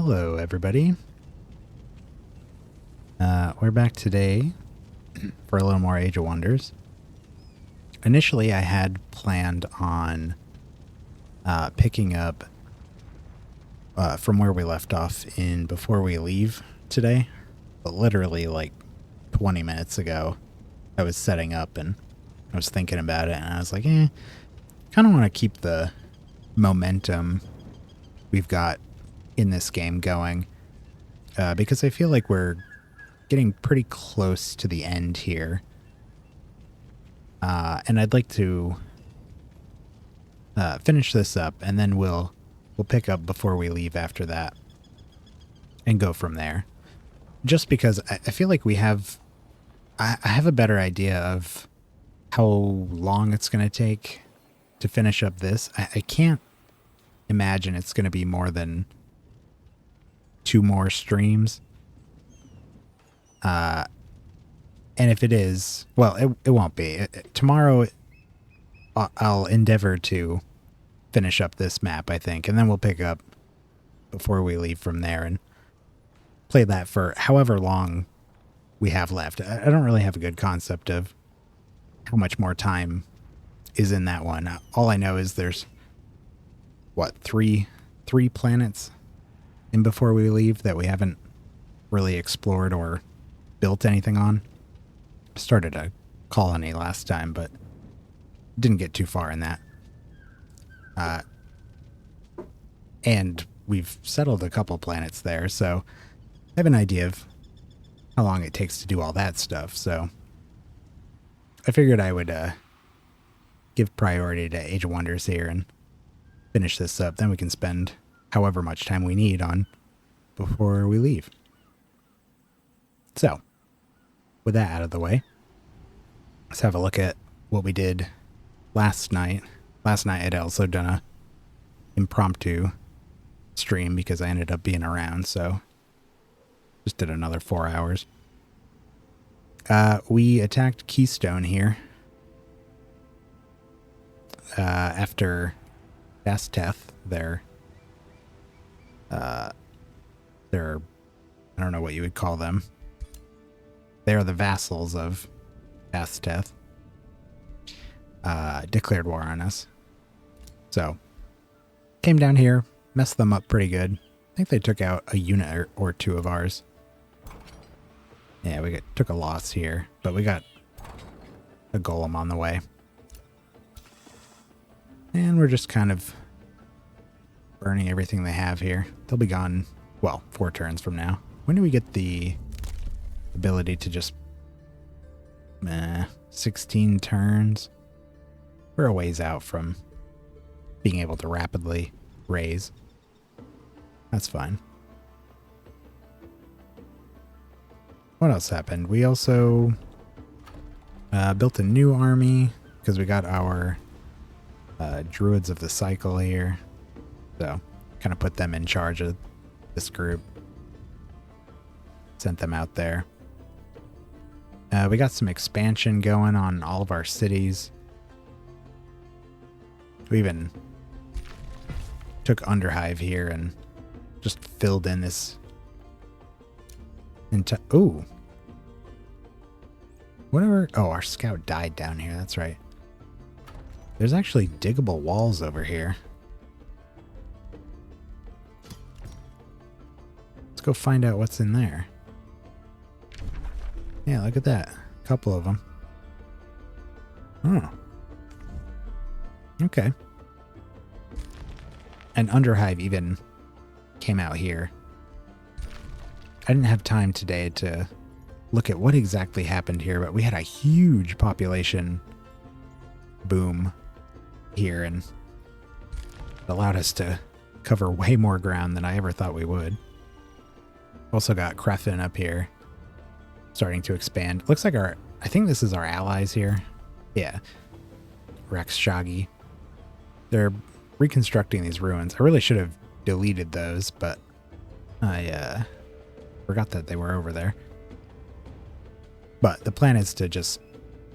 Hello, everybody. We're back today for a little more Age of Wonders. Initially, I had planned on picking up from where we left off in Before We Leave today, but literally like 20 minutes ago, I was setting up and I was thinking about it, and I was like, kind of want to keep the momentum we've got in this game going, because I feel like we're getting pretty close to the end here, and I'd like to finish this up, and then we'll pick up Before We Leave after that and go from there. Just because I feel like I have a better idea of how long it's going to take to finish up this. I can't imagine it's going to be more than 2 more streams. And if it is, well, it won't be. Tomorrow, I'll endeavor to finish up this map, I think, and then we'll pick up Before We Leave from there and play that for however long we have left. I don't really have a good concept of how much more time is in that one. All I know is there's, what, three planets in Before We Leave that we haven't really explored or built anything on. Started a colony last time, but didn't get too far in that. And we've settled a couple planets there, so I have an idea of how long it takes to do all that stuff. So I figured I would give priority to Age of Wonders here and finish this up. Then we can spend however much time we need on Before We Leave. So, with that out of the way, let's have a look at what we did last night. Last night I'd also done a impromptu stream because I ended up being around, so just did another 4 hours. We attacked Keystone here after Basteth, their I don't know what you would call them. They are the vassals of Basteth. Declared war on us. So, came down here, messed them up pretty good. I think they took out a unit or 2 of ours. Yeah, we took a loss here, but we got a golem on the way. And we're just kind of burning everything they have here. They'll be gone, well, 4 turns from now. When do we get the ability to just 16 turns? We're a ways out from being able to rapidly raise. That's fine. What else happened? We also built a new army because we got our Druids of the Cycle here. So kind of put them in charge of this group. Sent them out there. We got some expansion going on all of our cities. We even took Underhive here and just filled in this ooh. Whatever. Oh, our scout died down here. That's right. There's actually diggable walls over here. Let's go find out what's in there. Yeah, look at that. A couple of them. Oh. Okay. And Underhive even came out here. I didn't have time today to look at what exactly happened here, but we had a huge population boom here, and it allowed us to cover way more ground than I ever thought we would. Also got Krefin up here, starting to expand. Looks like I think this is our allies here. Yeah. Rex Shaggy. They're reconstructing these ruins. I really should have deleted those, but I forgot that they were over there. But the plan is to just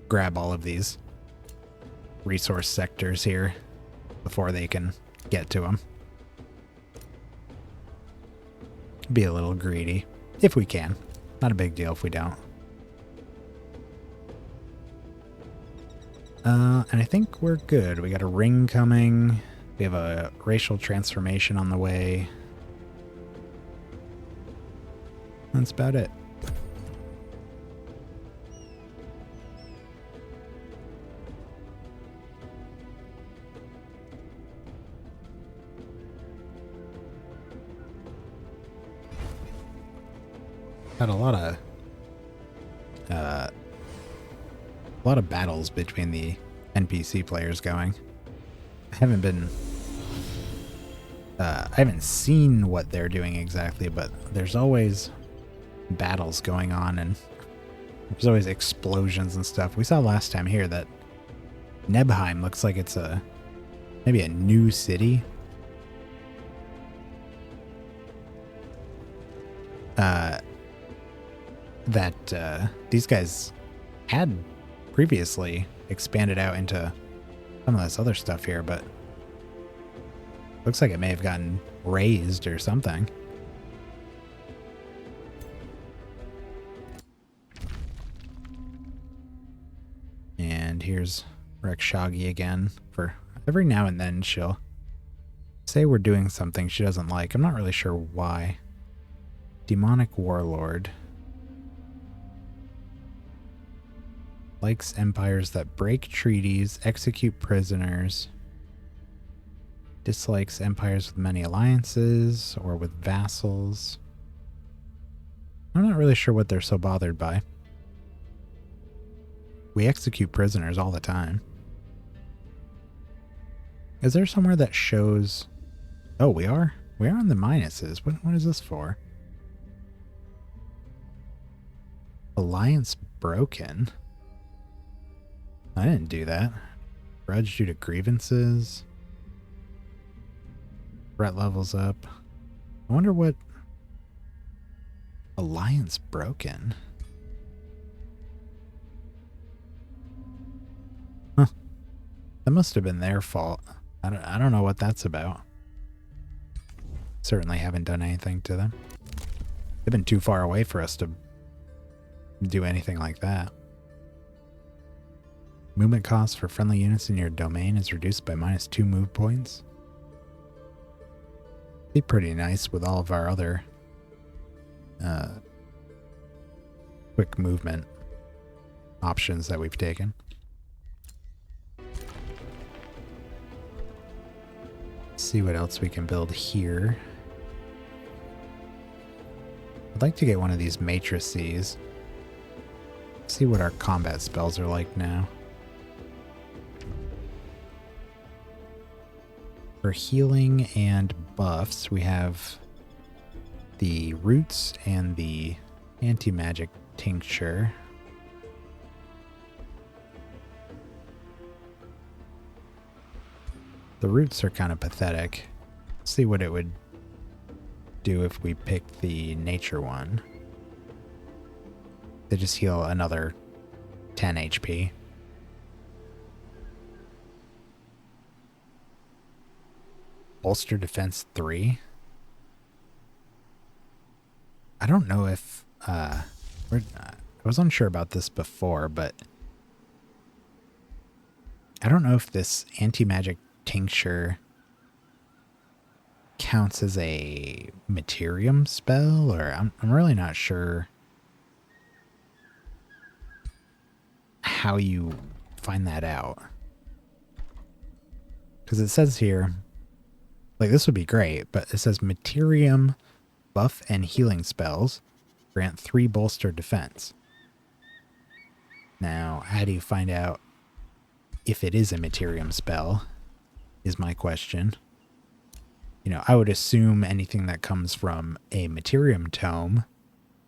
grab all of these resource sectors here before they can get to them. Be a little greedy. If we can. Not a big deal if we don't. And I think we're good. We got a ring coming. We have a racial transformation on the way. That's about it. Had a lot of battles between the NPC players going. I haven't seen what they're doing exactly, but there's always battles going on and there's always explosions and stuff. We saw last time here that Nebheim looks like it's maybe a new city. That these guys had previously expanded out into some of this other stuff here, but looks like it may have gotten raised or something. And here's Rekshagi again. For every now and then she'll say we're doing something she doesn't like. I'm not really sure why. Demonic Warlord. Likes empires that break treaties, execute prisoners. Dislikes empires with many alliances or with vassals. I'm not really sure what they're so bothered by. We execute prisoners all the time. Is there somewhere that shows... Oh, we are? We are on the minuses. What is this for? Alliance broken? I didn't do that. Grudge due to grievances. Threat levels up. I wonder what... Alliance broken? Huh. That must have been their fault. I don't know what that's about. Certainly haven't done anything to them. They've been too far away for us to do anything like that. Movement cost for friendly units in your domain is reduced by -2 move points. Be pretty nice with all of our other quick movement options that we've taken. Let's see what else we can build here. I'd like to get one of these matrices. See what our combat spells are like now. For healing and buffs, we have the roots and the anti-magic tincture. The roots are kind of pathetic. Let's see what it would do if we picked the nature one. They just heal another 10 HP. Bolster defense 3. I don't know if I was unsure about this before, but I don't know if this anti-magic tincture counts as a materium spell, or I'm really not sure how you find that out. Because it says here, like, this would be great, but it says materium buff and healing spells grant 3 bolster defense. Now, how do you find out if it is a materium spell is my question. You know, I would assume anything that comes from a materium tome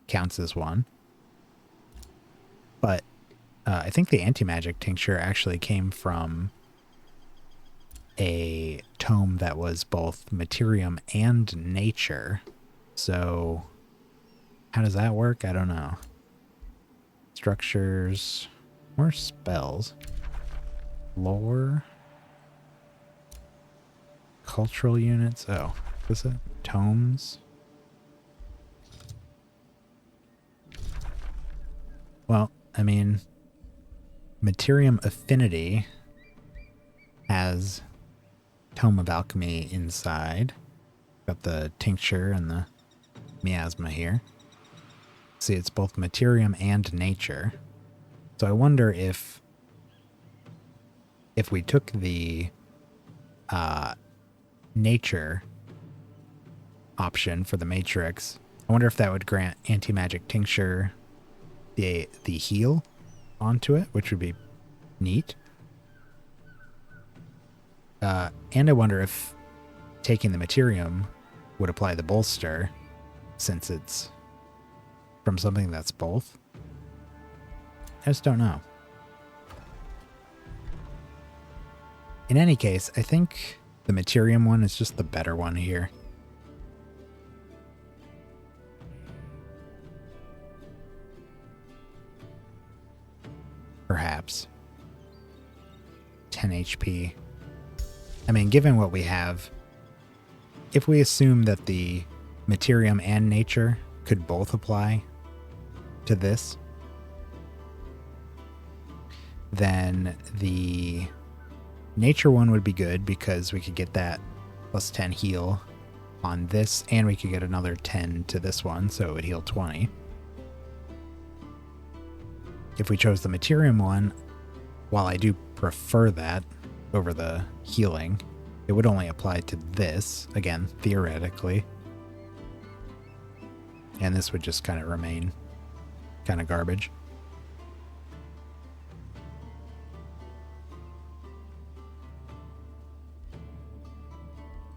counts as one. But I think the anti-magic tincture actually came from a tome that was both materium and nature. So how does that work? I don't know. Structures, more spells, lore, cultural units. Oh, is it tomes? Well, I mean, Materium Affinity has Tome of Alchemy inside. Got the tincture and the miasma here. See, it's both Materium and Nature. So I wonder if we took the Nature option for the Matrix, I wonder if that would grant Anti-Magic Tincture the heal onto it, which would be neat. And I wonder if taking the Materium would apply the Bolster, since it's from something that's both. I just don't know. In any case, I think the Materium one is just the better one here. Perhaps. 10 HP. I mean, given what we have, if we assume that the Materium and Nature could both apply to this, then the Nature one would be good because we could get that plus 10 heal on this, and we could get another 10 to this one, so it would heal 20. If we chose the Materium one, while I do prefer that over the healing, it would only apply to this, again, theoretically. And this would just kind of remain kind of garbage.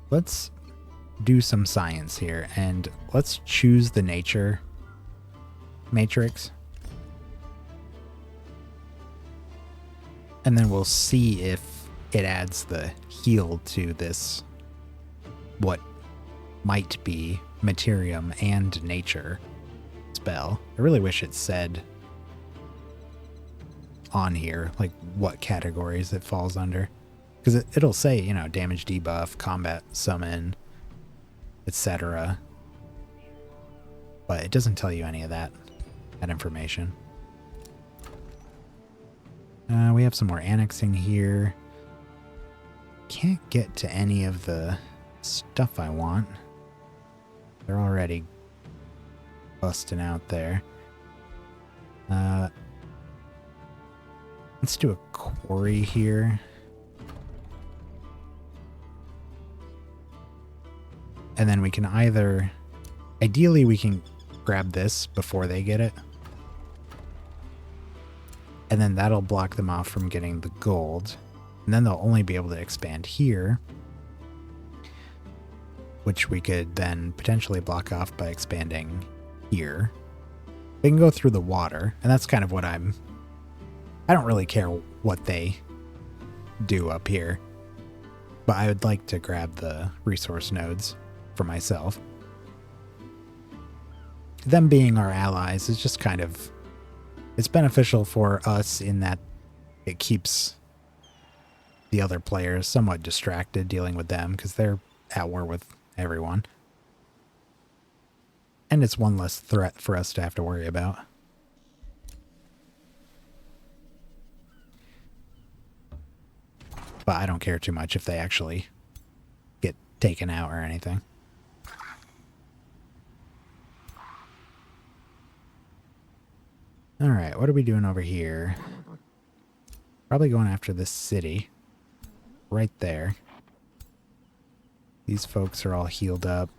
Let's do some science here, and let's choose the Nature Matrix. And then we'll see if it adds the heal to this, what might be Materium and Nature spell. I really wish it said on here, like, what categories it falls under. Because it'll say, you know, damage debuff, combat summon, etc. But it doesn't tell you any of that information. We have some more annexing here. Can't get to any of the stuff I want. They're already busting out there. Let's do a quarry here. And then we can either... Ideally, we can grab this before they get it. And then that'll block them off from getting the gold. And then they'll only be able to expand here, which we could then potentially block off by expanding here. They can go through the water, and that's kind of what I don't really care what they do up here, but I would like to grab the resource nodes for myself. Them being our allies is just kind of... It's beneficial for us in that it keeps the other players somewhat distracted dealing with them because they're at war with everyone. And it's one less threat for us to have to worry about. But I don't care too much if they actually get taken out or anything. Alright, what are we doing over here? Probably going after this city. Right there. These folks are all healed up.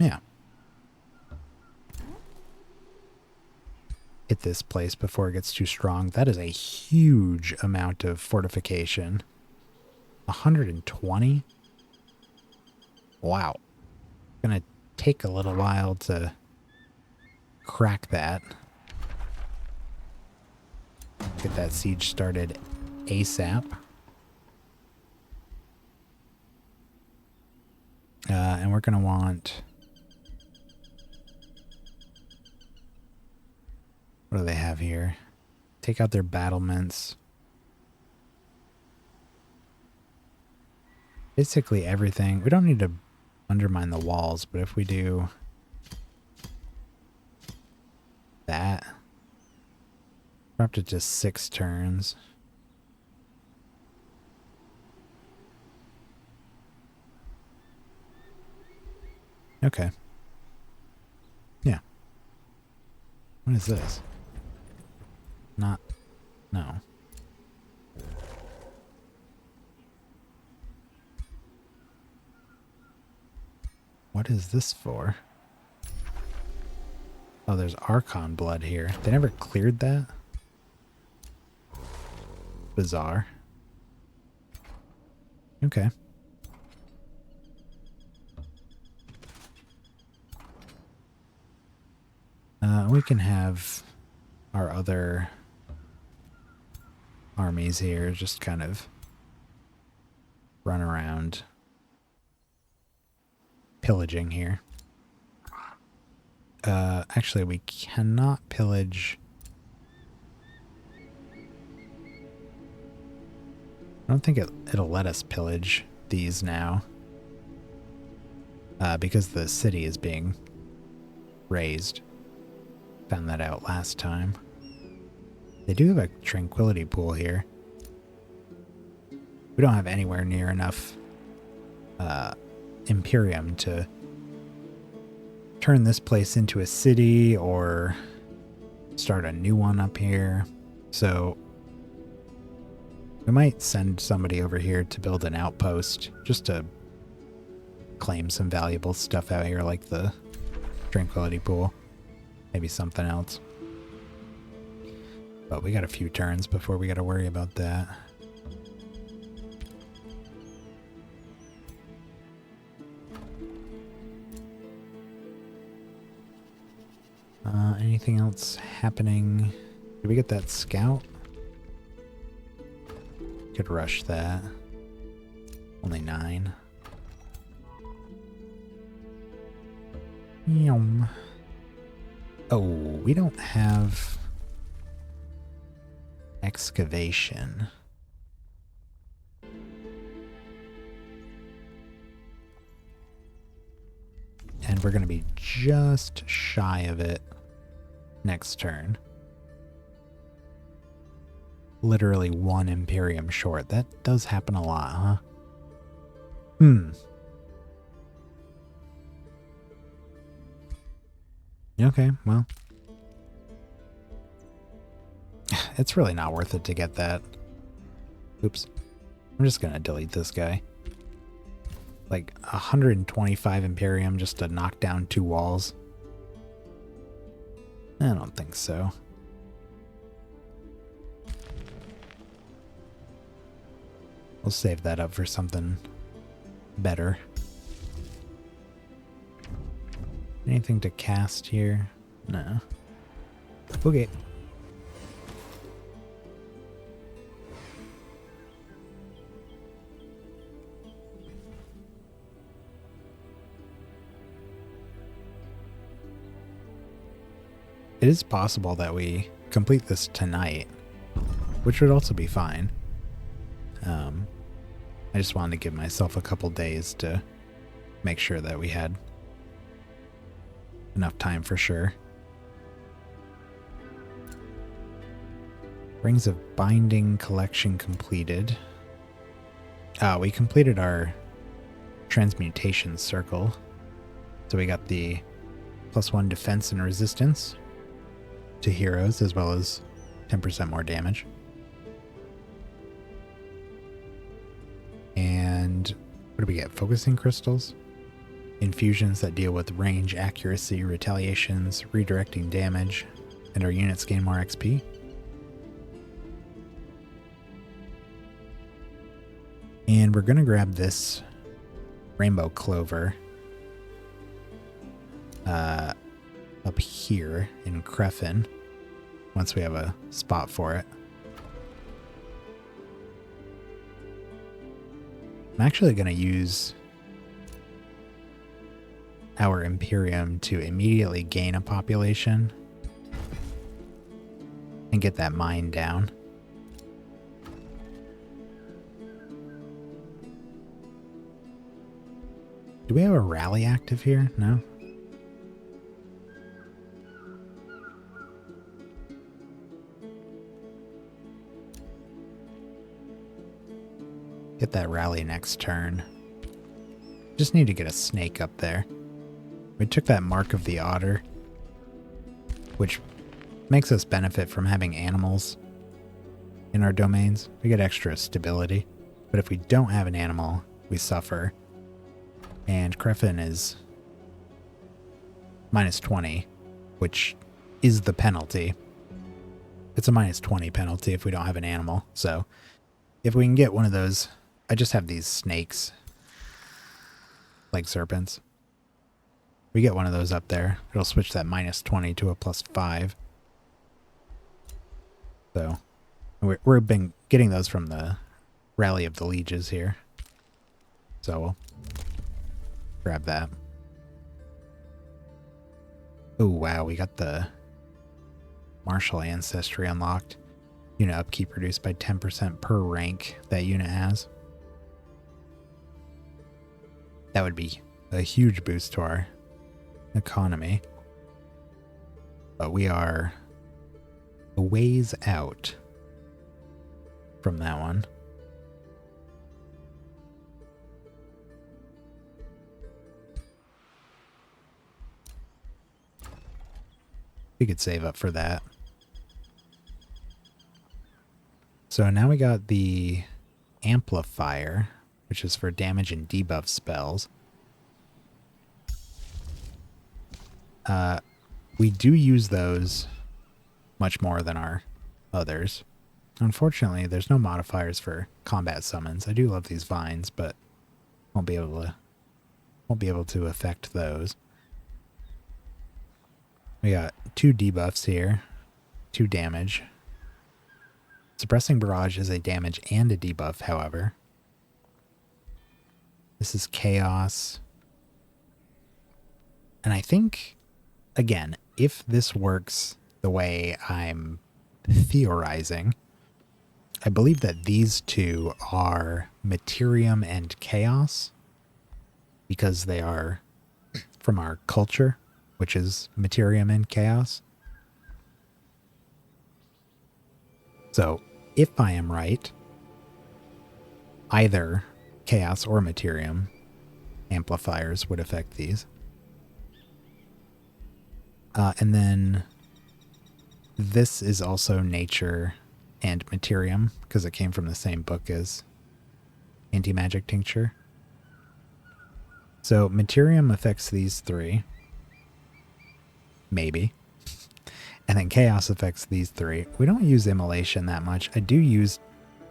Yeah. Hit this place before it gets too strong. That is a huge amount of fortification. 120? Wow. Gonna take a little while to crack that. Get that siege started ASAP. And we're gonna want... What do they have here? Take out their battlements. Basically everything. We don't need to undermine the walls, but if we do that, Dropped it to 6 turns. Okay. Yeah. What is this? Not... No. What is this for? Oh, there's Archon blood here. They never cleared that? Bizarre. Okay. We can have our other armies here just kind of run around pillaging here. Actually, we cannot pillage. I don't think it'll let us pillage these now. Because the city is being razed. Found that out last time. They do have a tranquility pool here. We don't have anywhere near enough Imperium to turn this place into a city or start a new one up here. So we might send somebody over here to build an outpost just to claim some valuable stuff out here like the tranquility pool. Maybe something else. But we got a few turns before we got to worry about that. Anything else happening? Did we get that scout? Could rush that. Only 9. Yum. Oh, we don't have excavation. And we're going to be just shy of it next turn. Literally 1 Imperium short. That does happen a lot, huh? Okay, well. It's really not worth it to get that. Oops. I'm just gonna delete this guy. Like 125 Imperium just to knock down 2 walls. I don't think so. We'll save that up for something better. Anything to cast here? No. Okay. It is possible that we complete this tonight, which would also be fine. I just wanted to give myself a couple days to make sure that we had enough time for sure. Rings of Binding collection completed. We completed our transmutation circle. So we got the +1 defense and resistance to heroes, as well as 10% more damage. And what do we get? Focusing crystals? Infusions that deal with range, accuracy, retaliations, redirecting damage, and our units gain more XP. And we're going to grab this rainbow clover up here in Crefin once we have a spot for it. I'm actually going to use our Imperium to immediately gain a population and get that mine down. Do we have a rally active here? No? Get that rally next turn. Just need to get a snake up there. We took that Mark of the Otter, which makes us benefit from having animals in our domains. We get extra stability. But if we don't have an animal, we suffer. And Krefin is -20, which is the penalty. It's a -20 penalty if we don't have an animal. So if we can get one of those, I just have these snakes, like serpents. We get one of those up there, it'll switch that -20 to a +5. So we've been getting those from the Rally of the Lieges here. So we'll grab that. Oh wow, we got the martial ancestry unlocked. Unit upkeep reduced by 10% per rank that unit has. That would be a huge boost to our economy. But we are a ways out from that one. We could save up for that. So now we got the amplifier, which is for damage and debuff spells. We do use those much more than our others. Unfortunately, there's no modifiers for combat summons. I do love these vines, but won't be able to affect those. We got 2 debuffs here, 2 damage. Suppressing Barrage is a damage and a debuff, however. This is Chaos. And I think, again, if this works the way I'm theorizing, I believe that these two are Materium and Chaos, because they are from our culture, which is Materium and Chaos. So, if I am right, either Chaos or Materium amplifiers would affect these. And then this is also Nature and Materium, because it came from the same book as Anti-Magic Tincture. So Materium affects these 3. Maybe. And then Chaos affects these 3. We don't use Immolation that much. I do use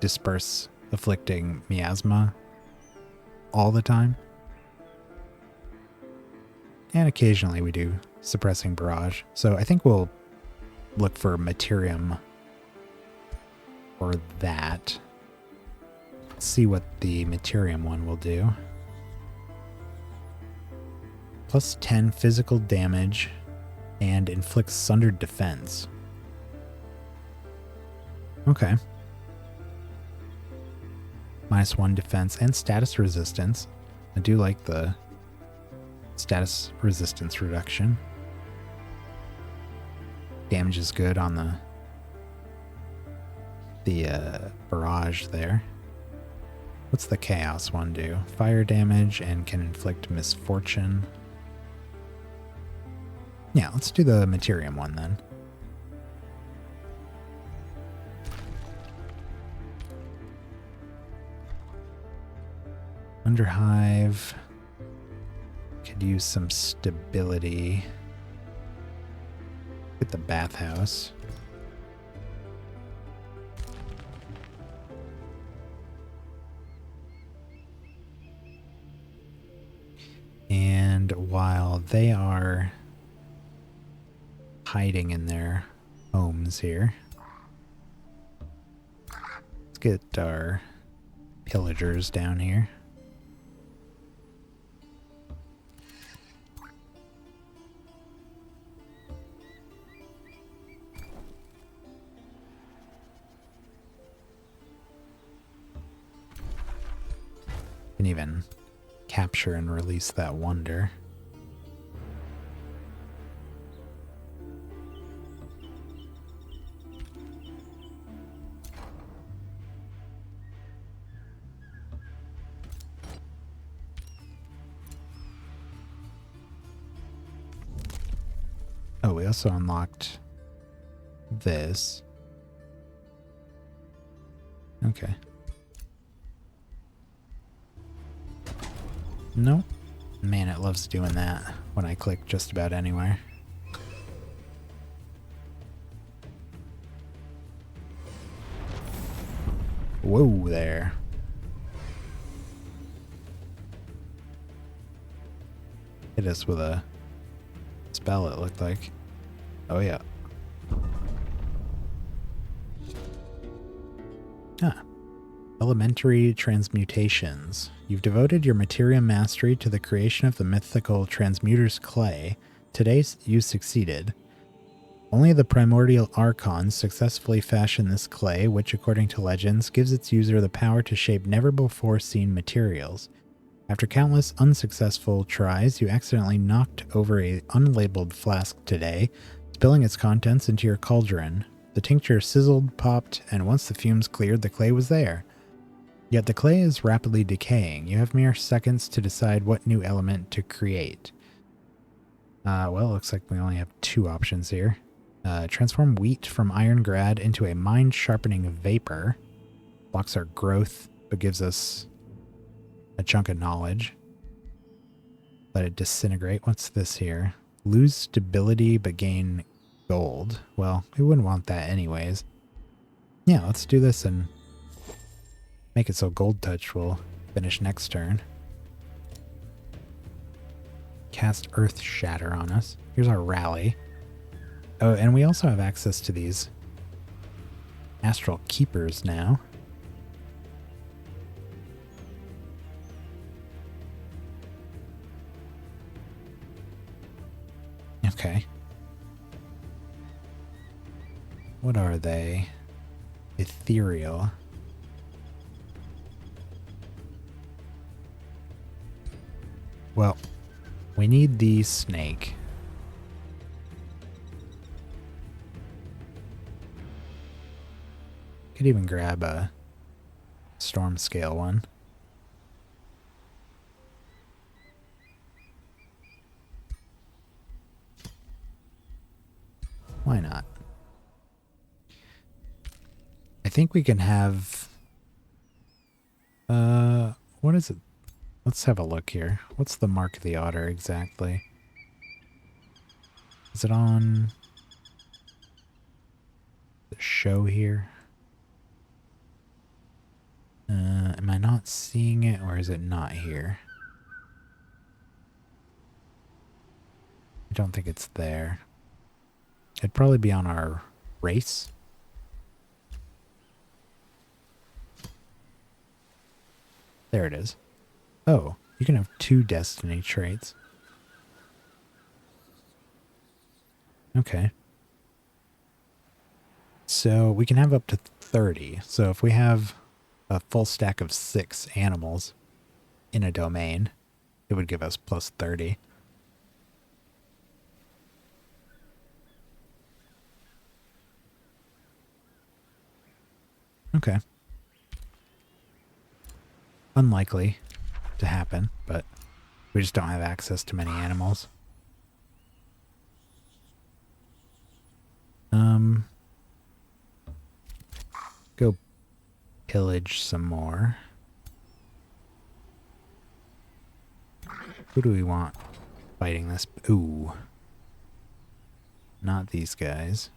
Disperse Afflicting Miasma all the time. And occasionally we do Suppressing Barrage. So I think we'll look for Materium for that. Let's see what the Materium one will do. Plus 10 physical damage and inflicts Sundered Defense. Okay. -1 defense and status resistance. I do like the status resistance reduction. Damage is good on the barrage there. What's the Chaos one do? Fire damage and can inflict misfortune. Yeah, let's do the Materium one then. Underhive. Could use some stability. Get the bathhouse. And while they are hiding in their homes here, let's get our pillagers down here. Can even capture and release that wonder. Oh, we also unlocked this. Okay. Nope. Man, it loves doing that when I click just about anywhere. Whoa there. Hit us with a spell, it looked like. Oh, yeah. Ah. Elementary transmutations. You've devoted your materia mastery to the creation of the mythical transmuter's clay. Today you succeeded. Only the primordial archons successfully fashion this clay, which according to legends gives its user the power to shape never before seen materials. After countless unsuccessful tries, you accidentally knocked over an unlabeled flask today, spilling its contents into your cauldron. The tincture sizzled, popped, and once the fumes cleared, the clay was there. Yet the clay is rapidly decaying. You have mere seconds to decide what new element to create. Well, it looks like we only have two options here. Transform wheat from iron grad into a mind-sharpening vapor. Blocks our growth, but gives us a chunk of knowledge. Let it disintegrate. What's this here? Lose stability, but gain gold. Well, we wouldn't want that anyways. Yeah, let's do this and make it so gold touch will finish next turn. Cast Earth Shatter on us. Here's our rally. Oh, and we also have access to these Astral Keepers now. Okay. What are they? Ethereal. Well, we need the snake. Could even grab a storm scale one. Why not? I think we can have... what is it? Let's have a look here. What's the Mark of the Otter exactly? Is it on the show here? Am I not seeing it, or is it not here? I don't think it's there. It'd probably be on our race. There it is. Oh, you can have 2 destiny traits. Okay. So we can have up to 30. So if we have a full stack of 6 animals in a domain, it would give us plus 30. Okay. Unlikely to happen, but we just don't have access to many animals. Go pillage some more. Who do we want fighting this? Ooh. Not these guys.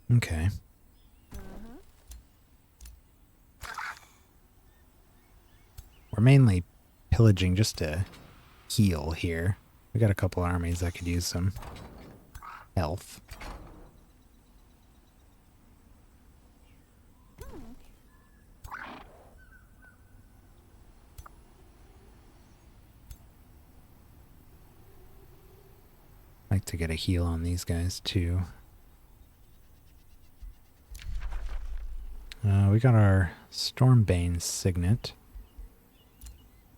Okay. We're mainly pillaging just to heal here. We got a couple armies that could use some health. Like to get a heal on these guys too. we got our Stormbane Signet.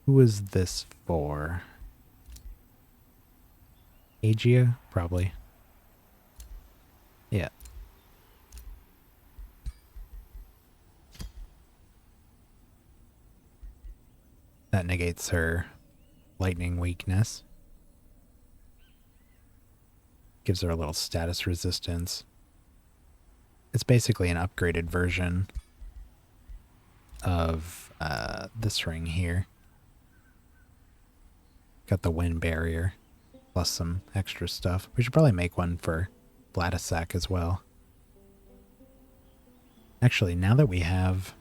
Who was this for? Aegea? Probably. Yeah. That negates her lightning weakness. Gives her a little status resistance. It's basically an upgraded version of this ring here. Got the wind barrier, plus some extra stuff. We should probably make one for Vladisac as well. Actually, now that we have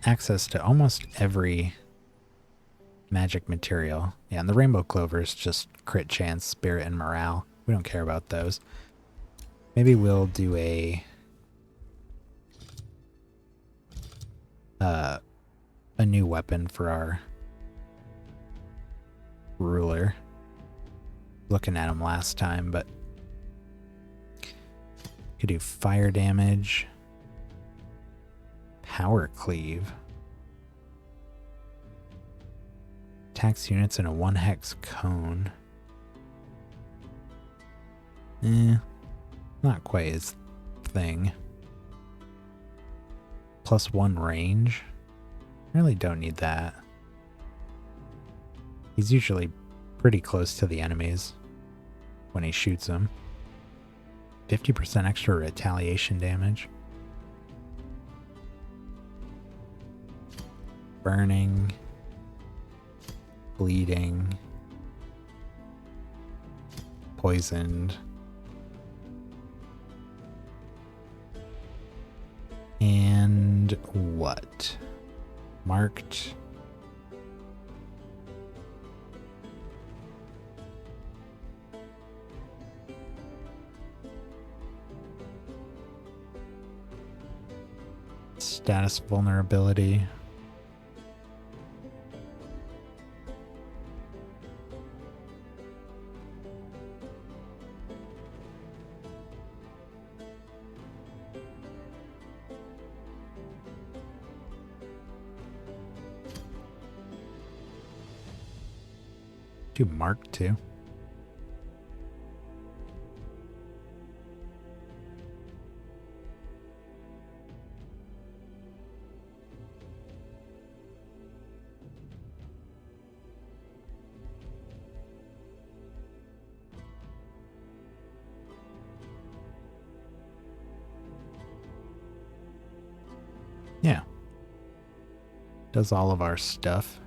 access to almost every magic material. Yeah, and the Rainbow Clover is just crit chance, spirit, and morale. We don't care about those. Maybe we'll do a new weapon for our ruler. Looking at him last time, but could do fire damage, power cleave, attacks units in a 1 hex cone. Not quite his thing. +1 range. Really don't need that. He's usually pretty close to the enemies when he shoots them. 50% extra retaliation damage. Burning. Bleeding. Poisoned. And what? Marked. Status vulnerability. Do Mark too. Yeah. Does all of our stuff.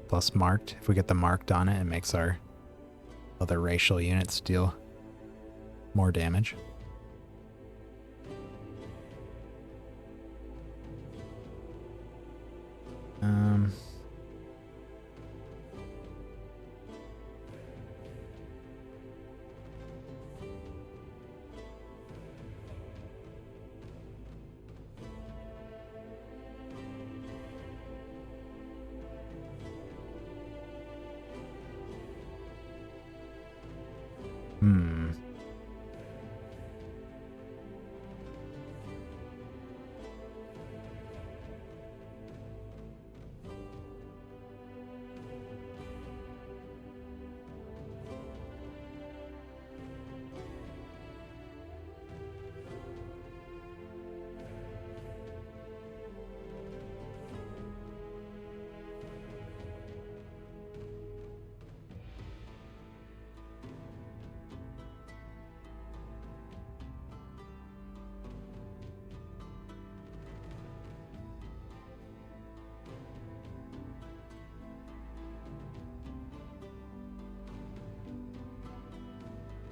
Plus marked. If we get the marked on it, it makes our other racial units deal more damage.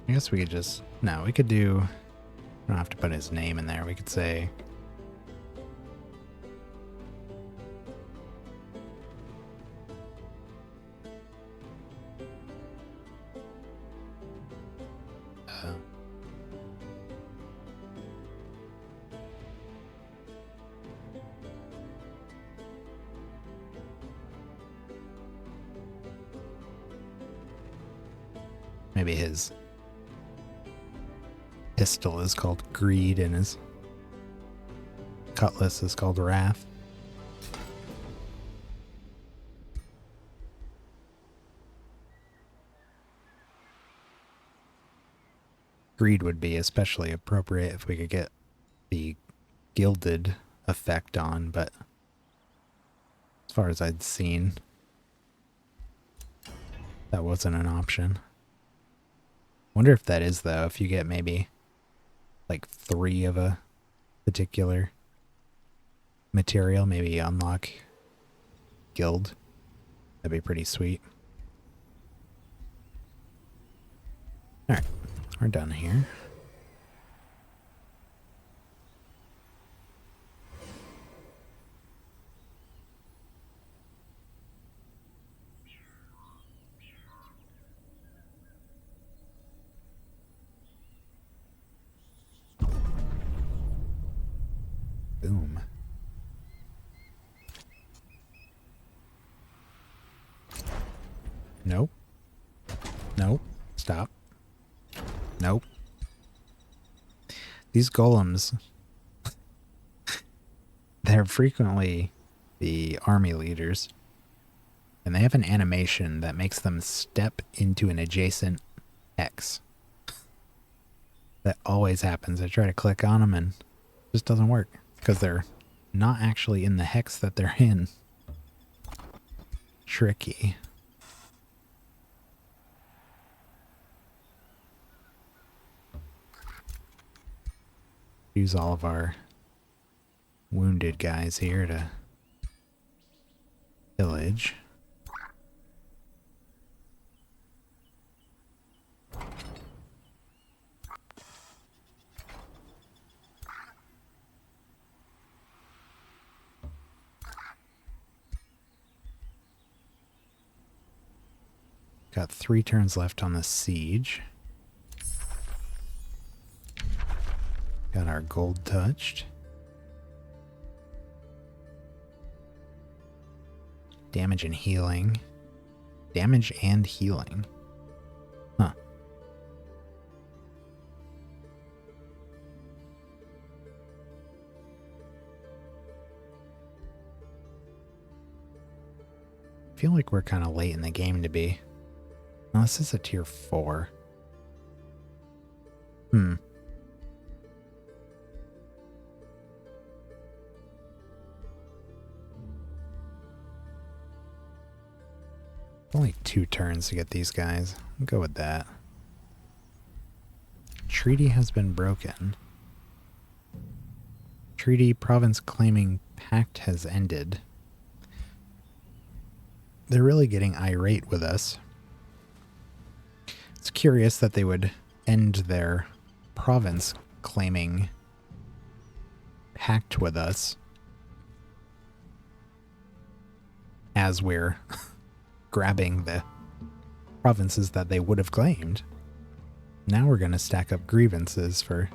I guess we could just... No, we could do... I don't have to put his name in there. We could say... maybe his pistol is called Greed and his cutlass is called Wrath. Greed would be especially appropriate if we could get the gilded effect on, but as far as I'd seen, that wasn't an option. Wonder if that is, though, if you get maybe like 3 of a particular material, maybe unlock guild. That'd be pretty sweet. Alright, we're done here. Boom. Nope. Nope. Stop. Nope. These golems, they're frequently the army leaders, and they have an animation that makes them step into an adjacent X. That always happens. I try to click on them and it just doesn't work because they're not actually in the hex that they're in. Tricky. Use all of our wounded guys here to pillage. Got 3 turns left on the siege. Got our gold touched. Damage and healing. Damage and healing. Huh. I feel like we're kind of late in the game to be. Oh, this is a tier 4. Only 2 turns to get these guys. I'll go with that. Treaty has been broken. Treaty province claiming pact has ended. They're really getting irate with us. It's curious that they would end their province claiming pact with us as we're grabbing the provinces that they would have claimed. Now we're going to stack up grievances for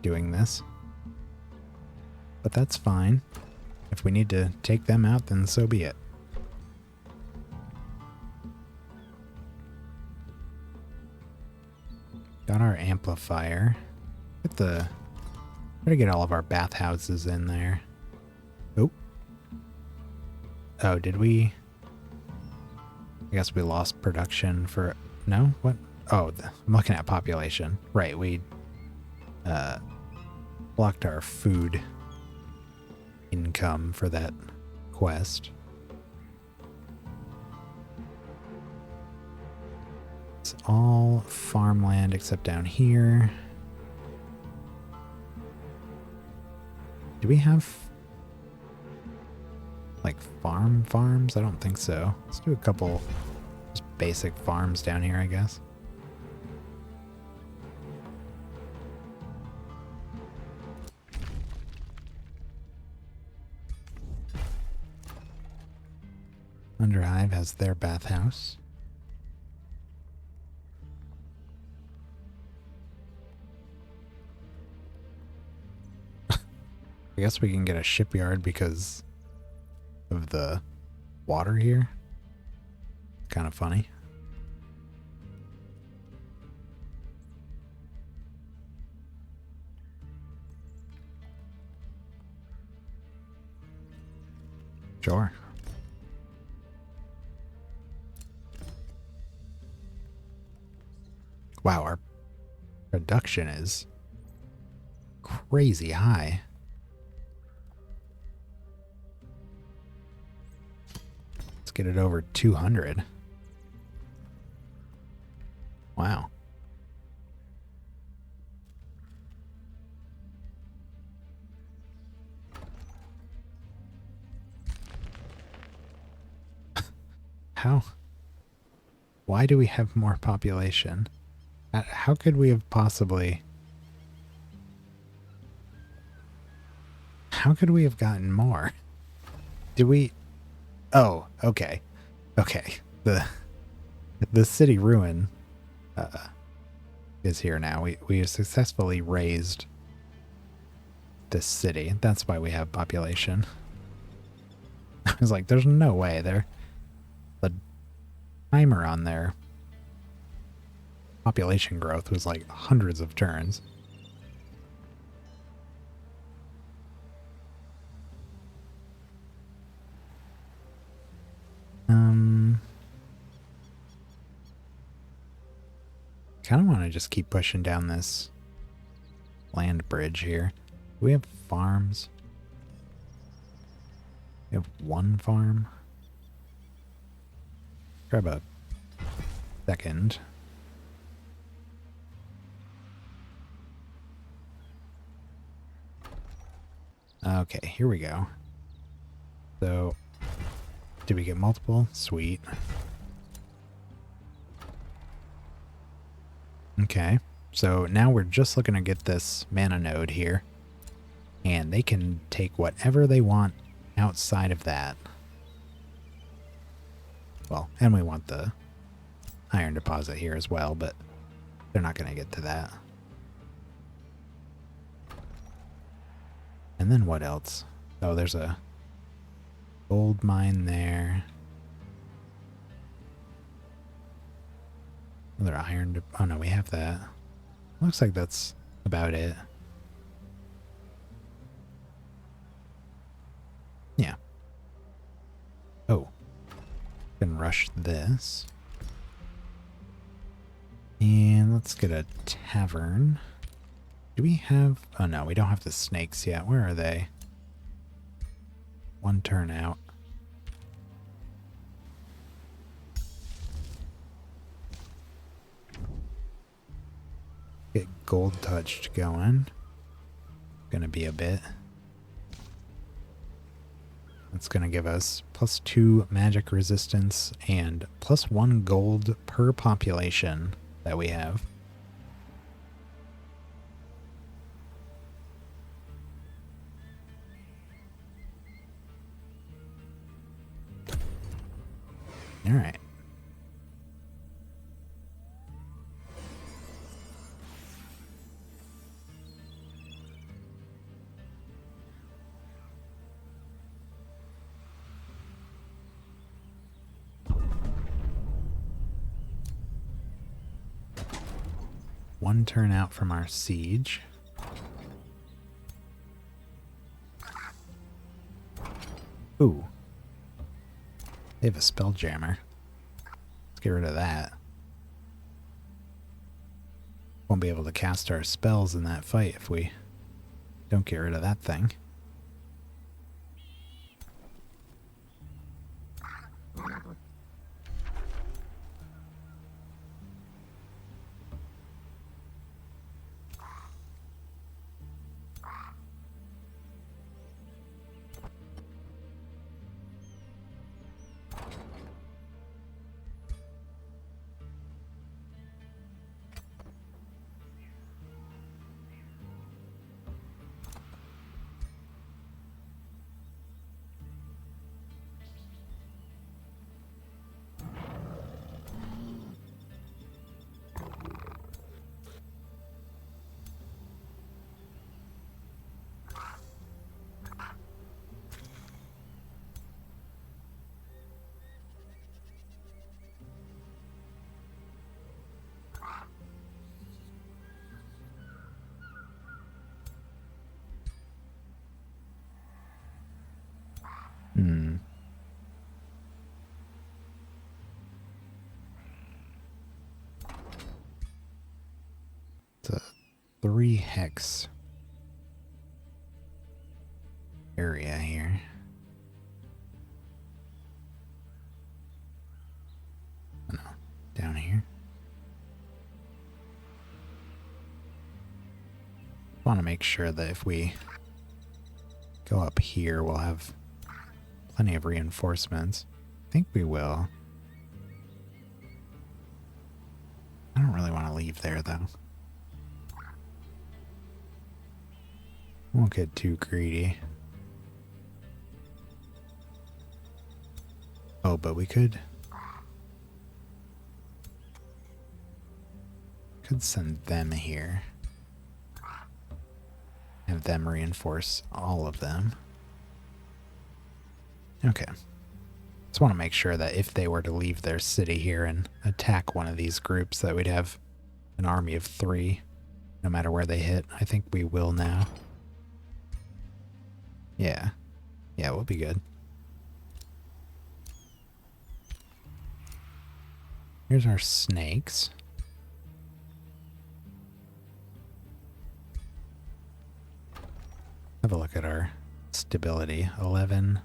doing this. But that's fine. If we need to take them out, then so be it. Got our amplifier. Try to get all of our bathhouses in there. Oh, did we? I guess we lost production for... No? What? Oh, I'm looking at population. Right, we blocked our food income for that quest. It's all farmland except down here. Do we have like farms? I don't think so. Let's do a couple just basic farms down here, I guess. Underhive has their bathhouse. I guess we can get a shipyard because of the water here. Kind of funny. Sure. Wow, our production is crazy high. Let's get it over 200. Wow. How? Why do we have more population? How could we have possibly... How could we have gotten more? Did we... Oh, okay. Okay. The city ruin is here now. We have successfully raised this city. That's why we have population. I was like, there's no way there. The timer on their population growth was like hundreds of turns. Kind of want to just keep pushing down this land bridge here. Do we have farms? We have one farm. Grab a second. Okay, here we go. So, did we get multiple? Sweet. Okay, so now we're just looking to get this mana node here. And they can take whatever they want outside of that. Well, and we want the iron deposit here as well, but they're not going to get to that. And then what else? Oh, there's a gold mine there. Another iron. Oh no, we have that. Looks like that's about it. Yeah. Oh. Can rush this. And let's get a tavern. Do we have... Oh no, we don't have the snakes yet. Where are they? One turn out. Get gold touched going. Gonna be a bit. That's gonna give us +2 magic resistance and +1 gold per population that we have. All right. One turn out from our siege. Ooh. They have a spelljammer. Let's get rid of that. Won't be able to cast our spells in that fight if we don't get rid of that thing. 3 hex area here. Oh, no, down here. I want to make sure that if we go up here, we'll have plenty of reinforcements. I think we will. I don't really want to leave there, though. Won't get too greedy. Oh, but we could send them here. Have them reinforce all of them. Okay. Just want to make sure that if they were to leave their city here and attack one of these groups, that we'd have an army of 3, no matter where they hit. I think we will now. Yeah. Yeah, we'll be good. Here's our snakes. Have a look at our stability. 11.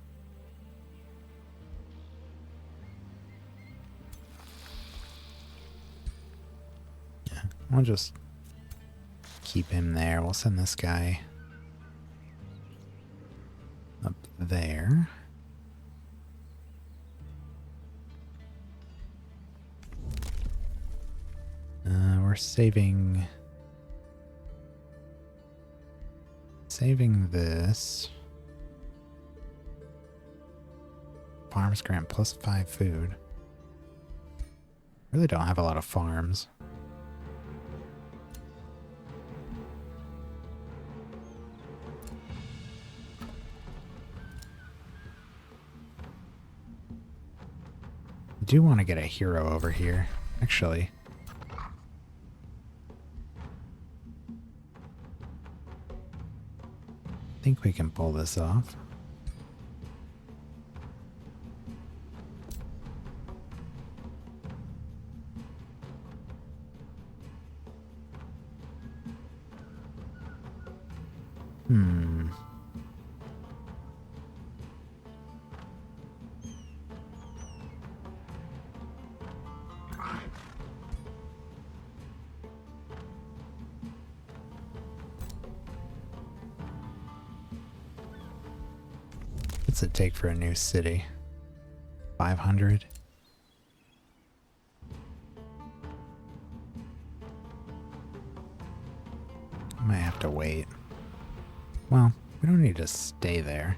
Yeah, we'll just keep him there. We'll send this guy up there. We're saving this. Farms grant +5 food. Really don't have a lot of farms. I do want to get a hero over here, actually. I think we can pull this off. What's it take for a new city? 500? I might have to wait. Well, we don't need to stay there.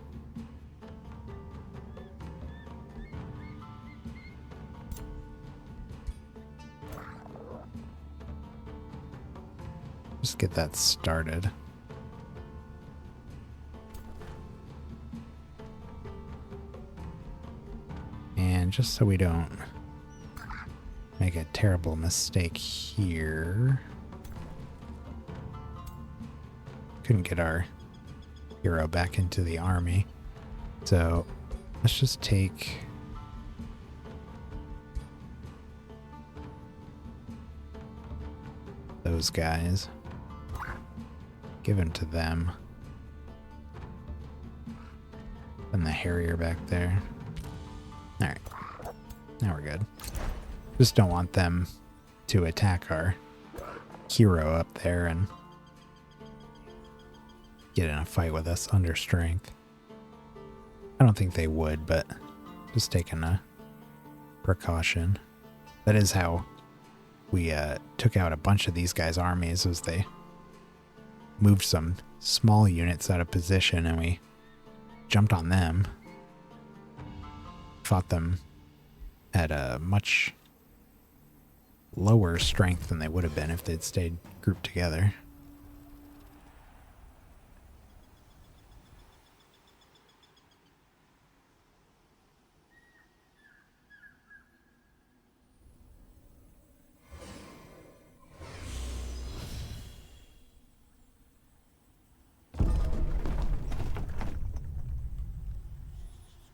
Just get that started. And just so we don't make a terrible mistake here. Couldn't get our hero back into the army. So let's just take those guys. Give him to them. And the Harrier back there. Alright. Now we're good. Just don't want them to attack our hero up there and get in a fight with us under strength. I don't think they would, but just taking a precaution. That is how we took out a bunch of these guys' armies, as they moved some small units out of position and we jumped on them. Fought them at a much lower strength than they would have been if they'd stayed grouped together.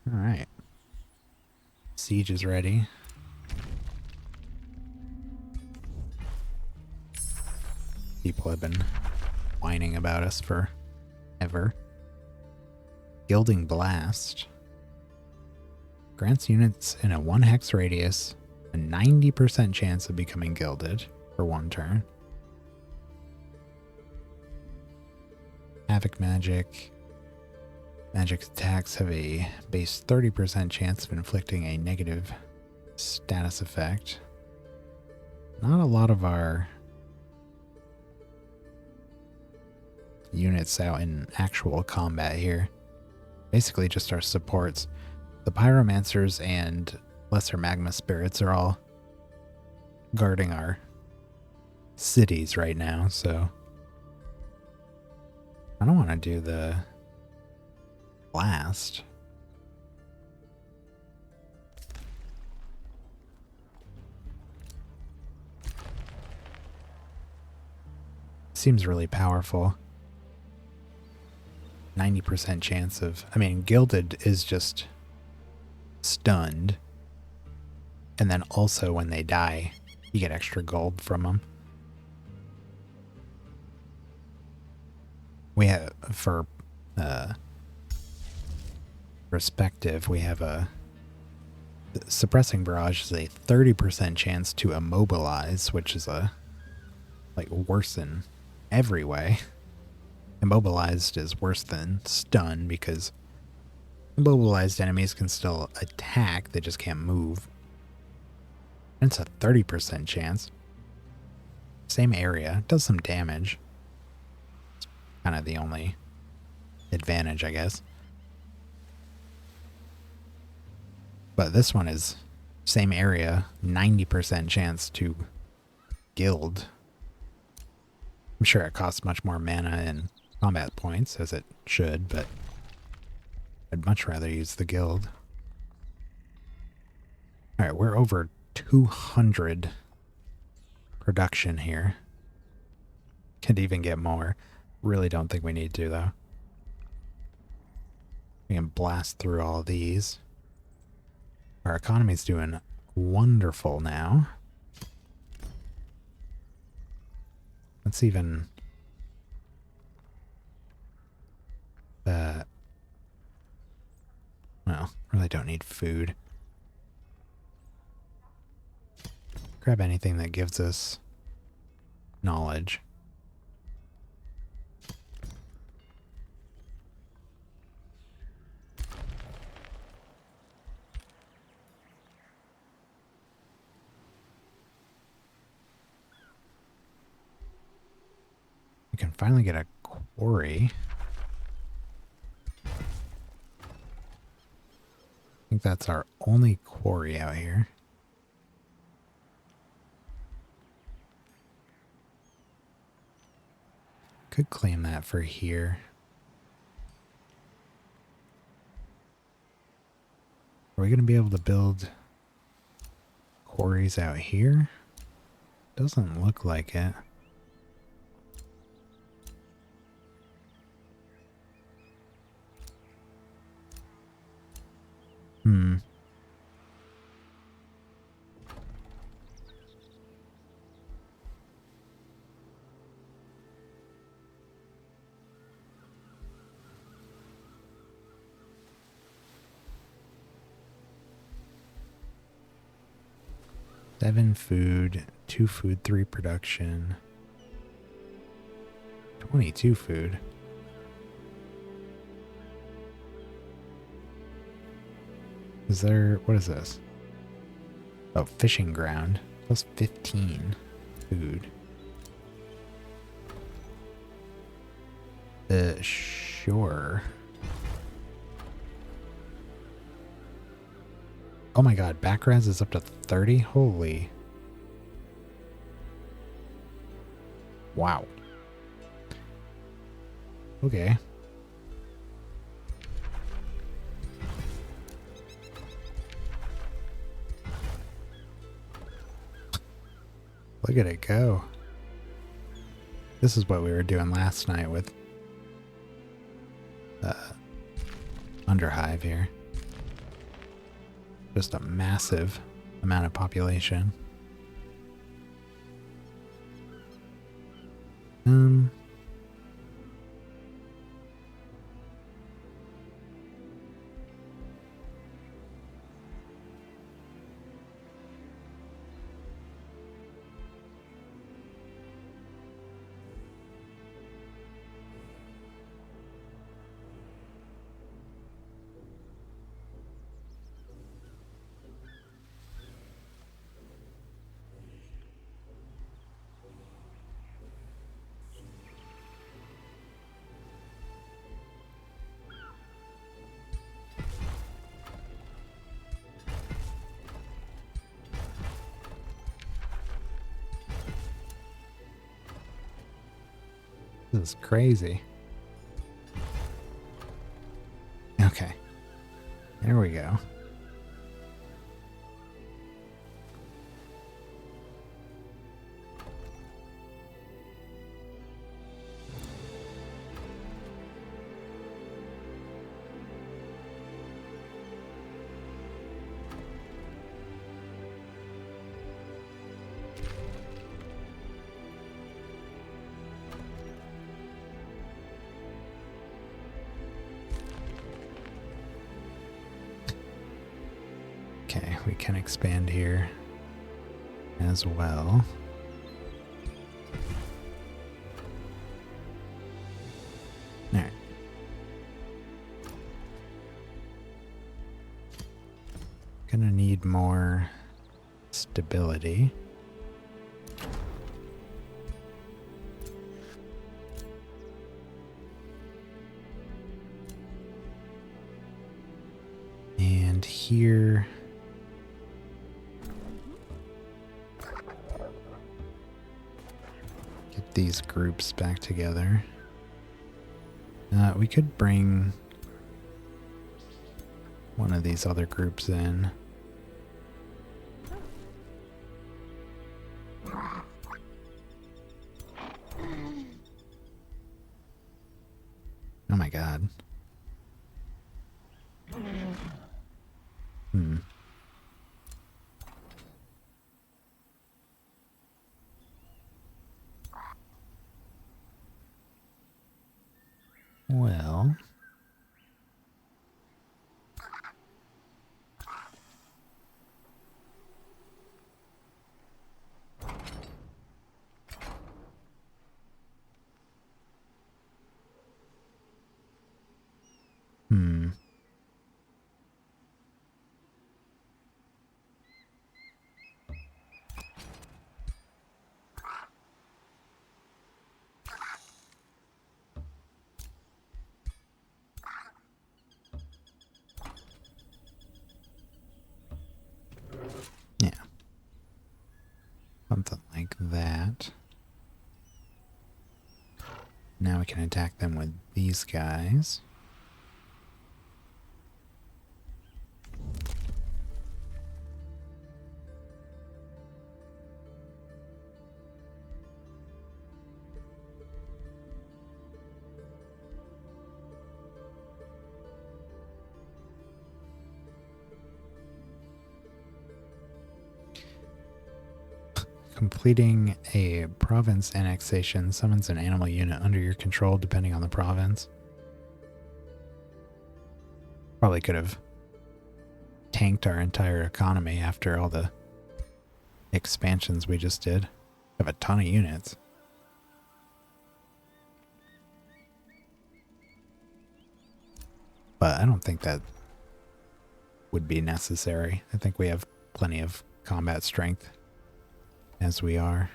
All right. Siege is ready. People have been whining about us forever. Gilding Blast. Grants units in a 1 hex radius a 90% chance of becoming gilded for 1 turn. Havoc Magic. Magic attacks have a base 30% chance of inflicting a negative status effect. Not a lot of our units out in actual combat here. Basically just our supports. The Pyromancers and Lesser Magma Spirits are all guarding our cities right now, so I don't want to do the blast. Seems really powerful. 90% chance of... I mean, Gilded is just stunned. And then also when they die, you get extra gold from them. We have, for perspective, we have a... Suppressing Barrage is a 30% chance to immobilize, which is a... like, worse in every way. Immobilized is worse than stun because immobilized enemies can still attack, they just can't move. And it's a 30% chance. Same area, does some damage. It's kind of the only advantage, I guess. But this one is same area, 90% chance to gild. I'm sure it costs much more mana and combat points, as it should, but I'd much rather use the guild. Alright, we're over 200 production here. Could even get more. Really don't think we need to, though. We can blast through all these. Our economy's doing wonderful now. Let's even... well, really don't need food. Grab anything that gives us knowledge. We can finally get a quarry. I think that's our only quarry out here. Could claim that for here. Are we going to be able to build quarries out here? Doesn't look like it. Hmm. Seven food, 2 food, 3 production, 22 food. Is there, what is this? Oh, fishing ground, plus 15 food. Sure. Oh my god, back res is up to 30? Holy. Wow. Okay. Look at it go. This is what we were doing last night with Underhive here. Just a massive amount of population. This is crazy. Okay. There we go. Okay, we can expand here as well. Alright. Gonna need more stability. And here... get these groups back together. We could bring one of these other groups in. Oh my god. Well... yeah. Something like that. Now we can attack them with these guys. Completing a province annexation summons an animal unit under your control depending on the province. Probably could have tanked our entire economy after all the expansions we just did. Have a ton of units. But I don't think that would be necessary. I think we have plenty of combat strength as we are.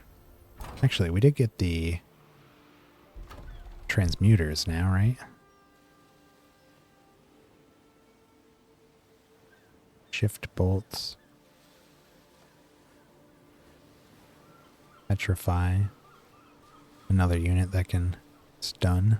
Actually, we did get the transmuters now, right? Shift bolts. Petrify. Another unit that can stun.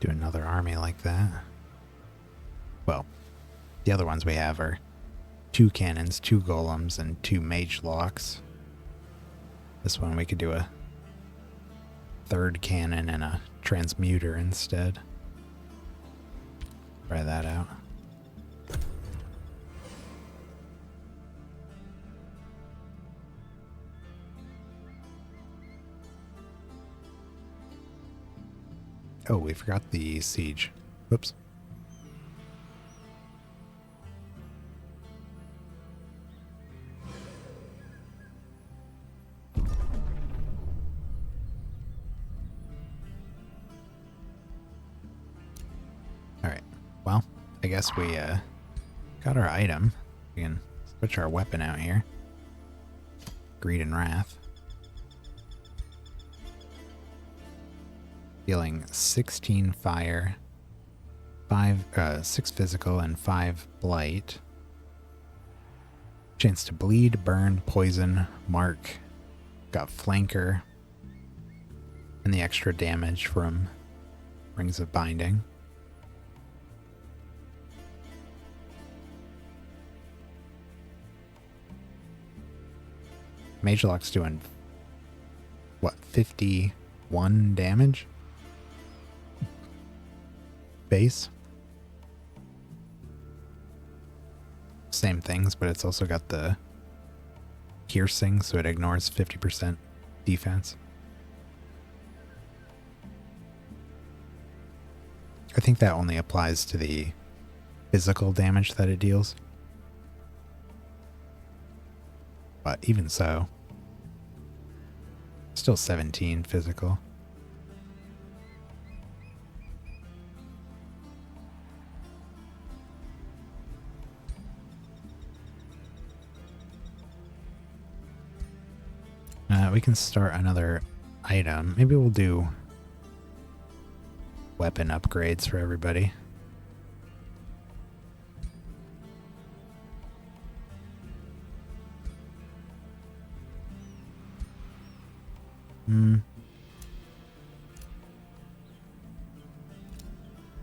Do another army like that. Well, the other ones we have are 2 cannons, 2 golems, and 2 mage locks. This one we could do a third cannon and a transmuter instead. Try that out. Oh, we forgot the siege. Whoops. Alright. Well, I guess we got our item. We can switch our weapon out here. Greed and Wrath. Dealing 16 fire, 6 physical, and 5 blight. Chance to bleed, burn, poison, mark. Got flanker. And the extra damage from Rings of Binding. Mage Lock's doing, what, 51 damage? Base. Same things, but it's also got the piercing, so it ignores 50% defense. I think that only applies to the physical damage that it deals. But even so, still 17 physical. We can start another item. Maybe we'll do weapon upgrades for everybody.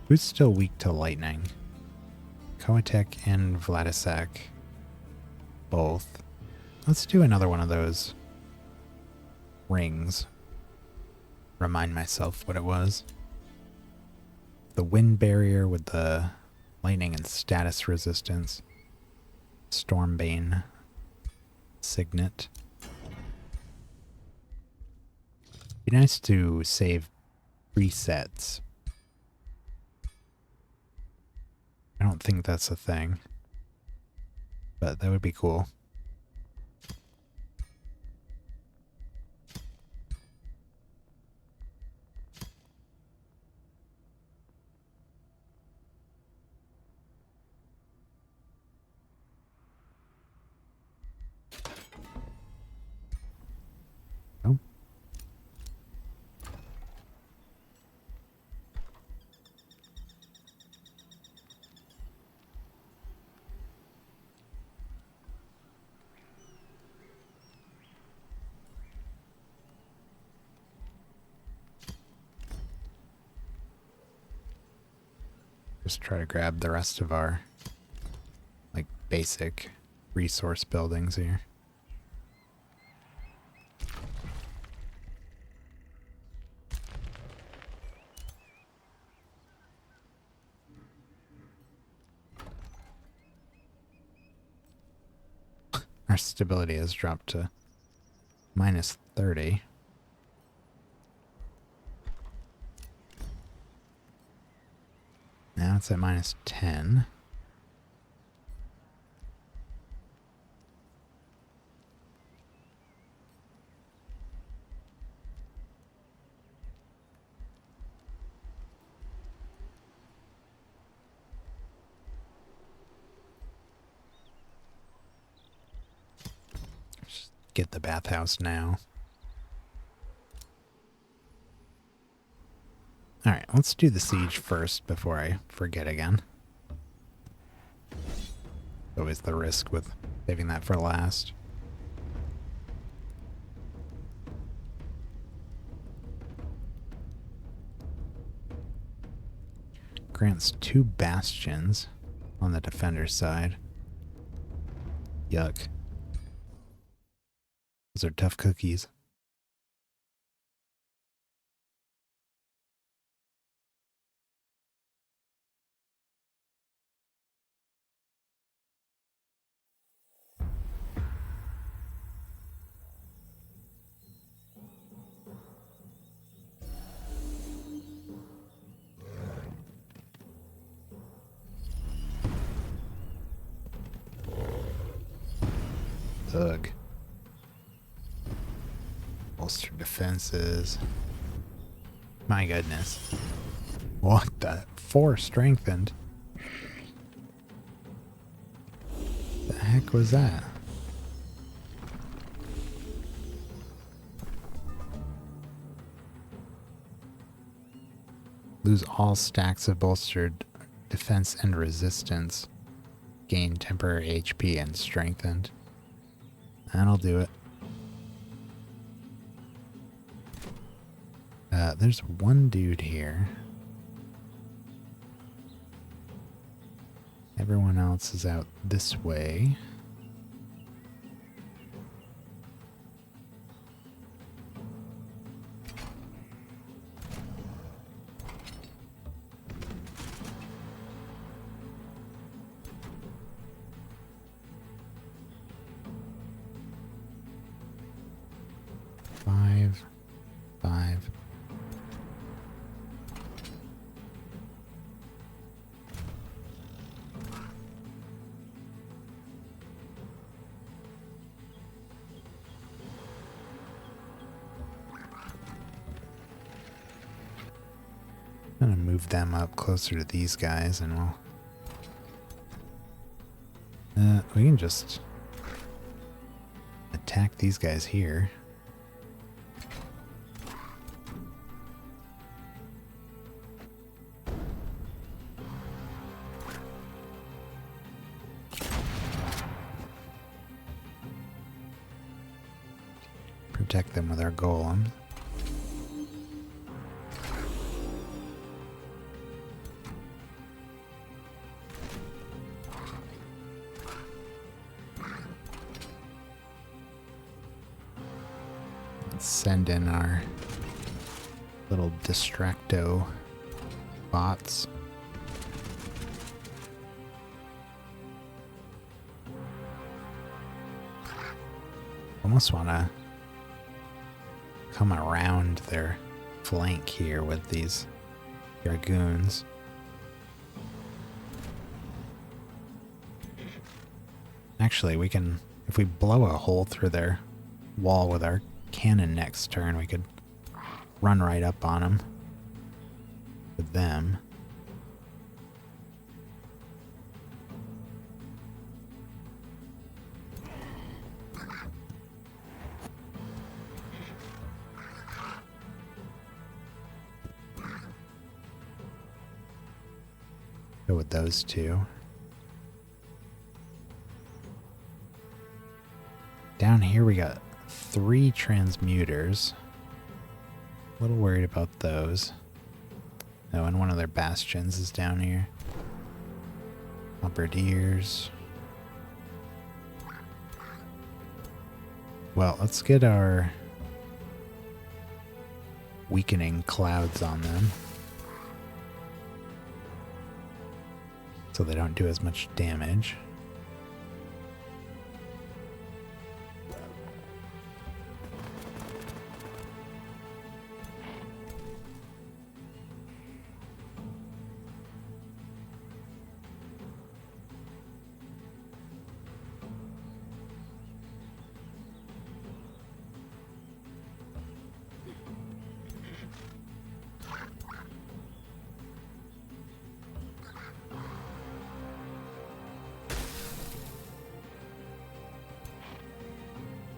Who's still weak to lightning? Koatek and Vladisak. Both. Let's do another one of those rings. Remind myself what it was. The wind barrier with the lightning and status resistance. Stormbane signet. Be nice to save presets. I don't think that's a thing, but that would be cool. Oh. Just try to grab the rest of our, like, basic resource buildings here. Our stability has dropped to -30. Now it's at -10. Just get the bathhouse now. Alright, let's do the siege first before I forget again. Always the risk with saving that for last. Grants 2 bastions on the defender's side. Yuck. Those are tough cookies. Ugh. Bolster defenses. My goodness. What the? 4 strengthened? The heck was that? Lose all stacks of bolstered defense and resistance. Gain temporary HP and strengthened. That'll do it. There's one dude here. Everyone else is out this way. Five. I'm gonna move them up closer to these guys and we can just attack these guys here. Protect them with our golem. Send in our little distracto bots. Almost want to come around their flank here with these dragoons. Actually, we can, if we blow a hole through their wall with our cannon next turn, we could run right up on them with them. Go with those two. Down here we got 3 transmuters. A little worried about those. Oh, and one of their bastions is down here. Bombardiers. Well, let's get our weakening clouds on them, so they don't do as much damage.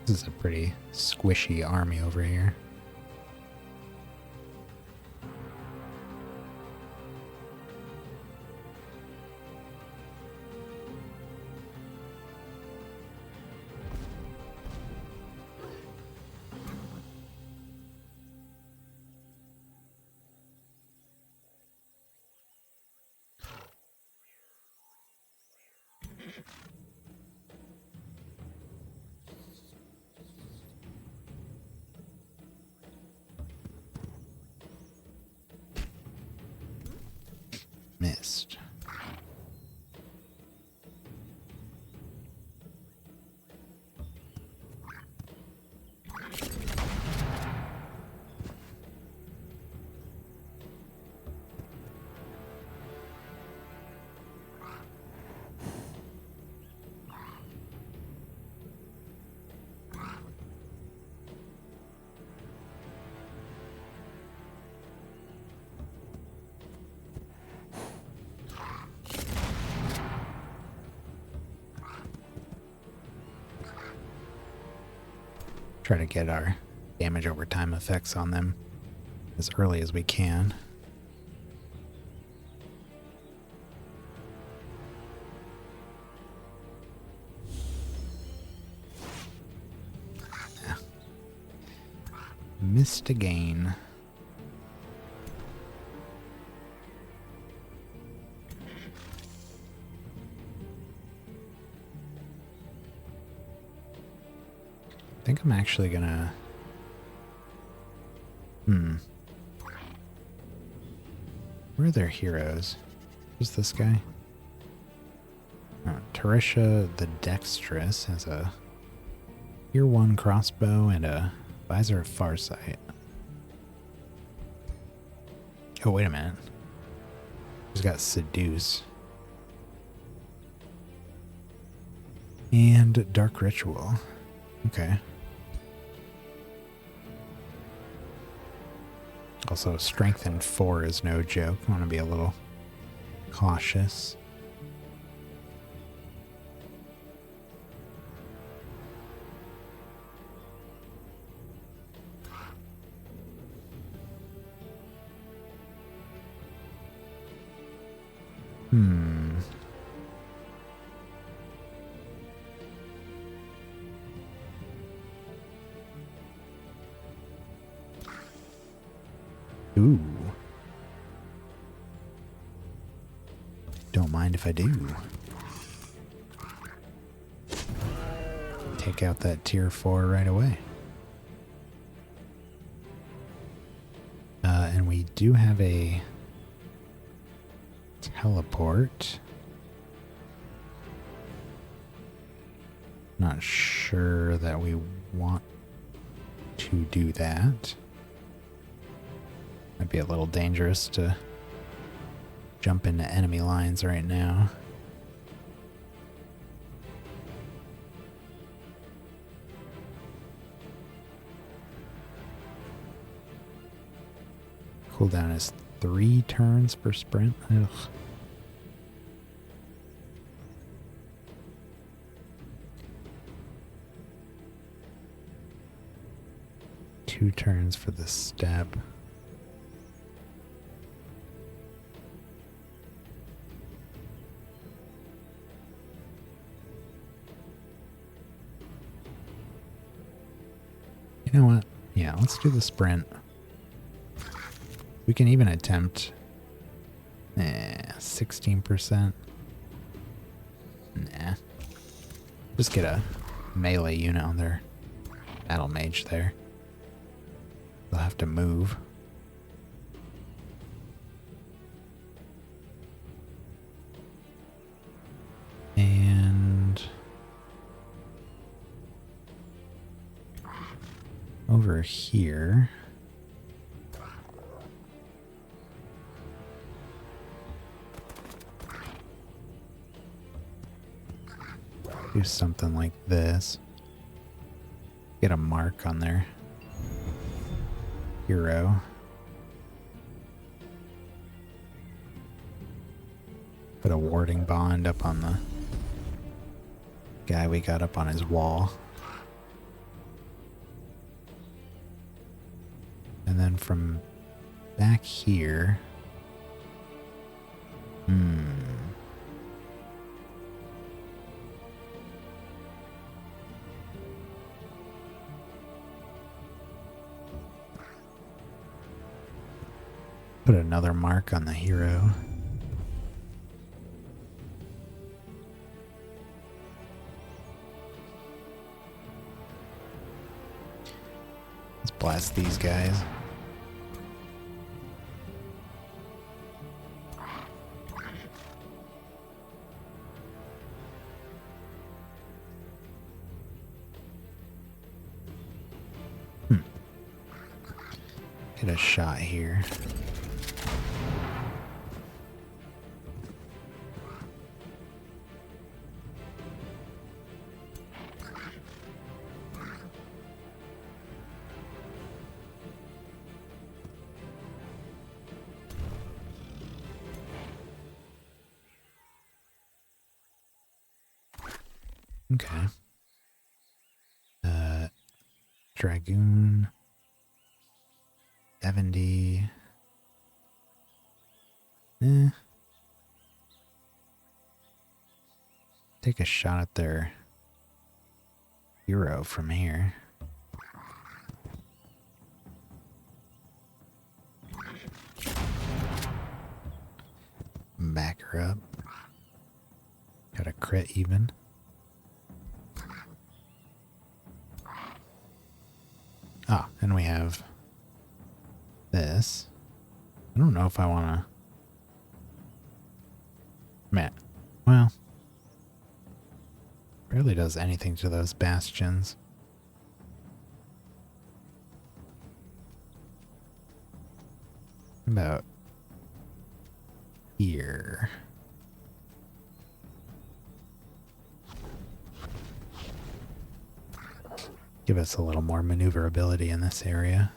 This is a pretty squishy army over here. Missed. Try to get our damage over time effects on them as early as we can. Missed again. I think I'm actually gonna... Where are their heroes? Who's this guy? Oh, Tarisha the Dexterous has a Tier 1 crossbow and a Visor of Farsight. Oh, wait a minute. He's got Seduce. And Dark Ritual. Okay. Also, Strength in 4 is no joke. I want to be a little cautious. Ooh. Don't mind if I do. Take out that tier 4 right away. And we do have a teleport. Not sure that we want to do that. Might be a little dangerous to jump into enemy lines right now. Cooldown is 3 turns per sprint. Ugh. Two turns for the step. You know what? Yeah, let's do the sprint. We can even attempt 16%. Nah. Just get a melee unit on their battle mage there. They'll have to move. And over here, do something like this. Get a mark on their hero. Put a warding bond up on the guy we got up on his wall. And then from back here, put another mark on the hero. Let's blast these guys. Get a shot here. Okay. Dragoon. 70. Take a shot at their hero from here. Back her up. Got a crit even. Ah, and we have this. I don't know if I want to... Man, well... Barely does anything to those bastions. About here. Give us a little more maneuverability in this area.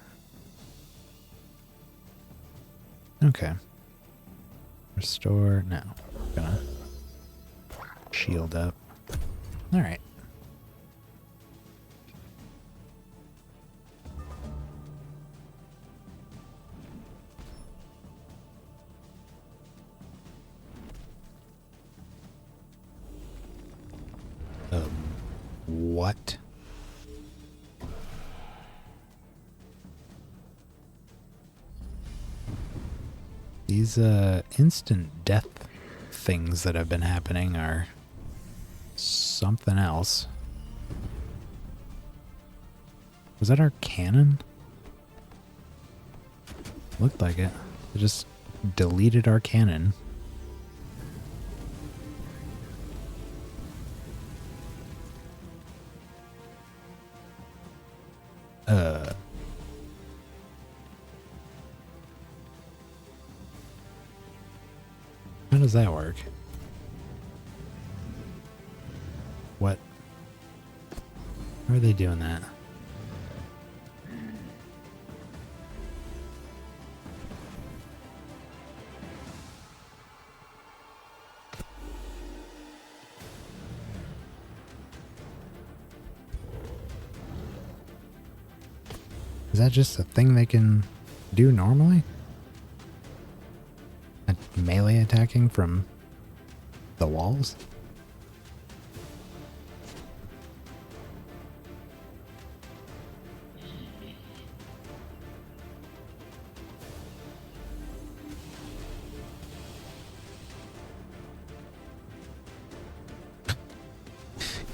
Okay. Restore. No. Gonna shield up. Alright. What? These instant death things that have been happening are something else. Was that our cannon? Looked like it. It just deleted our cannon. How does that work? What? How are they doing that? Is that just a thing they can do normally? Melee attacking from the walls?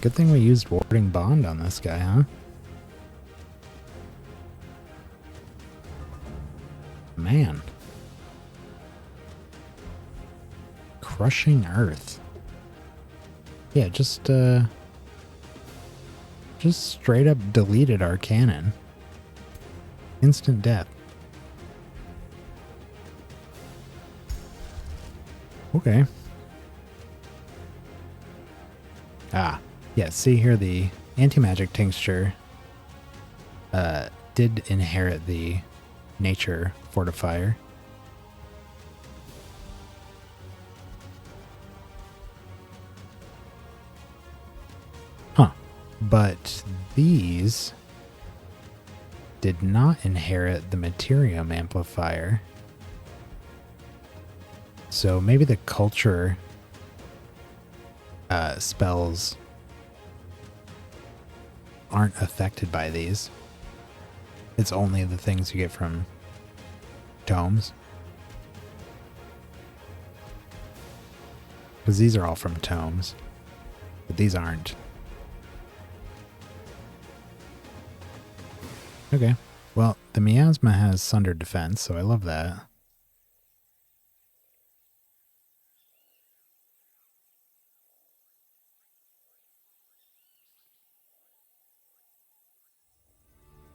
Good thing we used Warding Bond on this guy, huh? Man. Crushing Earth. Yeah, just straight up deleted our cannon. Instant death. Okay. Ah, yeah, see here the anti-magic tincture did inherit the nature fortifier. Huh. But these did not inherit the Materium amplifier. So maybe the culture spells aren't affected by these. It's only the things you get from tomes. Because these are all from tomes. But these aren't. Okay. Well, the miasma has sundered defense, so I love that.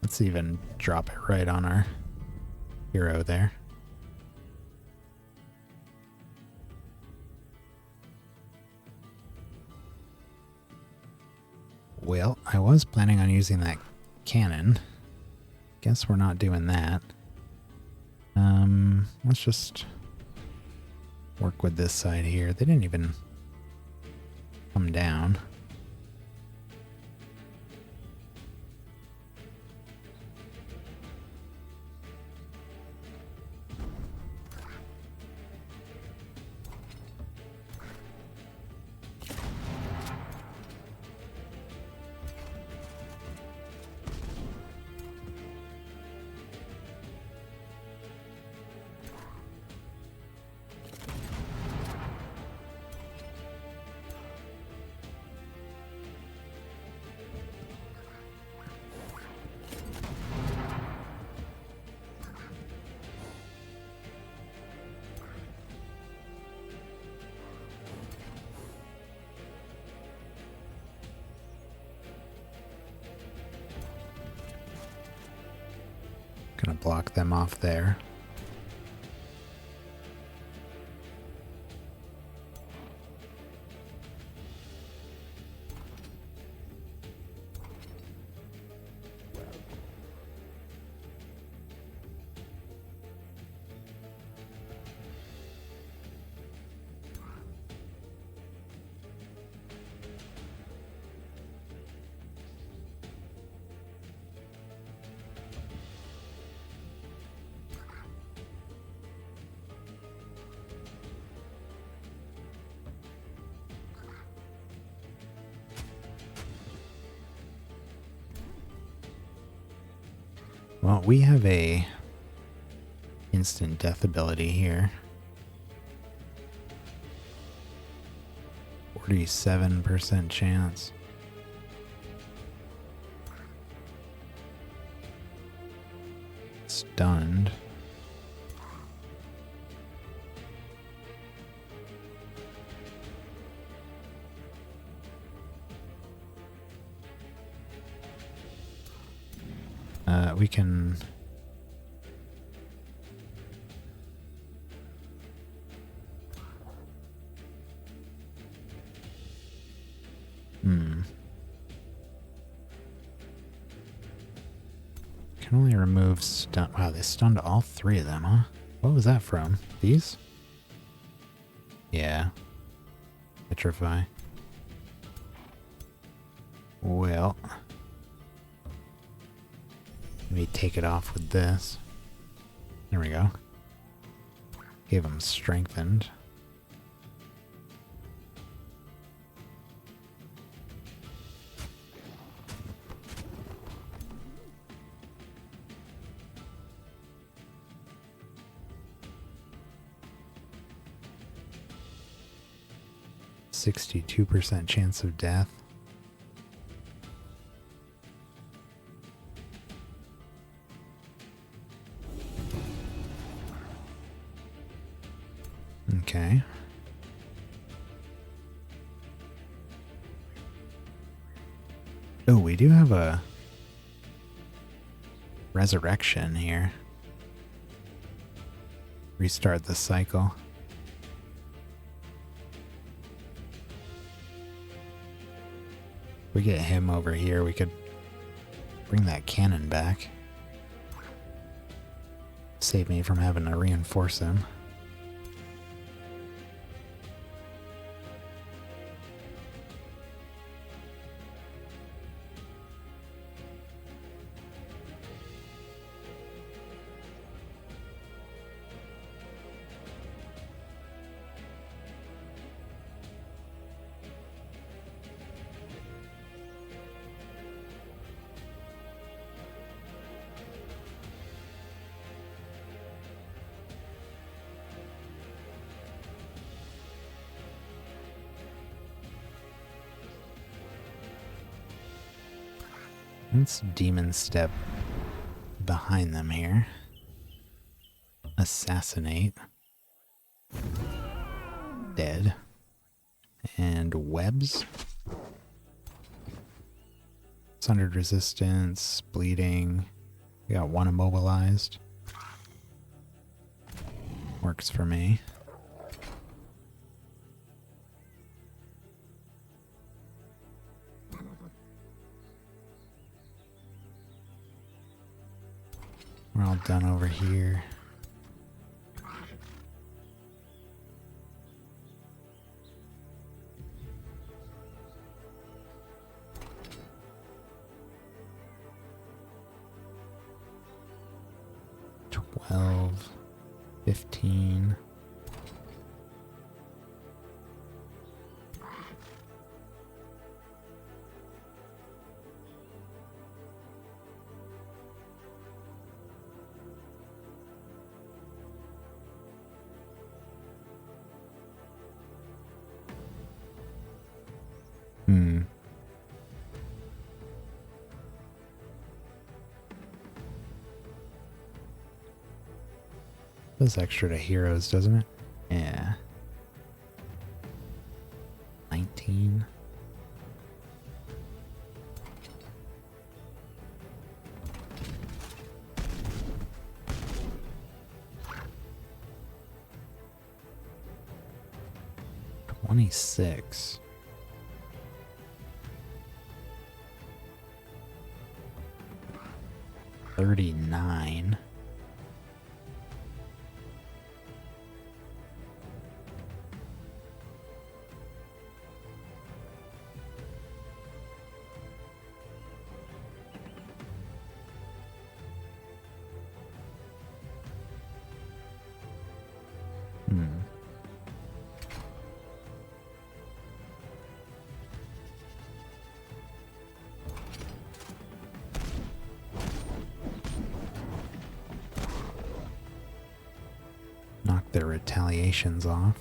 Let's even drop it right on our hero there. Well, I was planning on using that cannon. Guess we're not doing that. Let's just work with this side here. They didn't even come down. Gonna block them off there. Well, we have a instant death ability here. 47% chance. Stunned. We can... Can only remove stun... Wow, they stunned all three of them, huh? What was that from? These? Yeah. Petrify. Well... Maybe take it off with this. There we go. Gave him strengthened. %62% chance of death. Okay. Oh, we do have a resurrection here. Restart the cycle. If we get him over here, we could bring that cannon back. Save me from having to reinforce him. Let's demon step behind them here. Assassinate. Dead. And webs. Sundered resistance, bleeding. We got one immobilized. Works for me. We're all done over here. $12, $15. Does extra to heroes, doesn't it? Yeah. 19. 26. $39. Knock their retaliations off.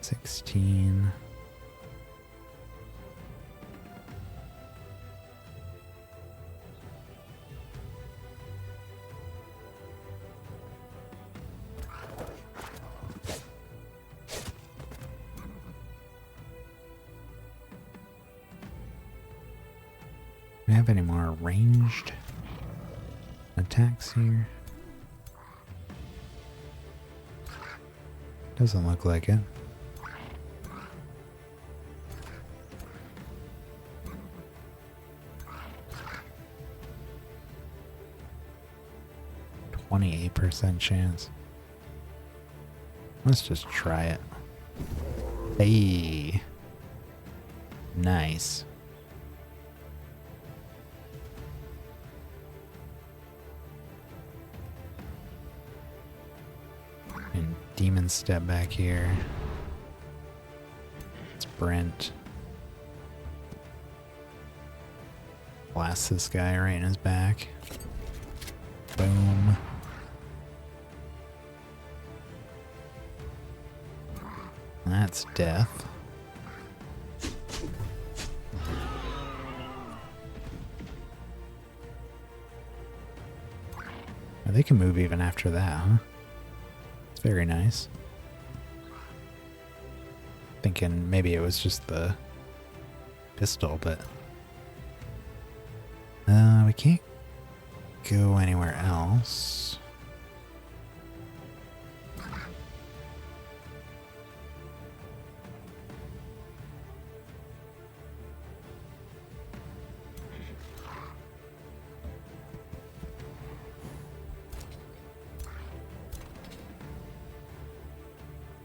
16. Do we have any more ranged attacks here? Doesn't look like it. %28 chance. Let's just try it. Hey. Nice. And demon step back here. It's Brent. Blast this guy right in his back. Boom. That's death. Oh, they can move even after that, huh? It's very nice. Thinking maybe it was just the pistol, but we can't go anywhere else.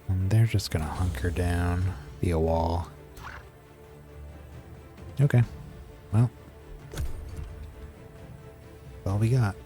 And they're just gonna hunker down, be a wall. Okay, well, that's all we got.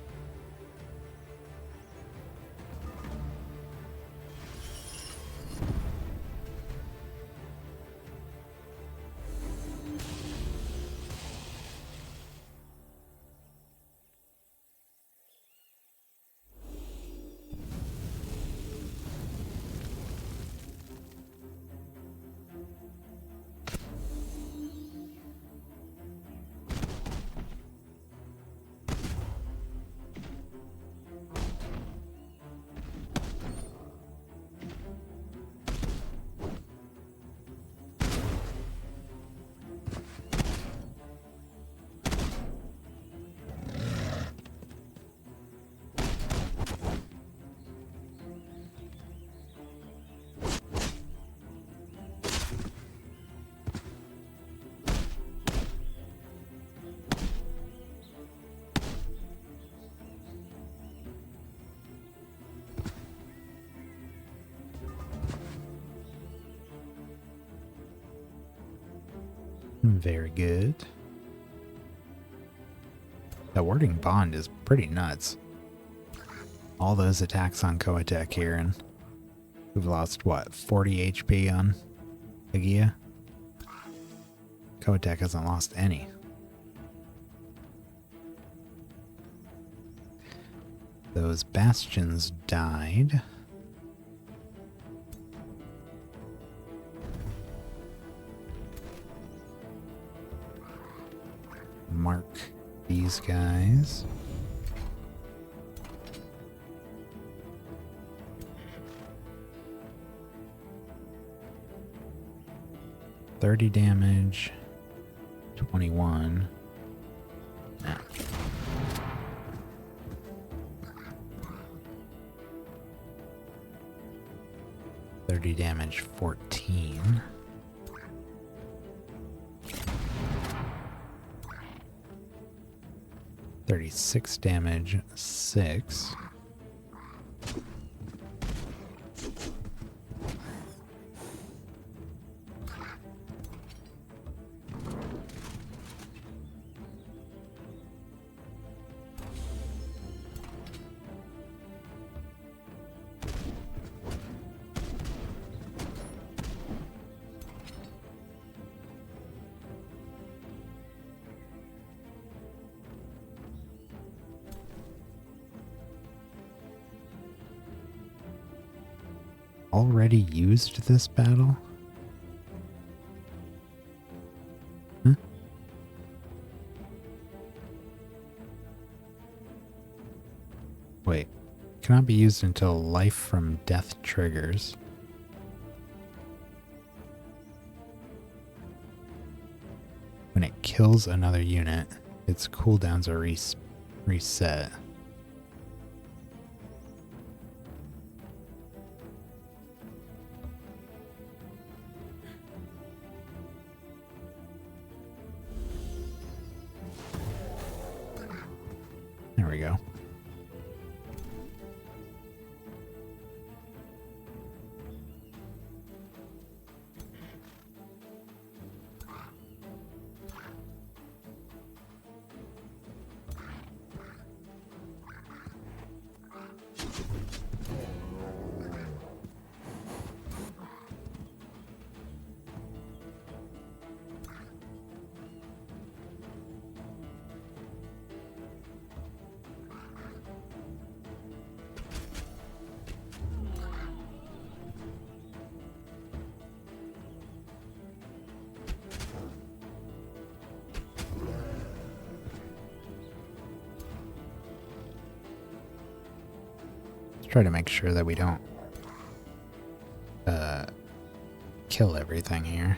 Very good. That warding bond is pretty nuts. All those attacks on Koatek here, and we've lost, what, 40 HP on Agia? Koatek hasn't lost any. Those bastions died. Mark these guys. $30 damage. 21. Nah. 30 damage, 14. $36 damage, 6. Already used this battle? Huh? Wait. Cannot be used until life from death triggers. When it kills another unit, its cooldowns are reset. There we go. Try to make sure that we don't kill everything here.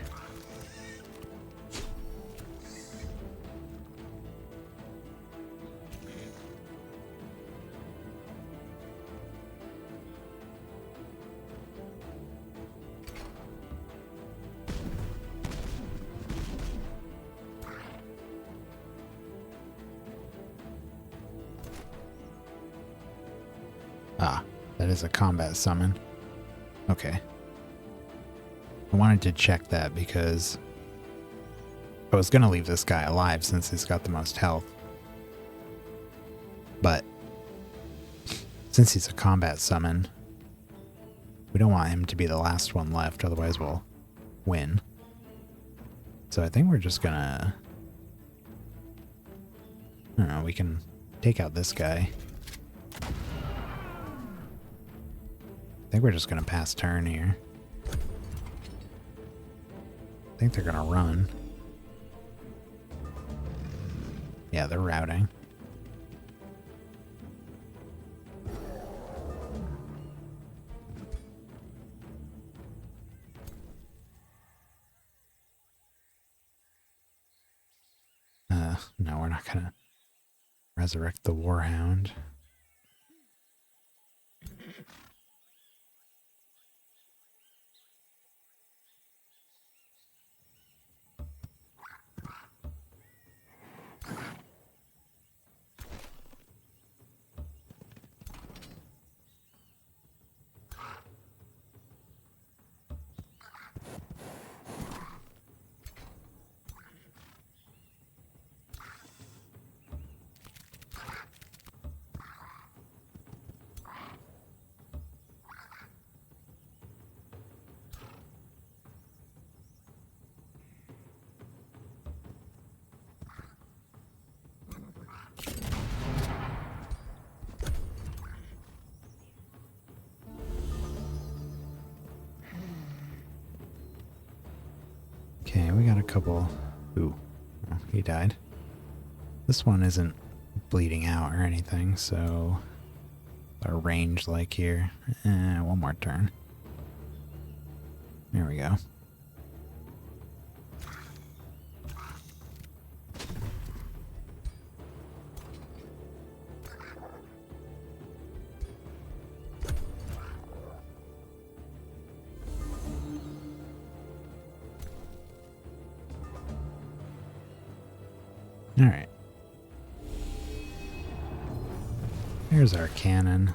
Ah, that is a combat summon. Okay. I wanted to check that because I was going to leave this guy alive since he's got the most health. But since he's a combat summon, we don't want him to be the last one left, otherwise we'll win. So I think we're just going to... I don't know, we can take out this guy. I think we're just going to pass turn here. I think they're going to run. Yeah, they're routing. No, we're not going to resurrect the Warhound. Okay, we got a couple... Ooh, well, he died. This one isn't bleeding out or anything, so... Our range like here. One more turn. There we go. Alright. There's our cannon.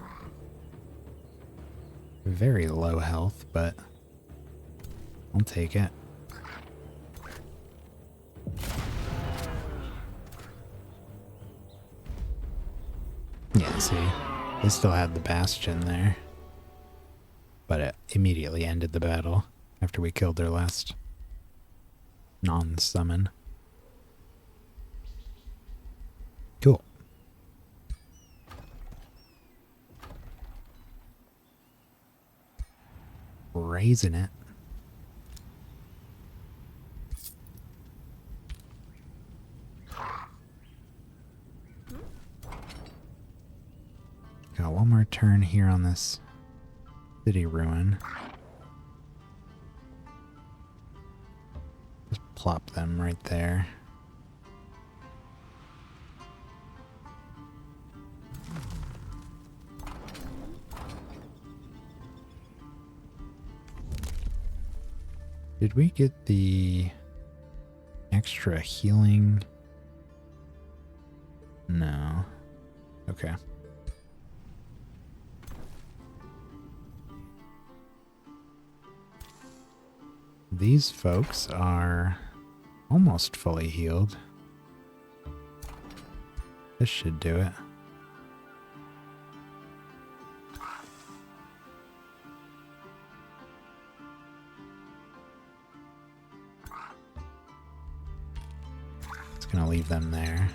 Very low health, but I'll take it. Yeah, see, they still had the bastion there, but it immediately ended the battle after we killed their last non-summon. Cool. Raising it. Got one more turn here on this city ruin. Just plop them right there. Did we get the extra healing? No. Okay. These folks are almost fully healed. This should do it. It's gonna leave them there.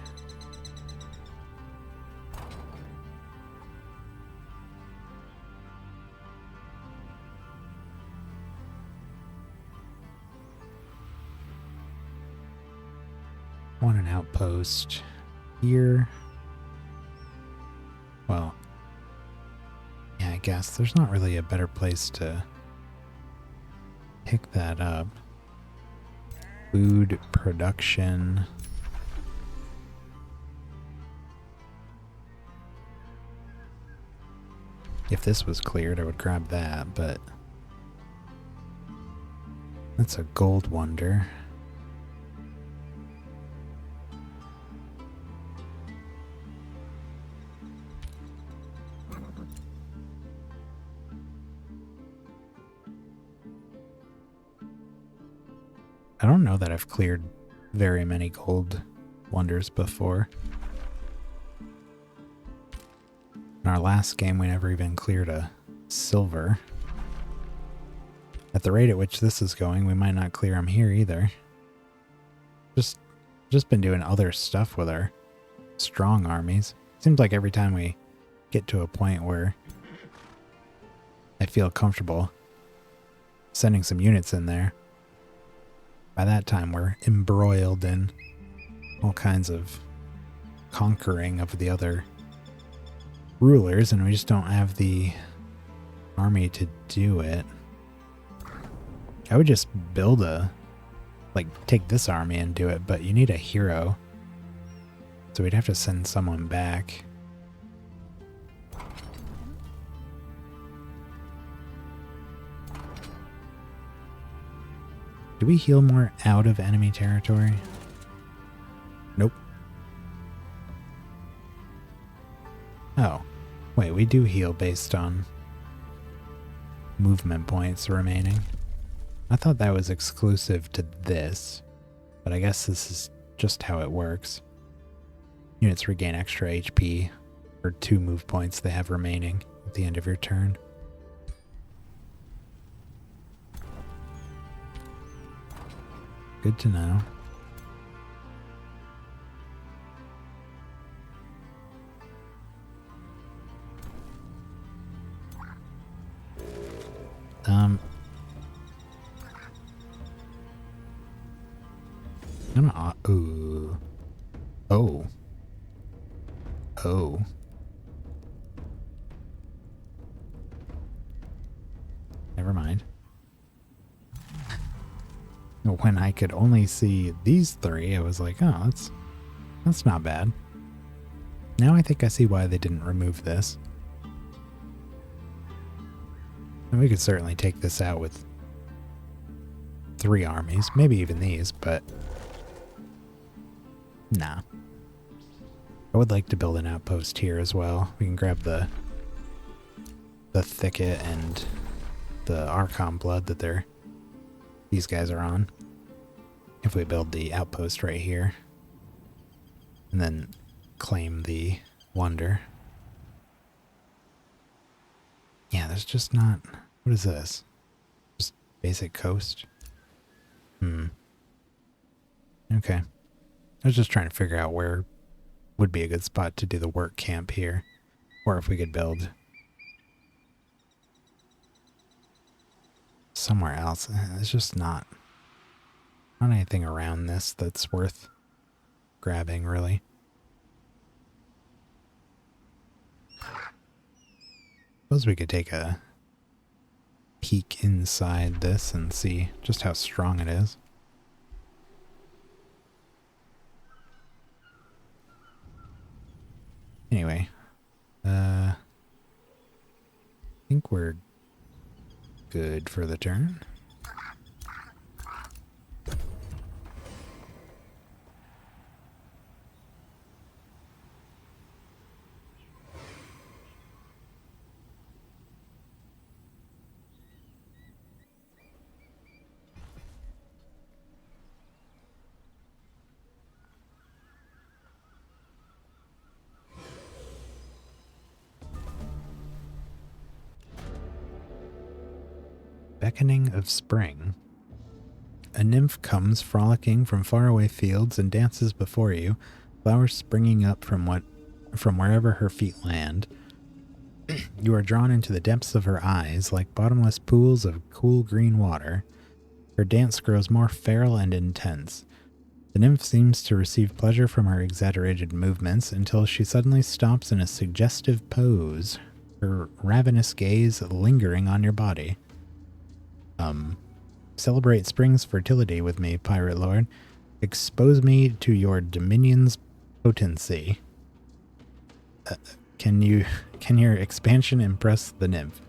Want an outpost here. Well, yeah, I guess there's not really a better place to pick that up. Food production. If this was cleared, I would grab that, but that's a gold wonder. I don't know that I've cleared very many gold wonders before. In our last game, we never even cleared a silver. At the rate at which this is going, we might not clear them here either. Just been doing other stuff with our strong armies. Seems like every time we get to a point where I feel comfortable sending some units in there, by that time we're embroiled in all kinds of conquering of the other rulers, and we just don't have the army to do it. I would just build take this army and do it, but you need a hero. So we'd have to send someone back. Do we heal more out of enemy territory? Nope. Oh. Wait, we do heal based on movement points remaining. I thought that was exclusive to this, but I guess this is just how it works. Units regain extra HP for 2 move points they have remaining at the end of your turn. Good to know. Ooh. Oh. Oh. Never mind. When I could only see these 3, I was like, oh, that's not bad. Now I think I see why they didn't remove this. And we could certainly take this out with 3 armies, maybe even these, but Nah. I would like to build an outpost here as well. We can grab the thicket and the Archon blood that these guys are on. If we build the outpost right here. And then claim the wonder. Yeah, there's just not... What is this? Just basic coast? Okay. I was just trying to figure out where would be a good spot to do the work camp here. Or if we could build somewhere else. There's just not anything around this that's worth grabbing, really. Suppose we could take a peek inside this and see just how strong it is. Anyway, I think we're good for the turn. Beckoning of spring. A nymph comes frolicking from faraway fields and dances before you, flowers springing up from wherever her feet land. You are drawn into the depths of her eyes like bottomless pools of cool green water. Her dance grows more feral and intense. The nymph seems to receive pleasure from her exaggerated movements until she suddenly stops in a suggestive pose, her ravenous gaze lingering on your body. Celebrate spring's fertility with me, Pirate Lord. Expose me to your dominion's potency. Can your expansion impress the nymph?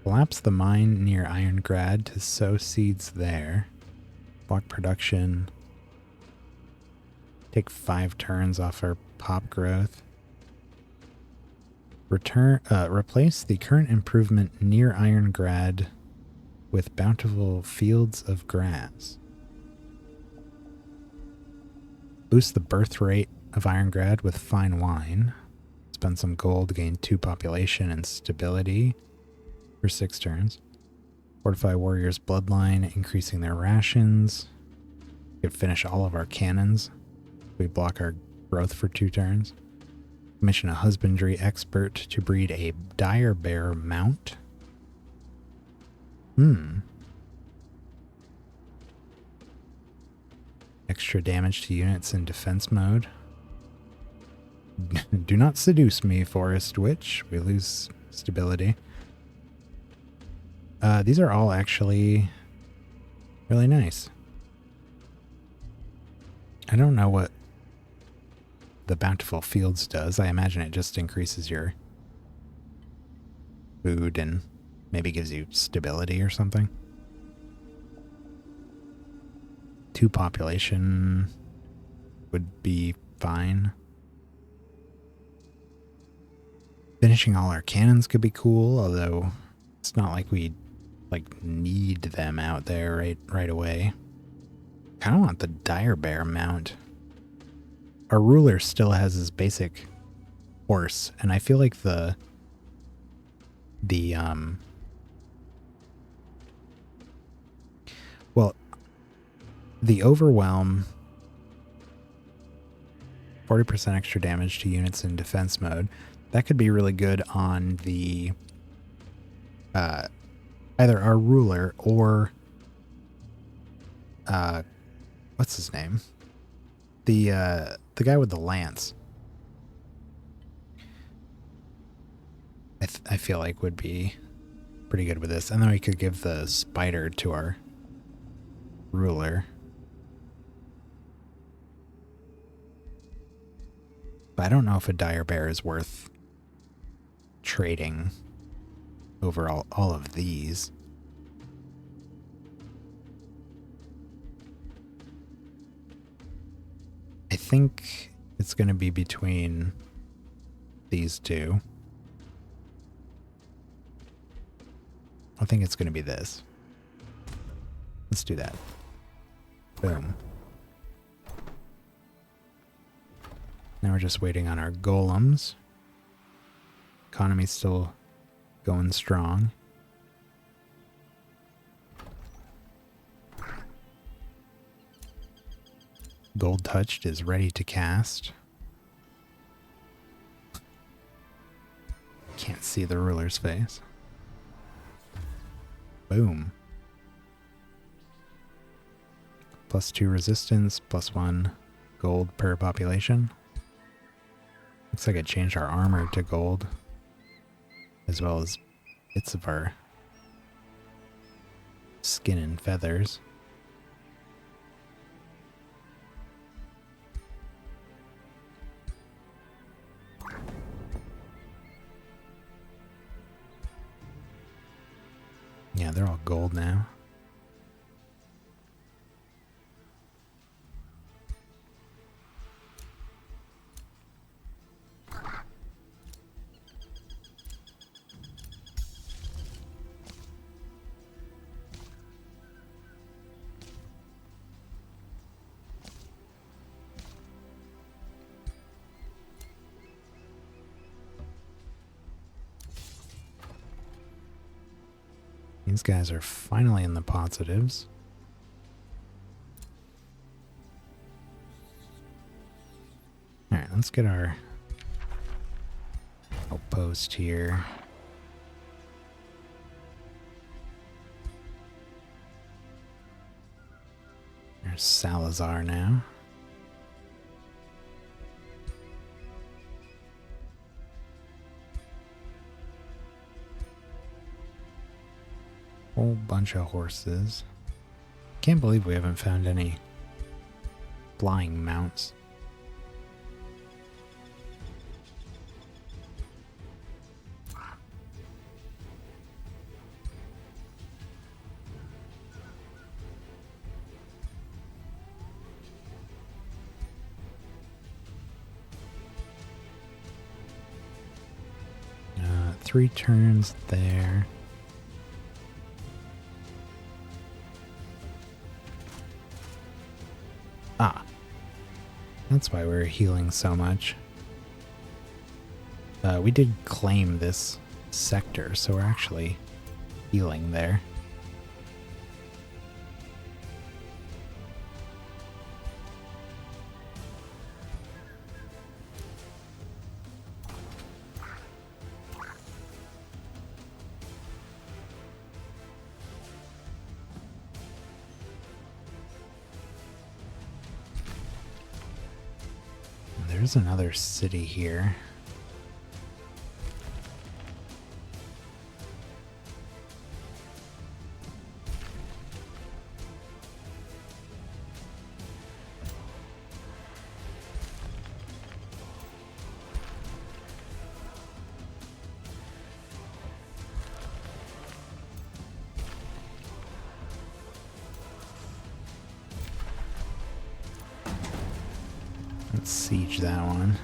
Collapse the mine near Irongrad to sow seeds there. Block production. Take 5 turns off our pop growth. Replace the current improvement near Irongrad with bountiful fields of grass. Boost the birth rate of Irongrad with fine wine. Spend some gold, gain 2 population and stability for 6 turns. Fortify warriors' bloodline, increasing their rations. We could finish all of our cannons. We block our growth for 2 turns. Commission a husbandry expert to breed a dire bear mount. Extra damage to units in defense mode. Do not seduce me, Forest Witch. We lose stability. These are all actually really nice. I don't know what the Bountiful Fields does. I imagine it just increases your food and maybe gives you stability or something. 2 population would be fine. Finishing all our cannons could be cool, although it's not like we need them out there right away. I kind of want the dire bear mount. Our ruler still has his basic horse, and I feel like the overwhelm, 40% extra damage to units in defense mode, that could be really good on the either our ruler or what's his name? The guy with the lance. I feel like would be pretty good with this. And then we could give the spider to our ruler. But I don't know if a dire bear is worth trading over all of these. think it's going to be between these two. I think it's going to be this. Let's do that. Boom. Now we're just waiting on our golems. Economy's still going strong. Gold Touched is ready to cast. Can't see the ruler's face. Boom. +2 resistance, +1 gold per population. Looks like it changed our armor to gold, as well as bits of our skin and feathers. Yeah, they're all gold now. These guys are finally in the positives. Alright, let's get our outpost here. There's Salazar now. Whole bunch of horses. Can't believe we haven't found any flying mounts. Three turns there. Ah, that's why we're healing so much. We did claim this sector, so we're actually healing there. There's another city here. Let's siege that one.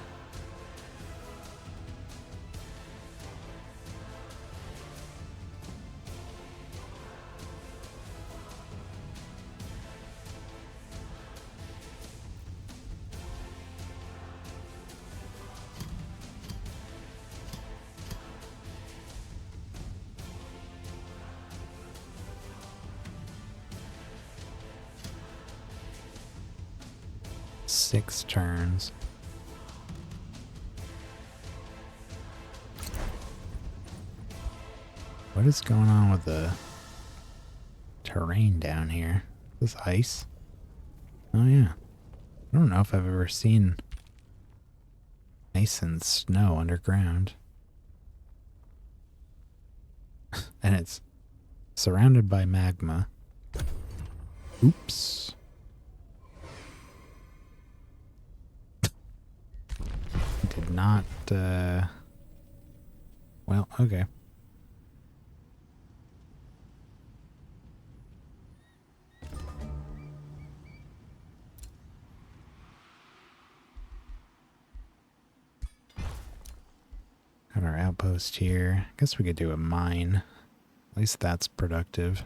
Six turns. What is going on with the terrain down here? Is this ice? Oh yeah. I don't know if I've ever seen ice and snow underground. And it's surrounded by magma. Oops. Did not, well, okay. outpost here. I guess we could do a mine. At least that's productive.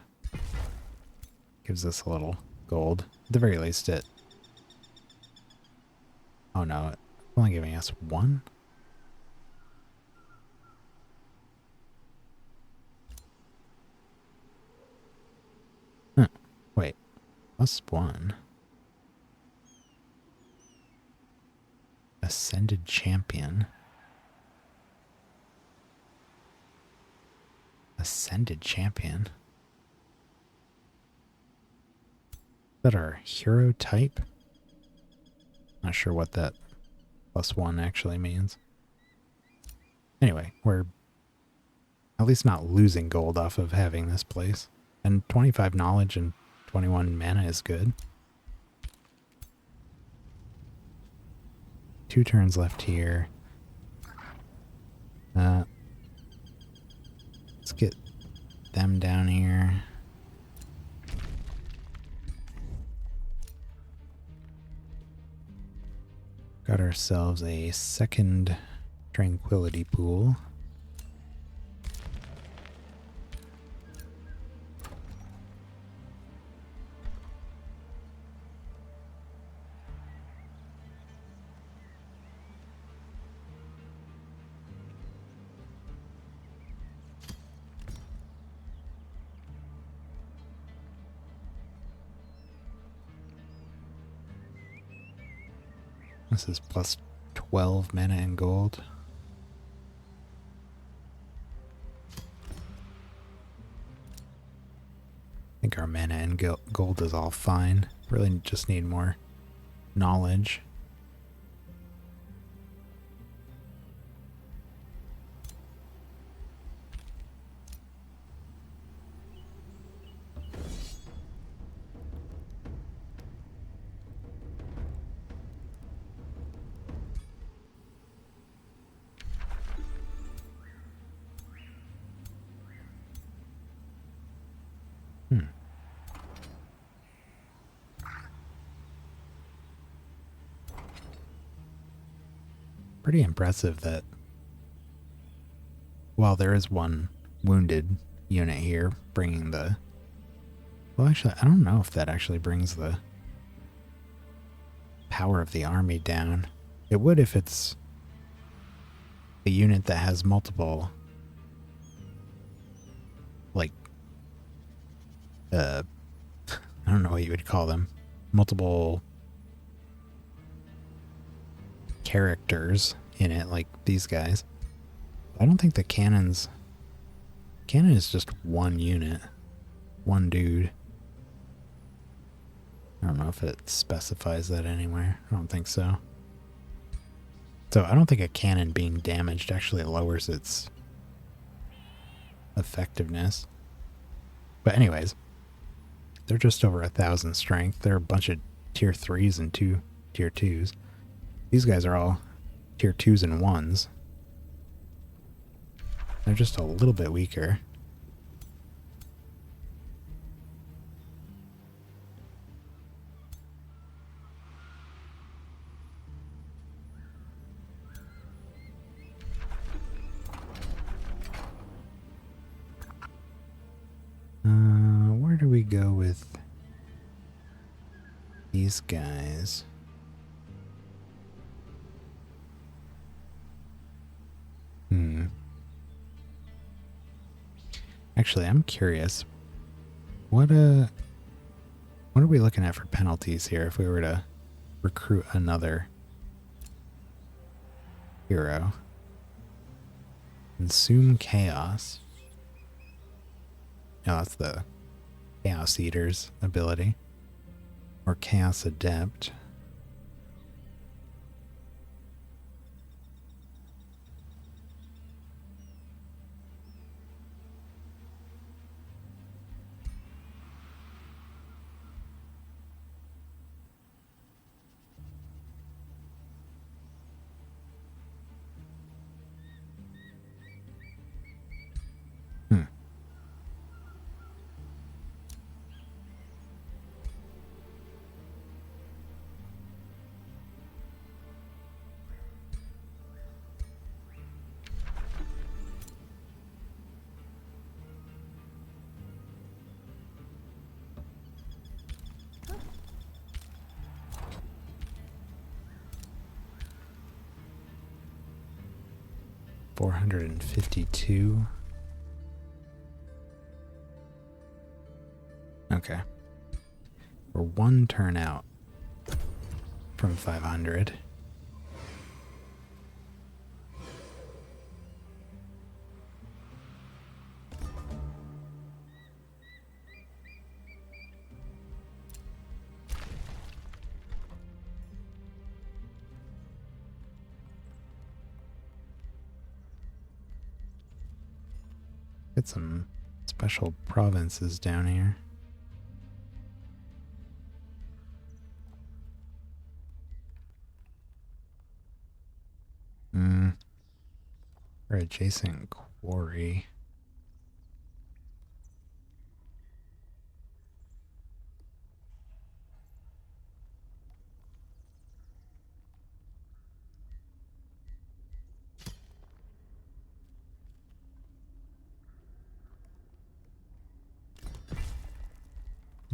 Gives us a little gold. At the very least it... Oh no, it's only giving us one? Huh. Wait. +1. Ascended champion. Ascended champion. Is that our hero type? Not sure what that +1 actually means. Anyway, we're at least not losing gold off of having this place. And 25 knowledge and 21 mana is good. 2 turns left here. Let's get them down here. Got ourselves a second tranquility pool. This is plus 12 mana and gold. I think our mana and gold is all fine. Really just need more knowledge. Pretty impressive that while there is one wounded unit here, bringing the... Well, actually, I don't know if that actually brings the power of the army down. It would if it's a unit that has multiple, like, I don't know what you would call them. Multiple characters in it, like these guys. I don't think the cannons... Cannon is just one unit. One dude. I don't know if it specifies that anywhere. I don't think so. So I don't think a cannon being damaged actually lowers its effectiveness. But anyways, they're just over 1,000 strength. They're a bunch of tier 3s and 2 tier 2s. These guys are all tier 2s and 1s. They're just a little bit weaker. Where do we go with these guys? Actually, I'm curious. What are we looking at for penalties here if we were to recruit another hero? Consume chaos. No, that's the Chaos Eater's ability. Or Chaos Adept. 452. Okay. We're one turn out from 500. Get some special provinces down here. Or adjacent quarry.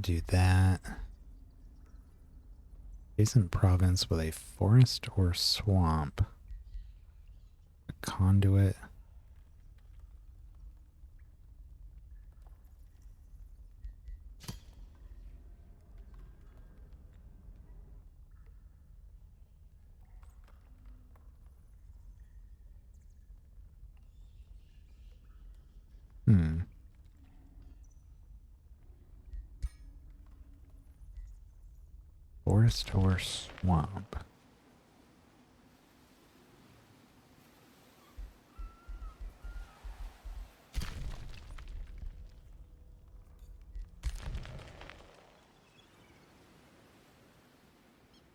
Do that. Adjacent province with a forest or swamp. A conduit. Forest or swamp.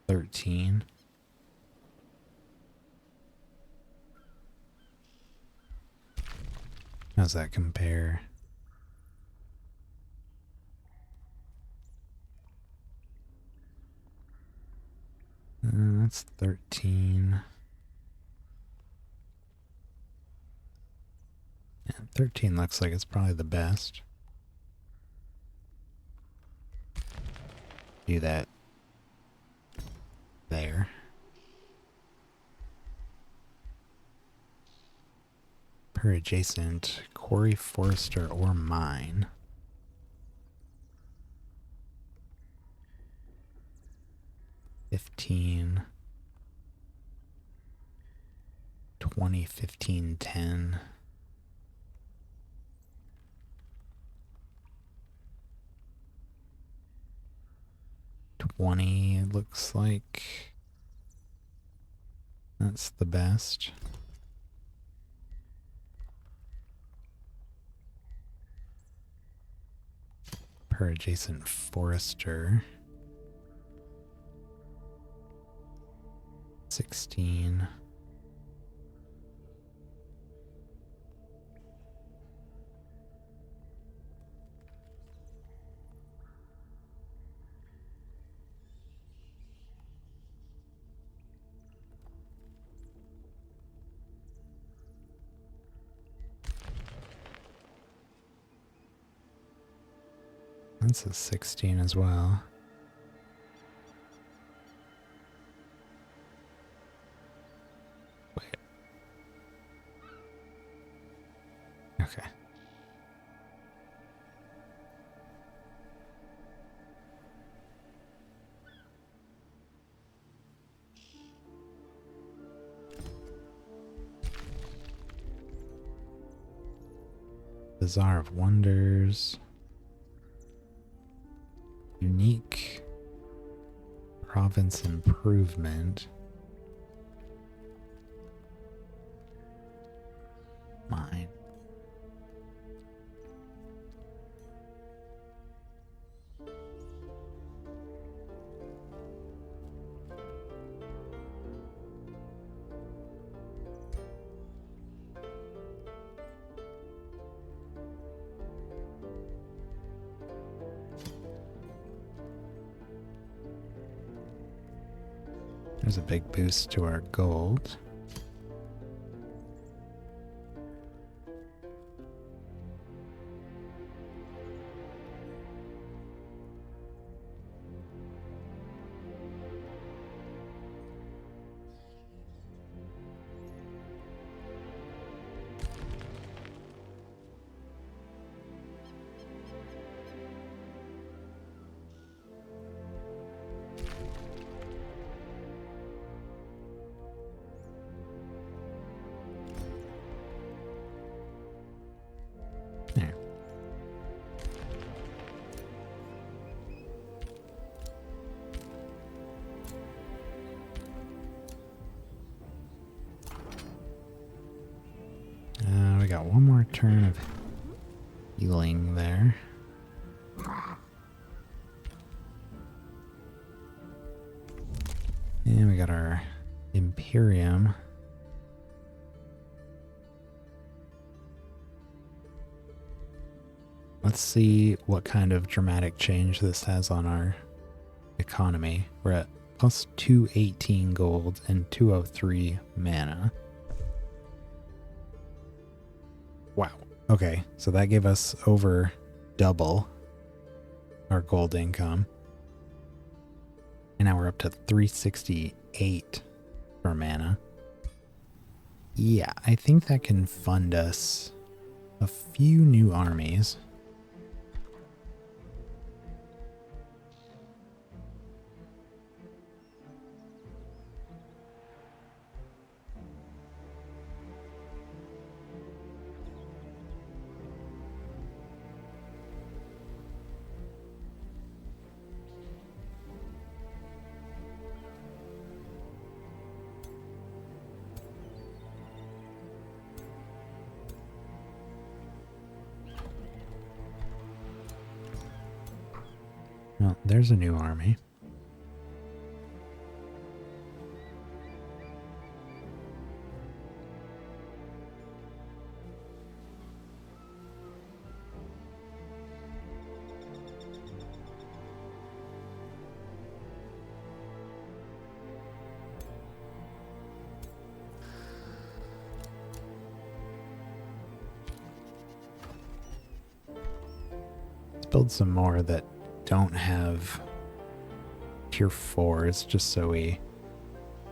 $13. How's that compare? That's 13. Yeah, 13 looks like it's probably the best. Do that there. Per adjacent quarry, forester, or mine. $15. 20, 15, 10. $20 looks like that's the best. Per adjacent forester. 16. That's a 16 as well. Wait. Okay. Bazaar of Wonders. Unique province improvement. Mine. There's a big boost to our gold. got one more turn of healing there. And we got our Imperium. Let's see what kind of dramatic change this has on our economy. We're at plus 218 gold and 203 mana. Wow. Okay, so that gave us over double our gold income. And now we're up to 368 for mana. Yeah, I think that can fund us a few new armies. Well, there's a new army. Let's build some more that don't have tier 4s just so we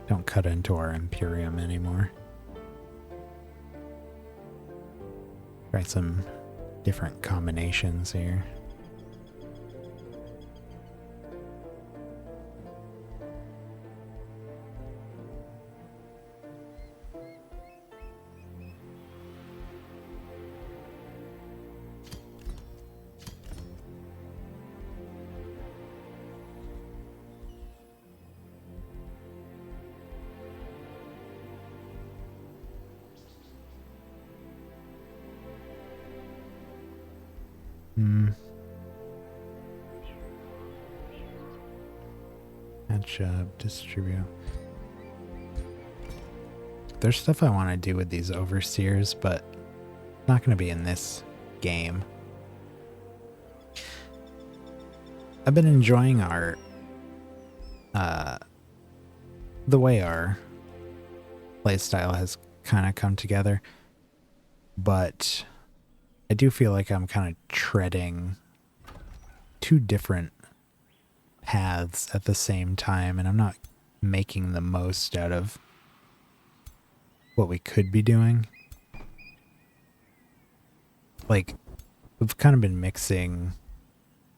don't cut into our Imperium anymore. Try some different combinations here. Match up, distribute. There's stuff I want to do with these overseers, but not going to be in this game. I've been enjoying our the way our playstyle has kind of come together, but I do feel like I'm kind of treading two different paths at the same time, and I'm not making the most out of what we could be doing. Like, we've kind of been mixing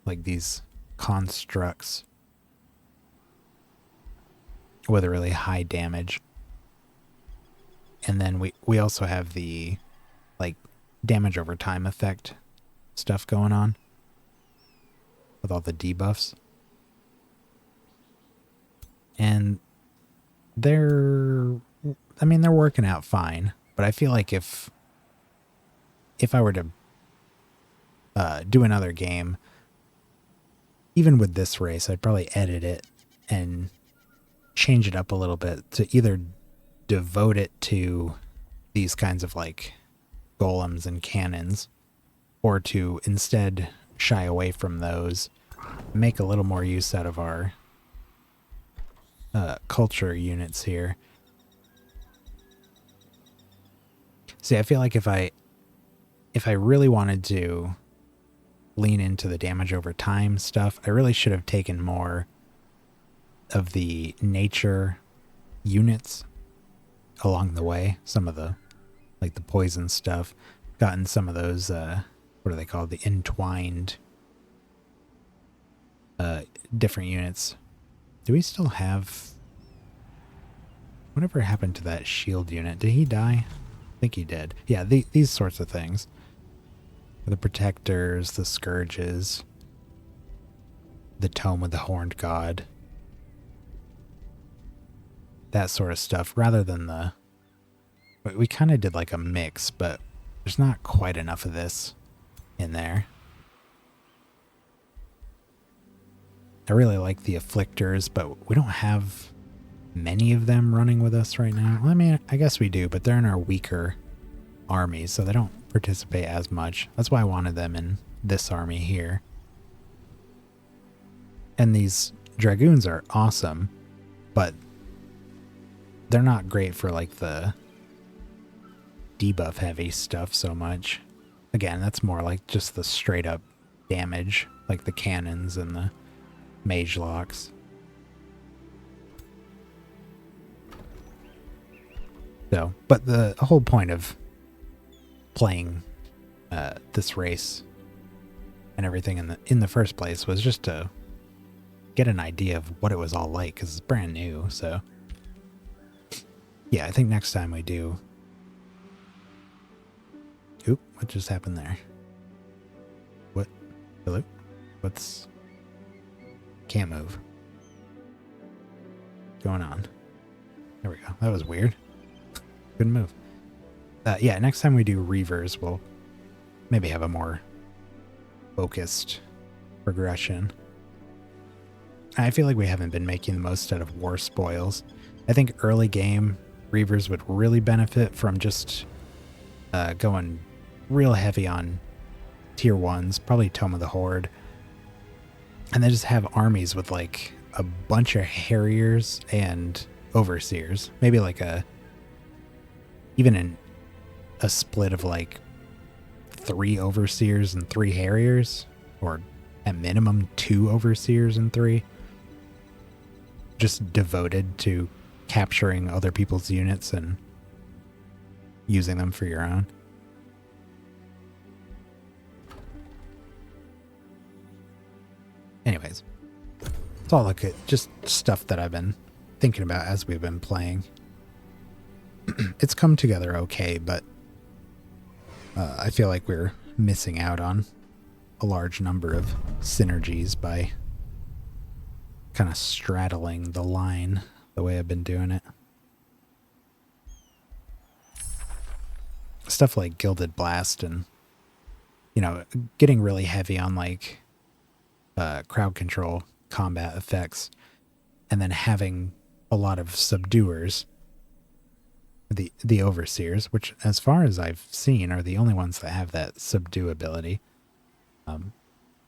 like these constructs with a really high damage, and then we also have the like damage over time effect stuff going on with all the debuffs. And they're working out fine, but I feel like if I were to do another game, even with this race, I'd probably edit it and change it up a little bit to either devote it to these kinds of like golems and cannons, or to instead shy away from those, make a little more use out of our culture units here. See, I feel like if I really wanted to lean into the damage over time stuff, I really should have taken more of the nature units along the way. Some of the, like the poison stuff, gotten some of those, what are they called? The entwined different units. Do we still have... Whatever happened to that shield unit? Did he die? I think he did. Yeah, these sorts of things. The protectors, the scourges, the tome of the horned god. That sort of stuff, rather than the... We kind of did like a mix, but There's not quite enough of this in there. I really like the afflictors, but we don't have many of them running with us right now. I mean, I guess we do, but they're in our weaker armies, so they don't participate as much. That's why I wanted them in this army here. And these dragoons are awesome, but they're not great for like the debuff heavy stuff so much. Again, that's more like just the straight up damage, like the cannons and the mage locks. So, but the whole point of playing this race and everything in the first place was just to get an idea of what it was all like, because it's brand new. So yeah, I think next time we do. Oop, what just happened there? What? Hello? What's... Can't move. What's going on? There we go. That was weird. Couldn't move. Yeah, next time we do Reavers, we'll maybe have a more focused progression. I feel like we haven't been making the most out of war spoils. I think early game Reavers would really benefit from just going real heavy on tier 1s, probably Tome of the Horde, and then just have armies with like a bunch of Harriers and Overseers. Maybe like even a split of like 3 Overseers and 3 Harriers, or at minimum 2 Overseers and 3. Just devoted to capturing other people's units and using them for your own. Anyways, it's all like just stuff that I've been thinking about as we've been playing. It's come together okay, but I feel like we're missing out on a large number of synergies by kind of straddling the line the way I've been doing it. Stuff like Gilded Blast and, you know, getting really heavy on like crowd control combat effects, and then having a lot of subduers, the Overseers, which as far as I've seen are the only ones that have that subdue ability.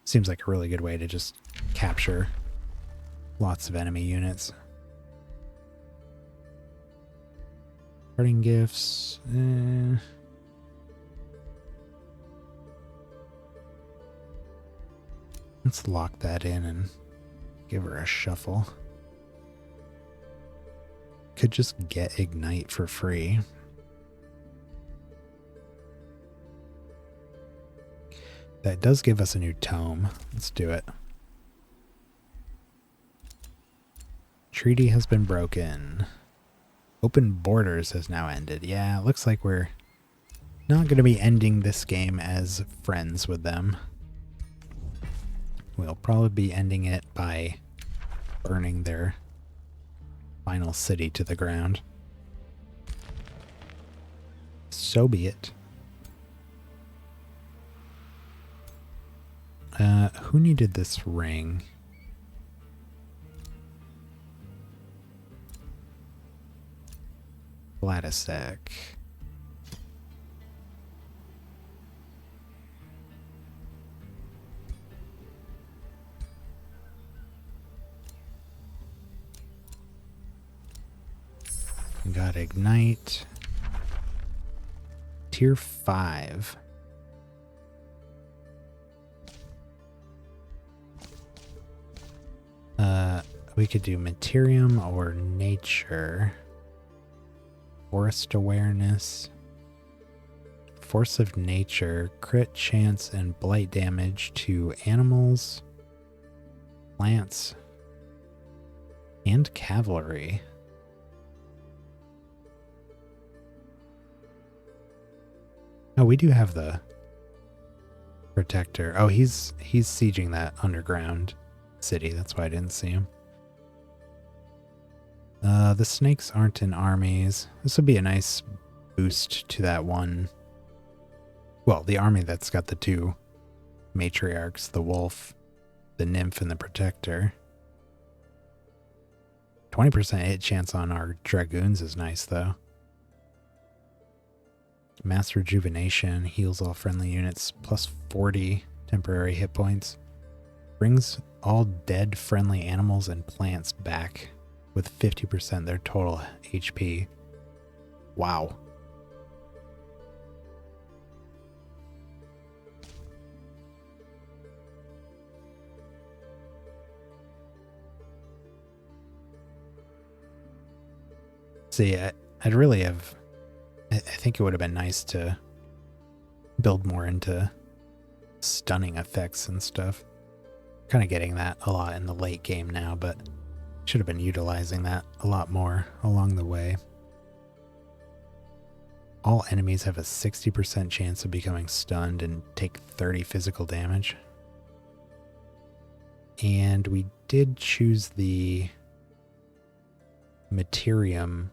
Seems like a really good way to just capture lots of enemy units. Parting gifts. Let's lock that in and give her a shuffle. Could just get Ignite for free. That does give us a new tome. Let's do it. Treaty has been broken. Open Borders has now ended. Yeah, it looks like we're not going to be ending this game as friends with them. We'll probably be ending it by burning their final city to the ground. So be it. Who needed this ring? Vladisek. We got Ignite. Tier 5. We could do Materium or Nature. Forest Awareness. Force of Nature. Crit chance and blight damage to animals, plants, and cavalry. Oh, we do have the Protector. Oh, he's sieging that underground city. That's why I didn't see him. The snakes aren't in armies. This would be a nice boost to that one Well, the army that's got the two matriarchs, the wolf, the nymph, and the protector. 20% hit chance on our dragoons is nice, though. Mass rejuvenation heals all friendly units, plus 40 temporary hit points. Brings all dead friendly animals and plants back with 50% their total HP. Wow. See, I'd really have... I think it would have been nice to build more into stunning effects and stuff. Kind of getting that a lot in the late game now, but should have been utilizing that a lot more along the way. All enemies have a 60% chance of becoming stunned and take 30 physical damage. And we did choose the Materium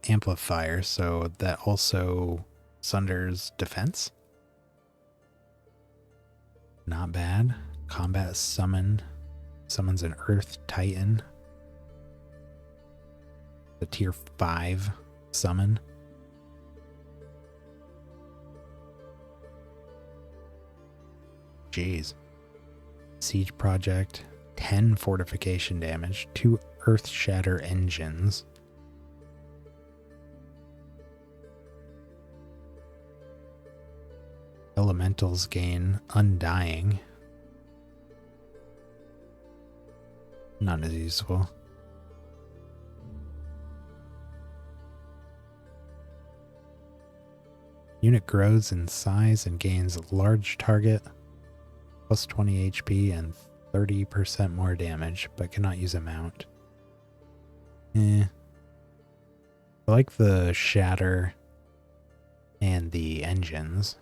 amplifier, so that also sunders defense. Not bad. Combat summon. Summons an Earth Titan. The tier 5 summon. Jeez. Siege project. 10 fortification damage. 2 Earth Shatter engines. Elementals gain Undying. Not as useful. Unit grows in size and gains large target, plus 20 HP and 30% more damage, but cannot use a mount. I like the Shatter and the engines.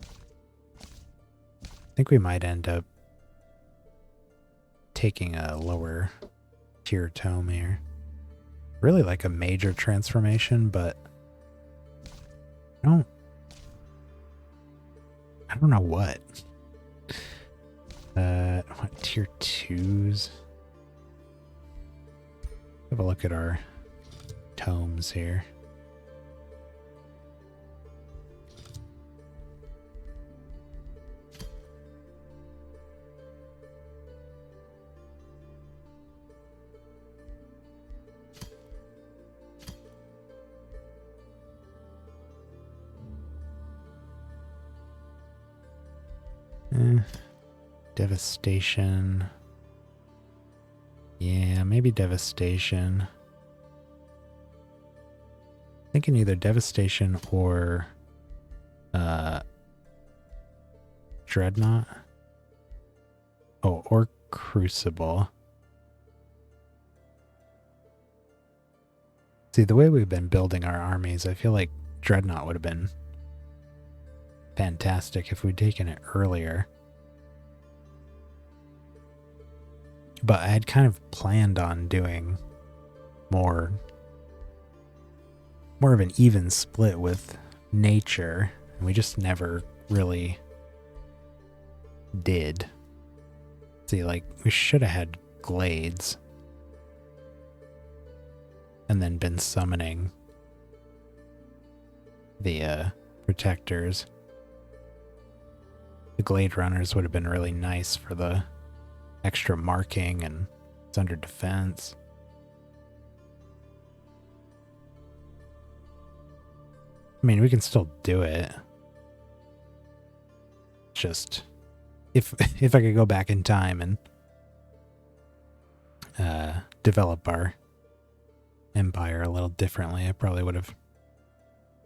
I think we might end up taking a lower tier tome here. Really like a major transformation, but I don't know what. What tier 2s? Have a look at our tomes here. Devastation. Yeah, maybe Devastation. Thinking either Devastation or Dreadnought. Oh, or Crucible. See, the way we've been building our armies, I feel like Dreadnought would have been fantastic if we'd taken it earlier. But I had kind of planned on doing more of an even split with nature, and we just never really did. See, like, we should have had glades and then been summoning the protectors. The glade runners would have been really nice for the extra marking, and it's under defense. I mean, we can still do it. Just if I could go back in time and develop our empire a little differently, I probably would have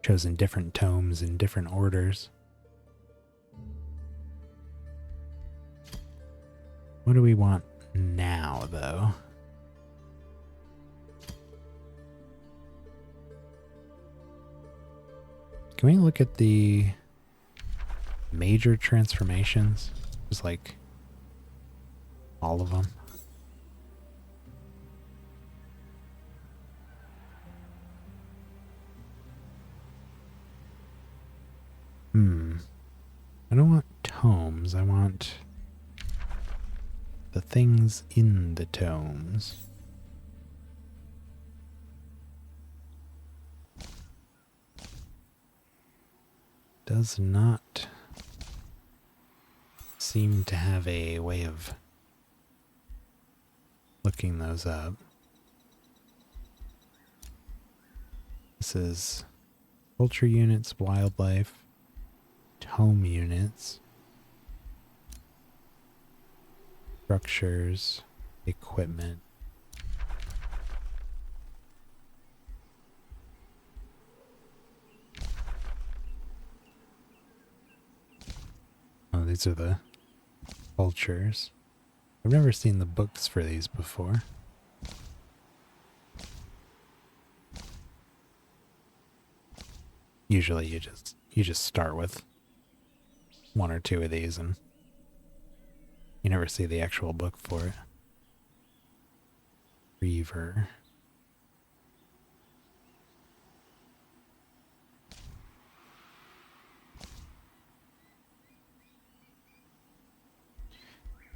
chosen different tomes in different orders. What do we want now, though? Can we look at the major transformations? Just like all of them. I don't want tomes. I want the things in the tomes. Does not seem to have a way of looking those up. This is culture units, wildlife, tome units, structures, equipment. Oh, these are the cultures. I've never seen the books for these before. Usually you just start with one or two of these and you never see the actual book for it. Reaver.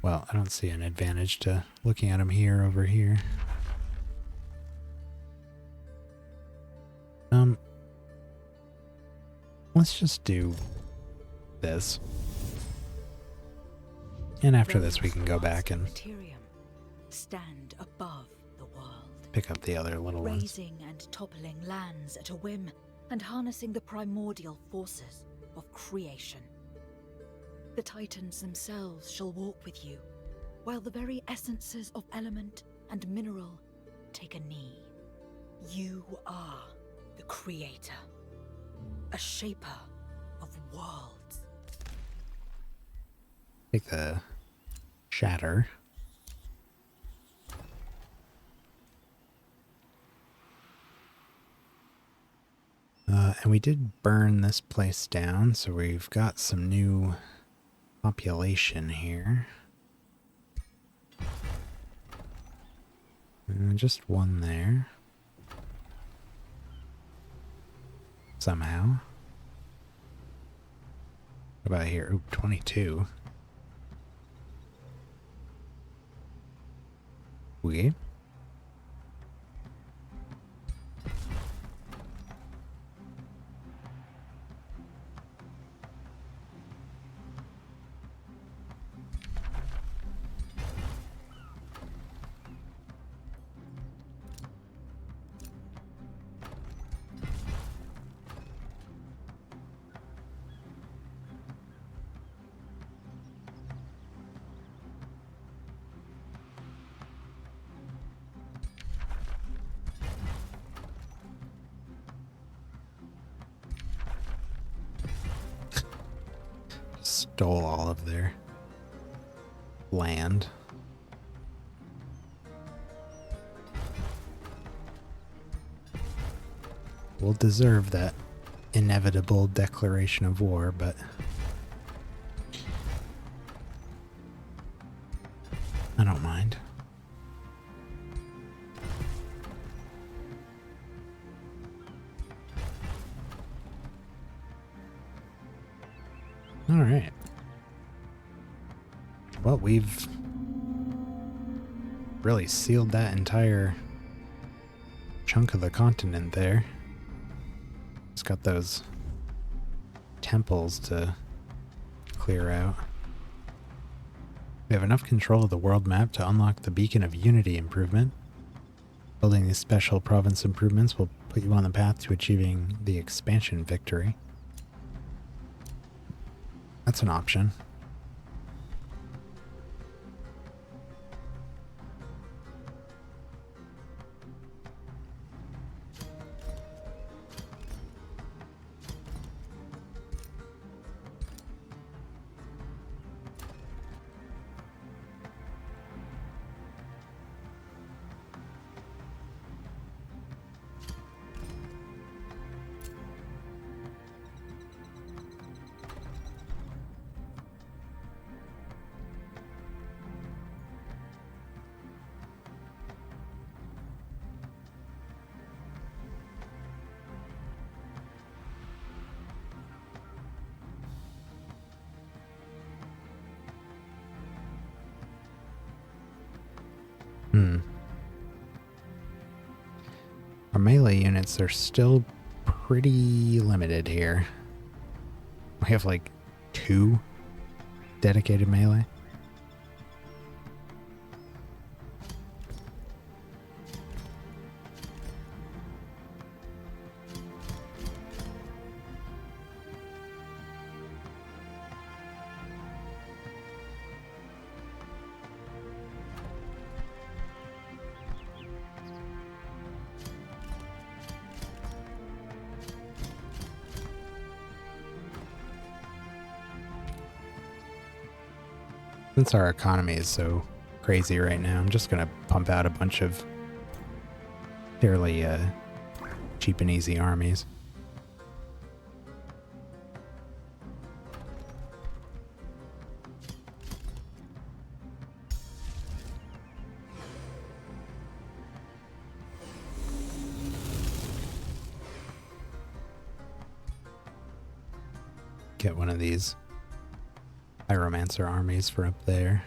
Well, I don't see an advantage to looking at them here over here. Let's just do this. And after this we can go back and stand above the world, pick up the other little ones. raising and toppling lands at a whim and harnessing the primordial forces of creation. The Titans themselves shall walk with you, while the very essences of element and mineral take a knee. You are the creator, a shaper of worlds. Take the shatter. And we did burn this place down, so we've got some new population here. Just one there. Somehow. What about here? Oop, 22. Okay. Stole all of their land. We'll deserve that inevitable declaration of war, but I don't mind. All right. Well, we've really sealed that entire chunk of the continent there. It's got those temples to clear out. We have enough control of the world map to unlock the Beacon of Unity improvement. Building these special province improvements will put you on the path to achieving the expansion victory. That's an option. Our melee units are still pretty limited here. We have like 2 dedicated melee. Since our economy is so crazy right now, I'm just going to pump out a bunch of fairly cheap and easy armies. Get one of these Pyromancer armies for up there.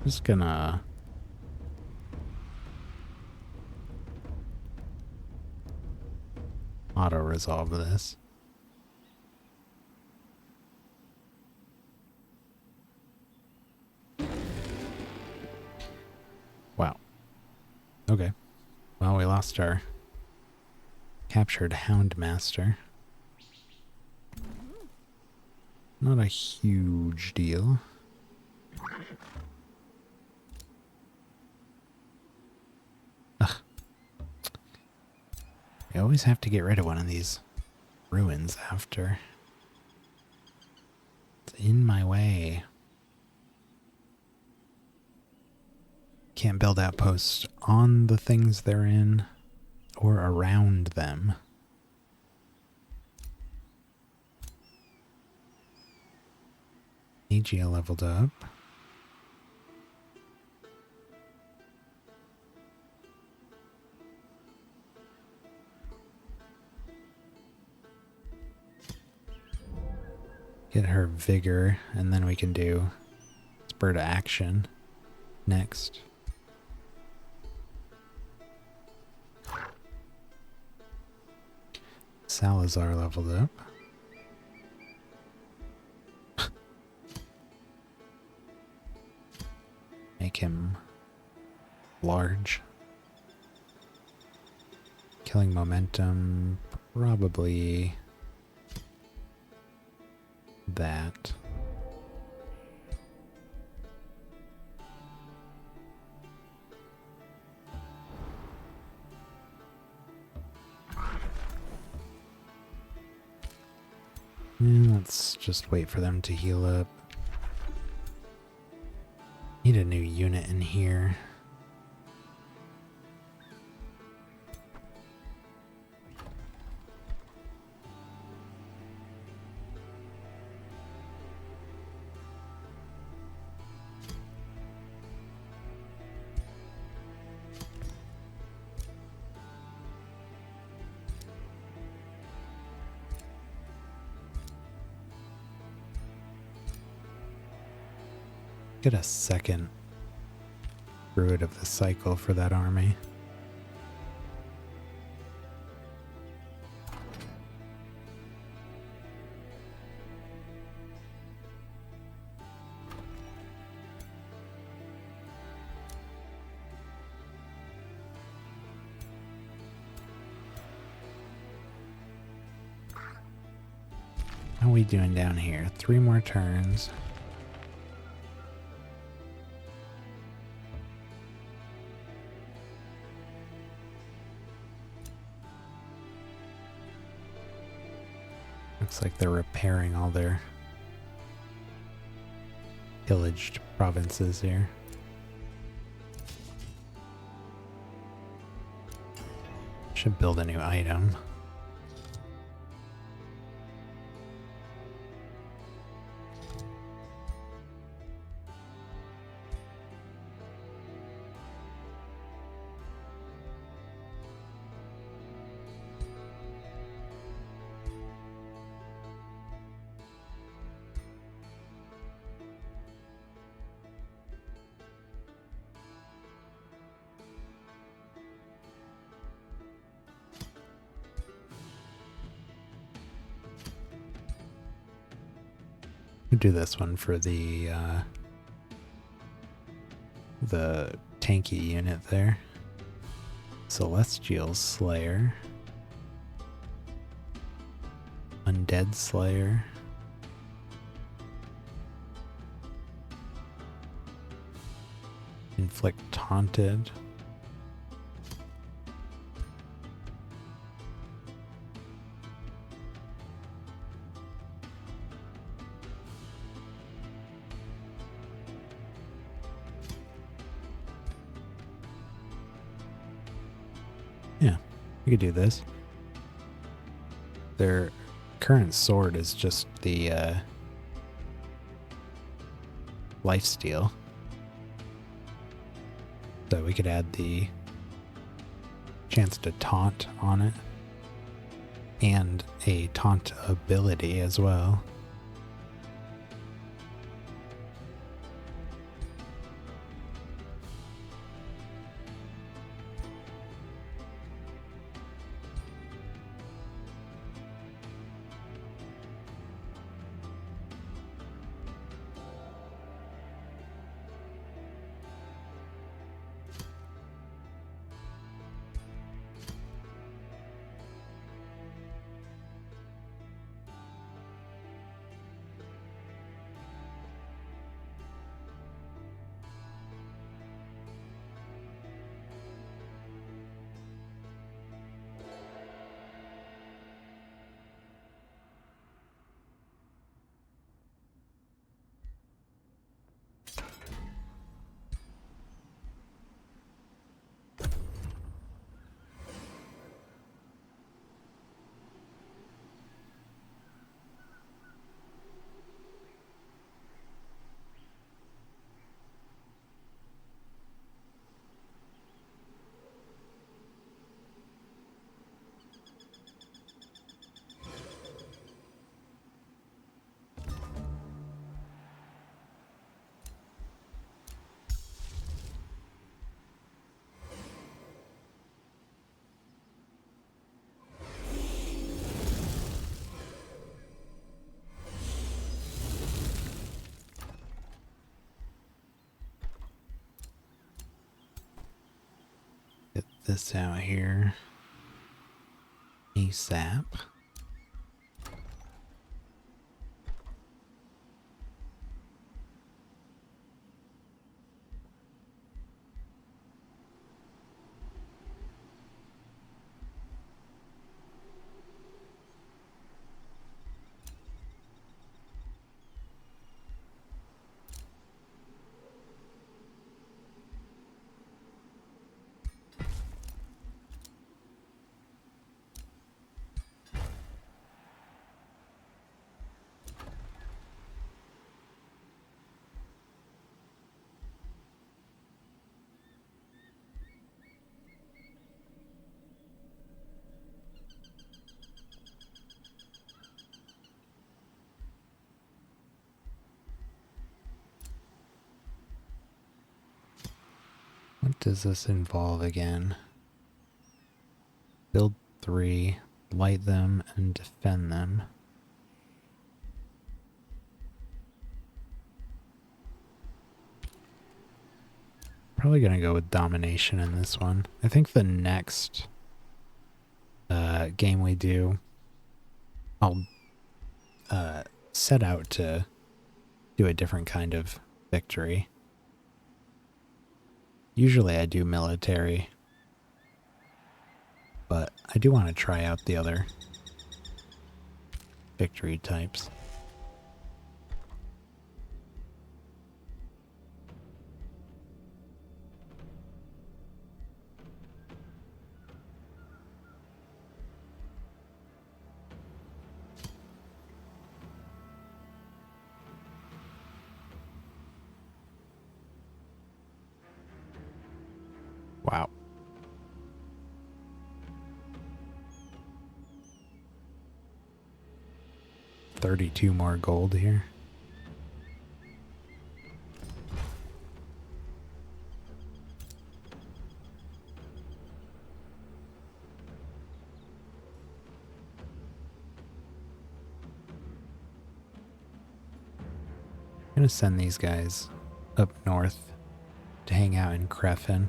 Just gonna auto-resolve this. Wow. Okay. Well, we lost our captured Houndmaster. Not a huge deal. Ugh. I always have to get rid of one of these ruins after. It's in my way. Can't build outposts on the things they're in or around them. Aegea leveled up. Get her vigor, and then we can do spur to action next. Salazar leveled up. Make him large. Killing momentum, probably that. And let's just wait for them to heal up. Need a new unit in here. Get a second Druid of the Cycle for that army. How are we doing down here? 3 more turns. Looks like they're repairing all their pillaged provinces here. Should build a new item. Do this one for the tanky unit there. Celestial Slayer. Undead Slayer. Inflict Taunted. Yeah, you could do this. Their current sword is just the lifesteal. So we could add the chance to taunt on it and a taunt ability as well. Get this out here ASAP. What does this involve again? Build 3, light them, and defend them. Probably gonna go with domination in this one. I think the next game we do, I'll set out to do a different kind of victory. Usually I do military, but I do want to try out the other victory types. Wow. $32 more gold here. I'm gonna send these guys up north to hang out in Krefen,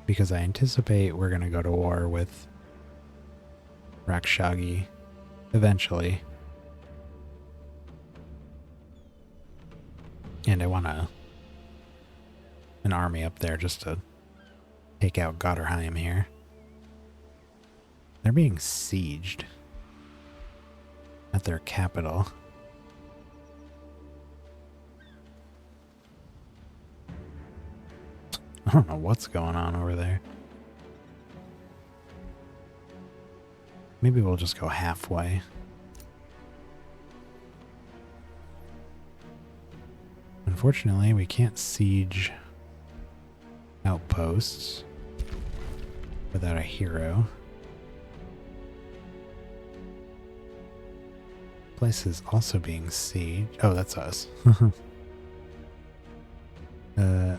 because I anticipate we're gonna go to war with Rakshagi eventually. And I want an army up there just to take out Gotterheim here. They're being sieged at their capital. I don't know what's going on over there. Maybe we'll just go halfway. Unfortunately, we can't siege outposts without a hero. Place is also being sieged. Oh, that's us. I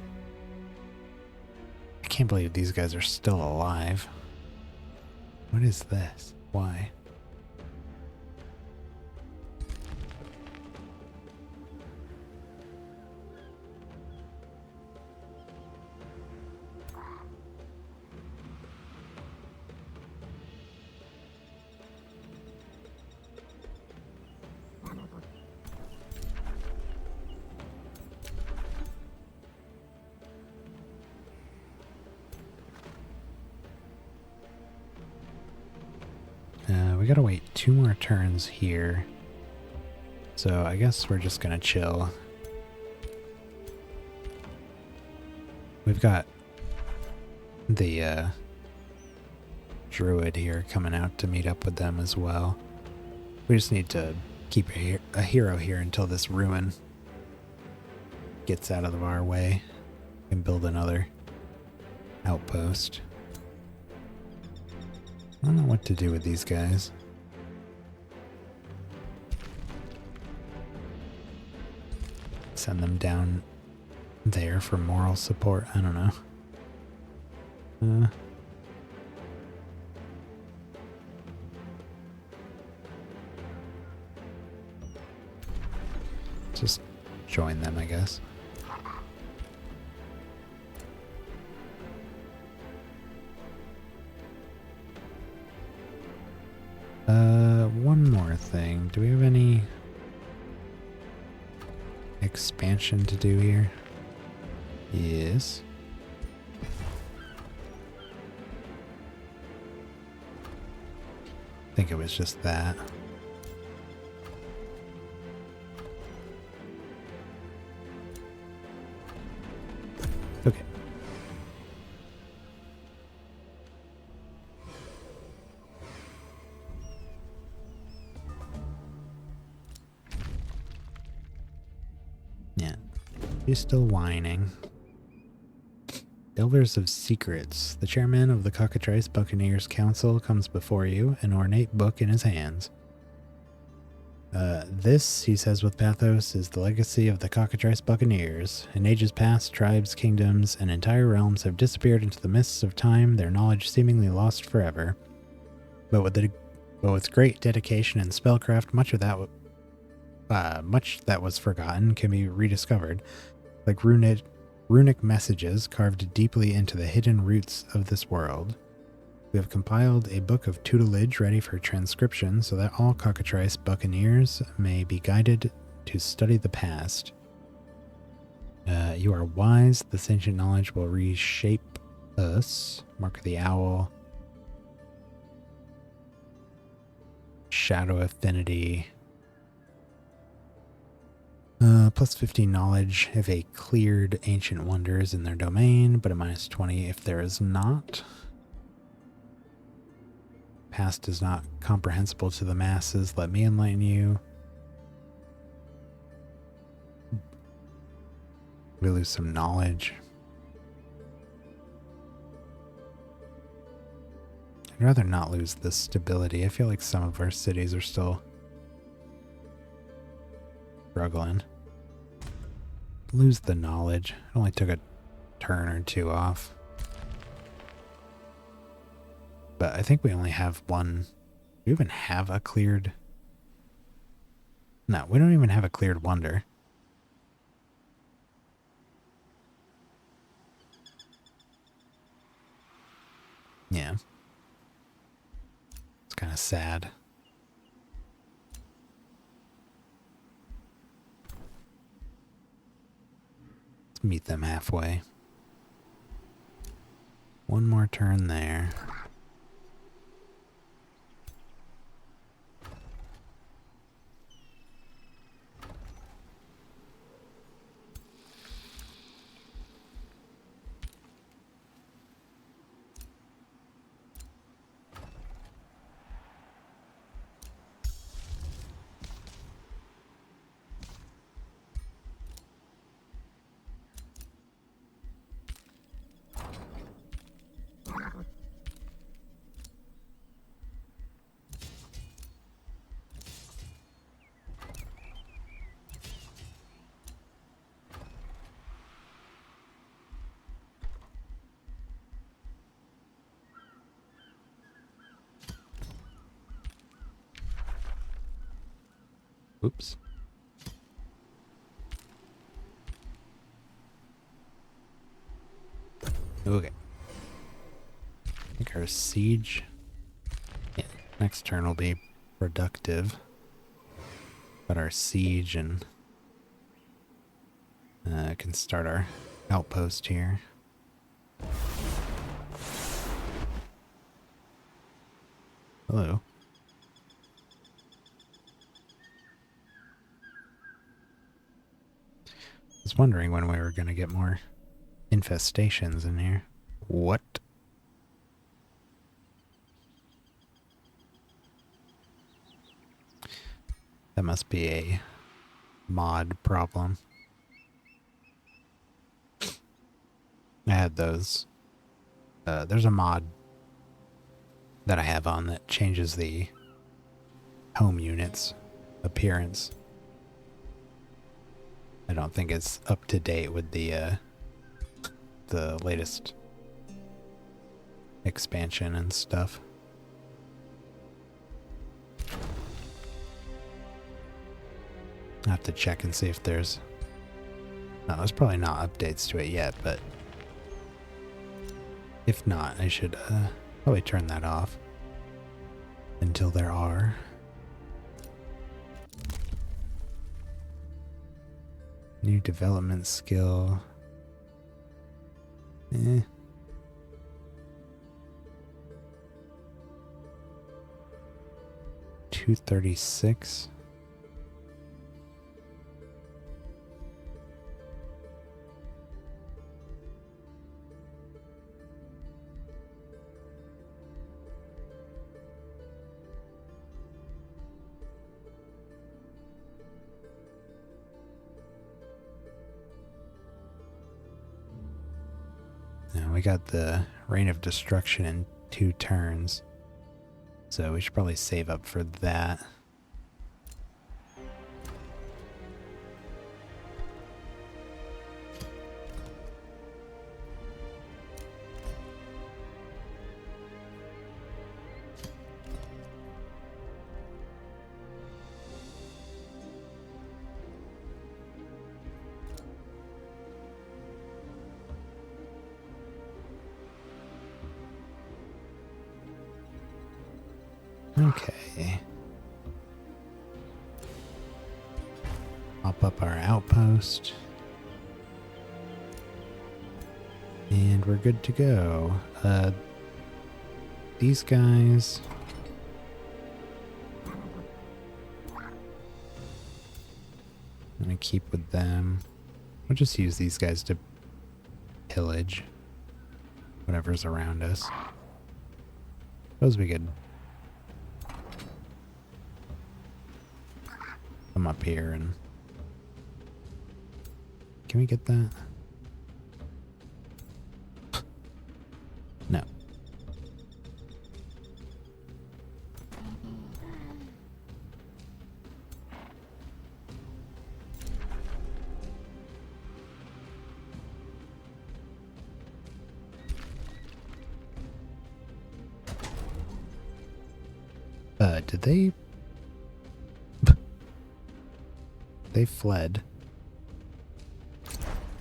can't believe these guys are still alive. What is this? Why? We gotta wait 2 more turns here. So I guess we're just gonna chill. We've got the druid here coming out to meet up with them as well. We just need to keep a hero here until this ruin gets out of our way and build another outpost. I don't know what to do with these guys. Send them down there for moral support. I don't know. Just join them, I guess. One more thing. Do we have any expansion to do here? Yes. I think it was just that. Okay. Yeah. She's still whining. Delvers of Secrets. The chairman of the Cockatrice Buccaneers Council comes before you, an ornate book in his hands. This, he says with pathos, is the legacy of the Cockatrice Buccaneers. In ages past, tribes, kingdoms, and entire realms have disappeared into the mists of time, their knowledge seemingly lost forever. But with great dedication and spellcraft, much that was forgotten can be rediscovered, like runic messages carved deeply into the hidden roots of this world. We have compiled a book of tutelage ready for transcription so that all Cockatrice Buccaneers may be guided to study the past. You are wise. This ancient knowledge will reshape us. Mark of the Owl. Shadow Affinity. Plus 15 knowledge if a cleared ancient wonder is in their domain, but a minus 20 if there is not. Past is not comprehensible to the masses. Let me enlighten you. We lose some knowledge. I'd rather not lose the stability. I feel like some of our cities are still struggling. Lose the knowledge. It only took a turn or two off. But I think we only have one. Do we even have a cleared? No, we don't even have a cleared wonder. Yeah. It's kind of sad. Let's meet them halfway. One more turn there. Oops. Okay. I think our siege, yeah, next turn will be productive. But our siege and can start our outpost here. Hello. I was wondering when we were going to get more infestations in here. What? That must be a mod problem. I had those. There's a mod that I have on that changes the home unit's appearance. I don't think it's up to date with the latest expansion and stuff. I'll have to check and see if there's... No, there's probably not updates to it yet, but if not, I should probably turn that off until there are. New development skill. 236. Now we got the Reign of Destruction in 2 turns, so we should probably save up for that. Okay. Pop up our outpost. And we're good to go. These guys... I'm gonna keep with them. We'll just use these guys to pillage whatever's around us. Suppose we could come up here and... Can we get that? No. Did they... They fled.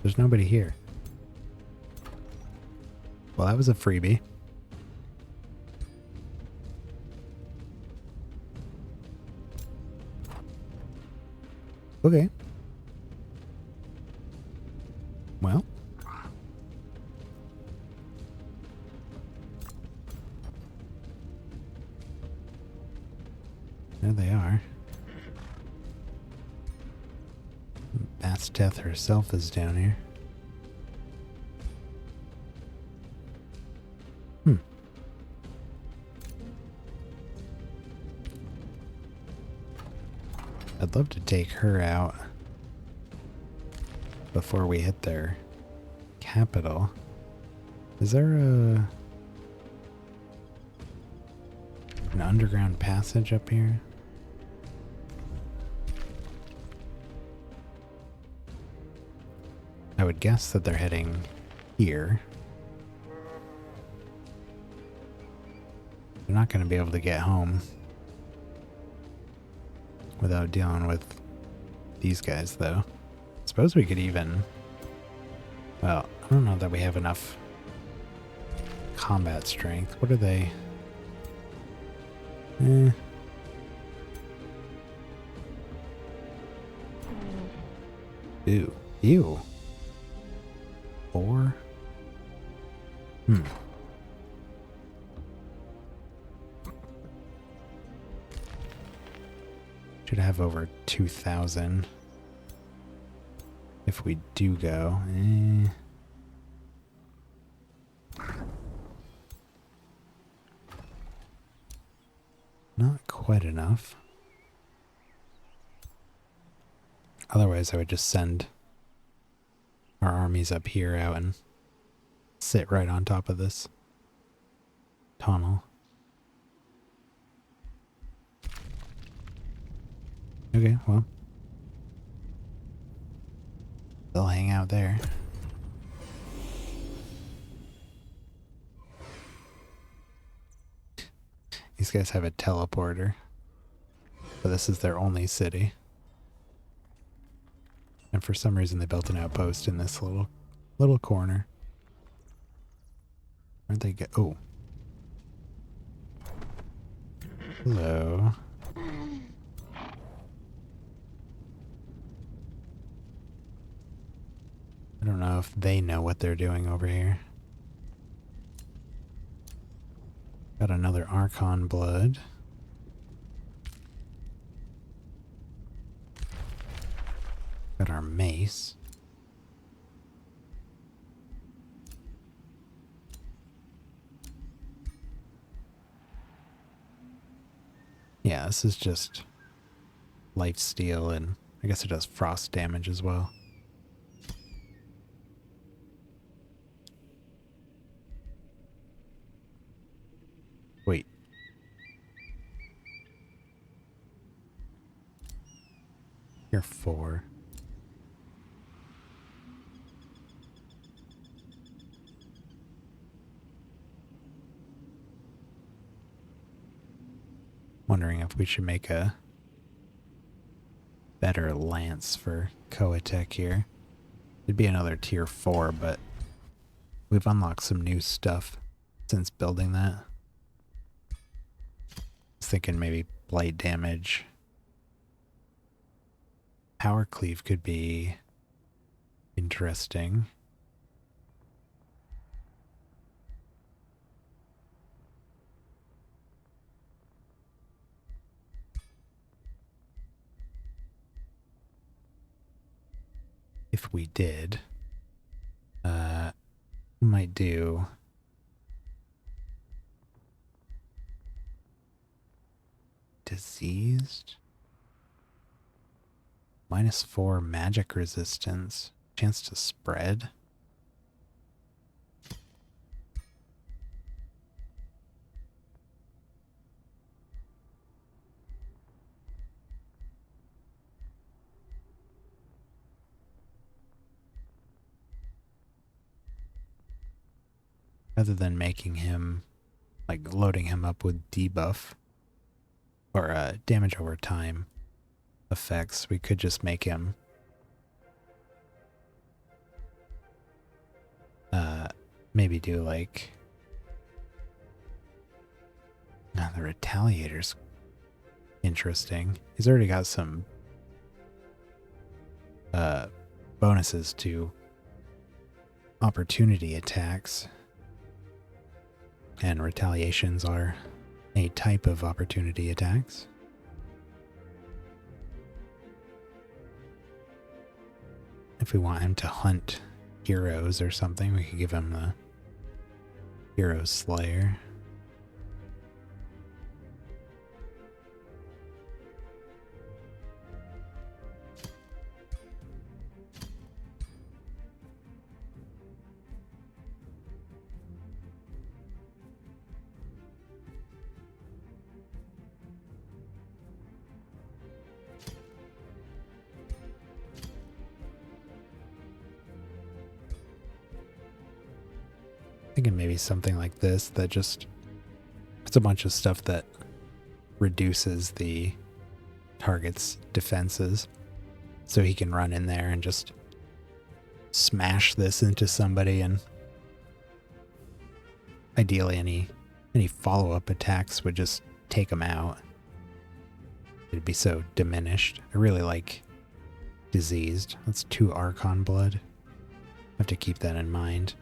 There's nobody here. Well, that was a freebie. Okay. Well. There they are. Basteth herself is down here. I'd love to take her out before we hit their capital. Is there an underground passage up here? I would guess that they're heading here. They're not going to be able to get home without dealing with these guys, though. Suppose we could even... Well, I don't know that we have enough combat strength. What are they? Ew. Ew. 4? Should have over 2,000 if we do go. Not quite enough. Otherwise, I would just send our armies up here out and sit right on top of this tunnel. Okay, well. They'll hang out there. These guys have a teleporter. But this is their only city. And for some reason they built an outpost in this little corner. Where'd they go? Oh. Hello. I don't know if they know what they're doing over here. Got another Archon blood. Got our mace. Yeah, this is just lifesteal, and I guess it does frost damage as well. Wait. You're 4. Wondering if we should make a better lance for Koatek here. It'd be another tier 4, but we've unlocked some new stuff since building that. I was thinking maybe blight damage. Power cleave could be interesting. If we did, we might do diseased. -4 magic resistance. Chance to spread. Rather than making him, like loading him up with debuff. or damage over time effects, we could just make him maybe do like the Retaliator's interesting. He's already got some bonuses to opportunity attacks, and retaliations are a type of opportunity attacks. If we want him to hunt heroes or something, we could give him the Hero Slayer. Thinking maybe something like this that just it's a bunch of stuff that reduces the target's defenses, so he can run in there and just smash this into somebody, and ideally any follow-up attacks would just take him out. It'd be so diminished. I really like Diseased. That's 2 Archon blood. I have to keep that in mind.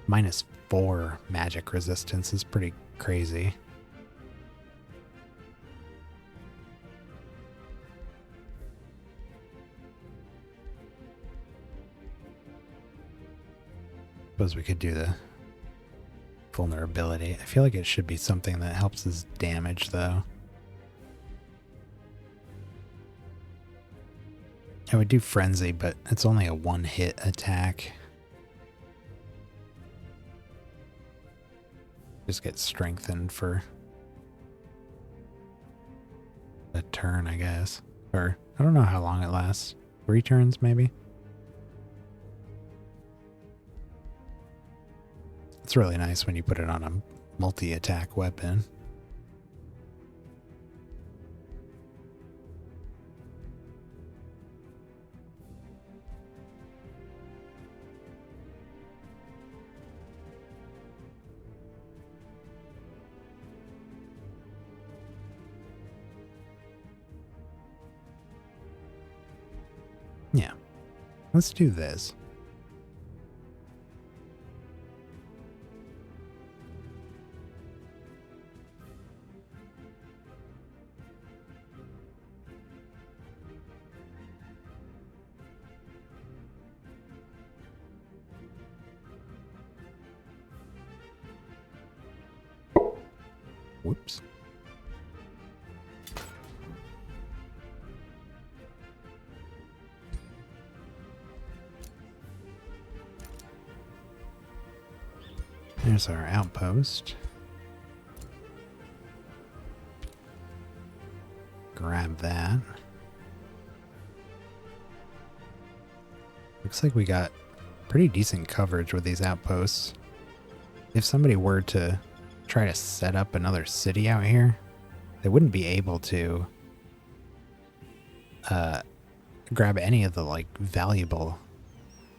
-4 magic resistance is pretty crazy. Suppose we could do the vulnerability. I feel like it should be something that helps his damage, though. I would do Frenzy, but it's only a 1-hit attack. Just get strengthened for a turn, I guess. Or, I don't know how long it lasts. 3 turns, maybe? It's really nice when you put it on a multi-attack weapon. Yeah. Let's do this. Whoops. There's our outpost. Grab that. Looks like we got pretty decent coverage with these outposts. If somebody were to try to set up another city out here, they wouldn't be able to grab any of the like valuable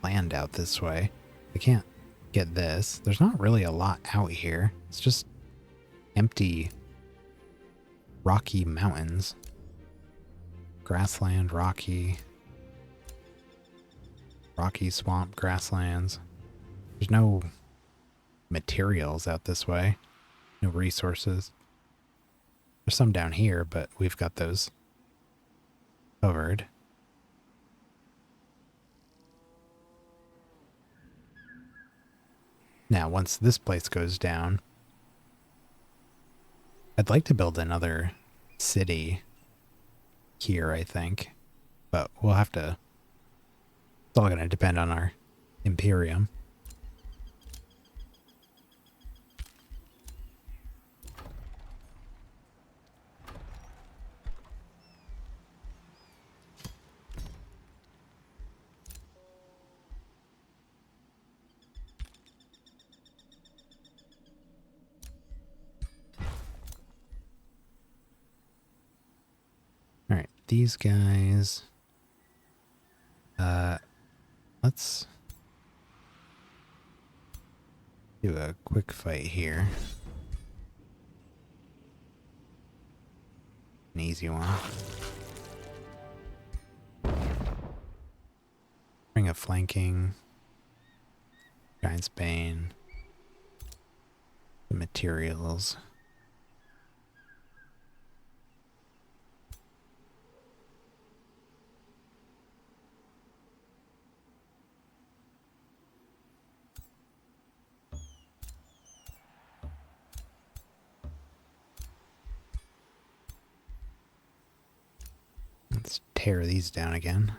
land out this way. They can't get this. There's not really a lot out here. It's just empty rocky mountains. Grassland, rocky swamp, grasslands. There's no materials out this way. No resources. There's some down here, but we've got those covered. Now, once this place goes down, I'd like to build another city here, I think. But we'll have to... It's all going to depend on our Imperium. these guys. Let's do a quick fight here. An easy one. Bring a flanking. Giant's Bane. The materials. Let's tear these down again.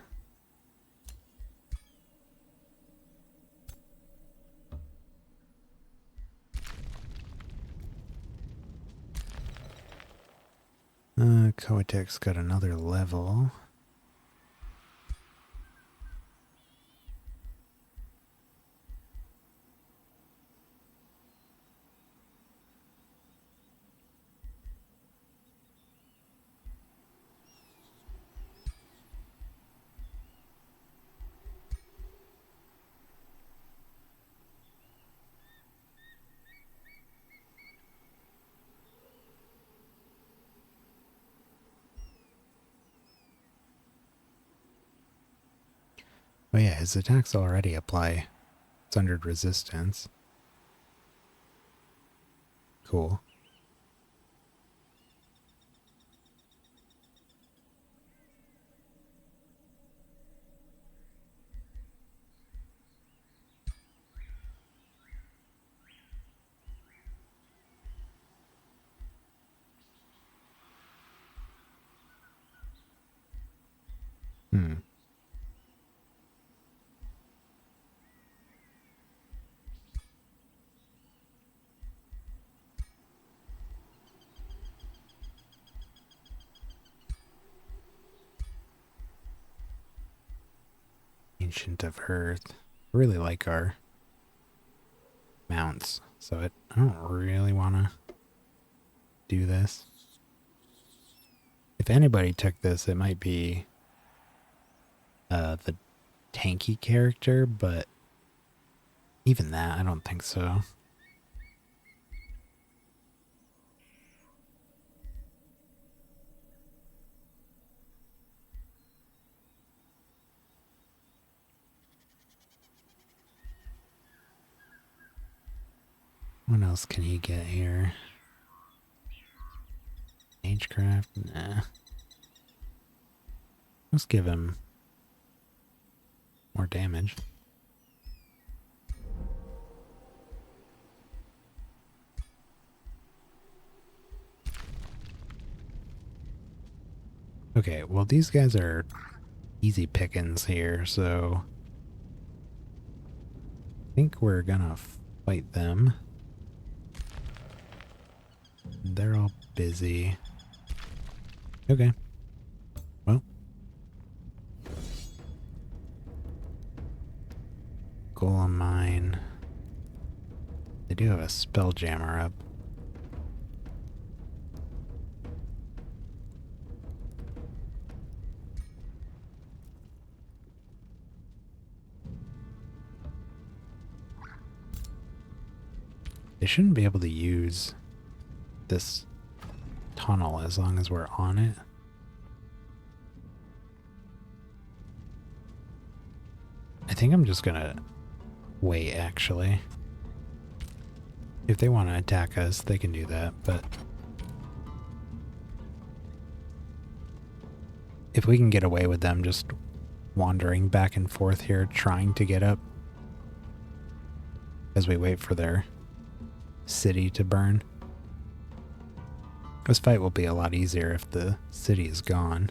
Koatek's got another level. Oh yeah, his attacks already apply Sundered Resistance. Cool. Ancient of Earth. I really like our mounts, so I don't really want to do this. If anybody took this, it might be the tanky character, but even that, I don't think so. What else can he get here? Magecraft? Nah. Let's give him more damage. Okay, well these guys are easy pickings here, so I think we're gonna fight them. They're all busy. Okay. Well. Golem Mine. They do have a Spelljammer up. They shouldn't be able to use this tunnel as long as we're on it. I think I'm just gonna wait, actually. If they want to attack us, they can do that, but if we can get away with them just wandering back and forth here, trying to get up as we wait for their city to burn. This fight will be a lot easier if the city is gone.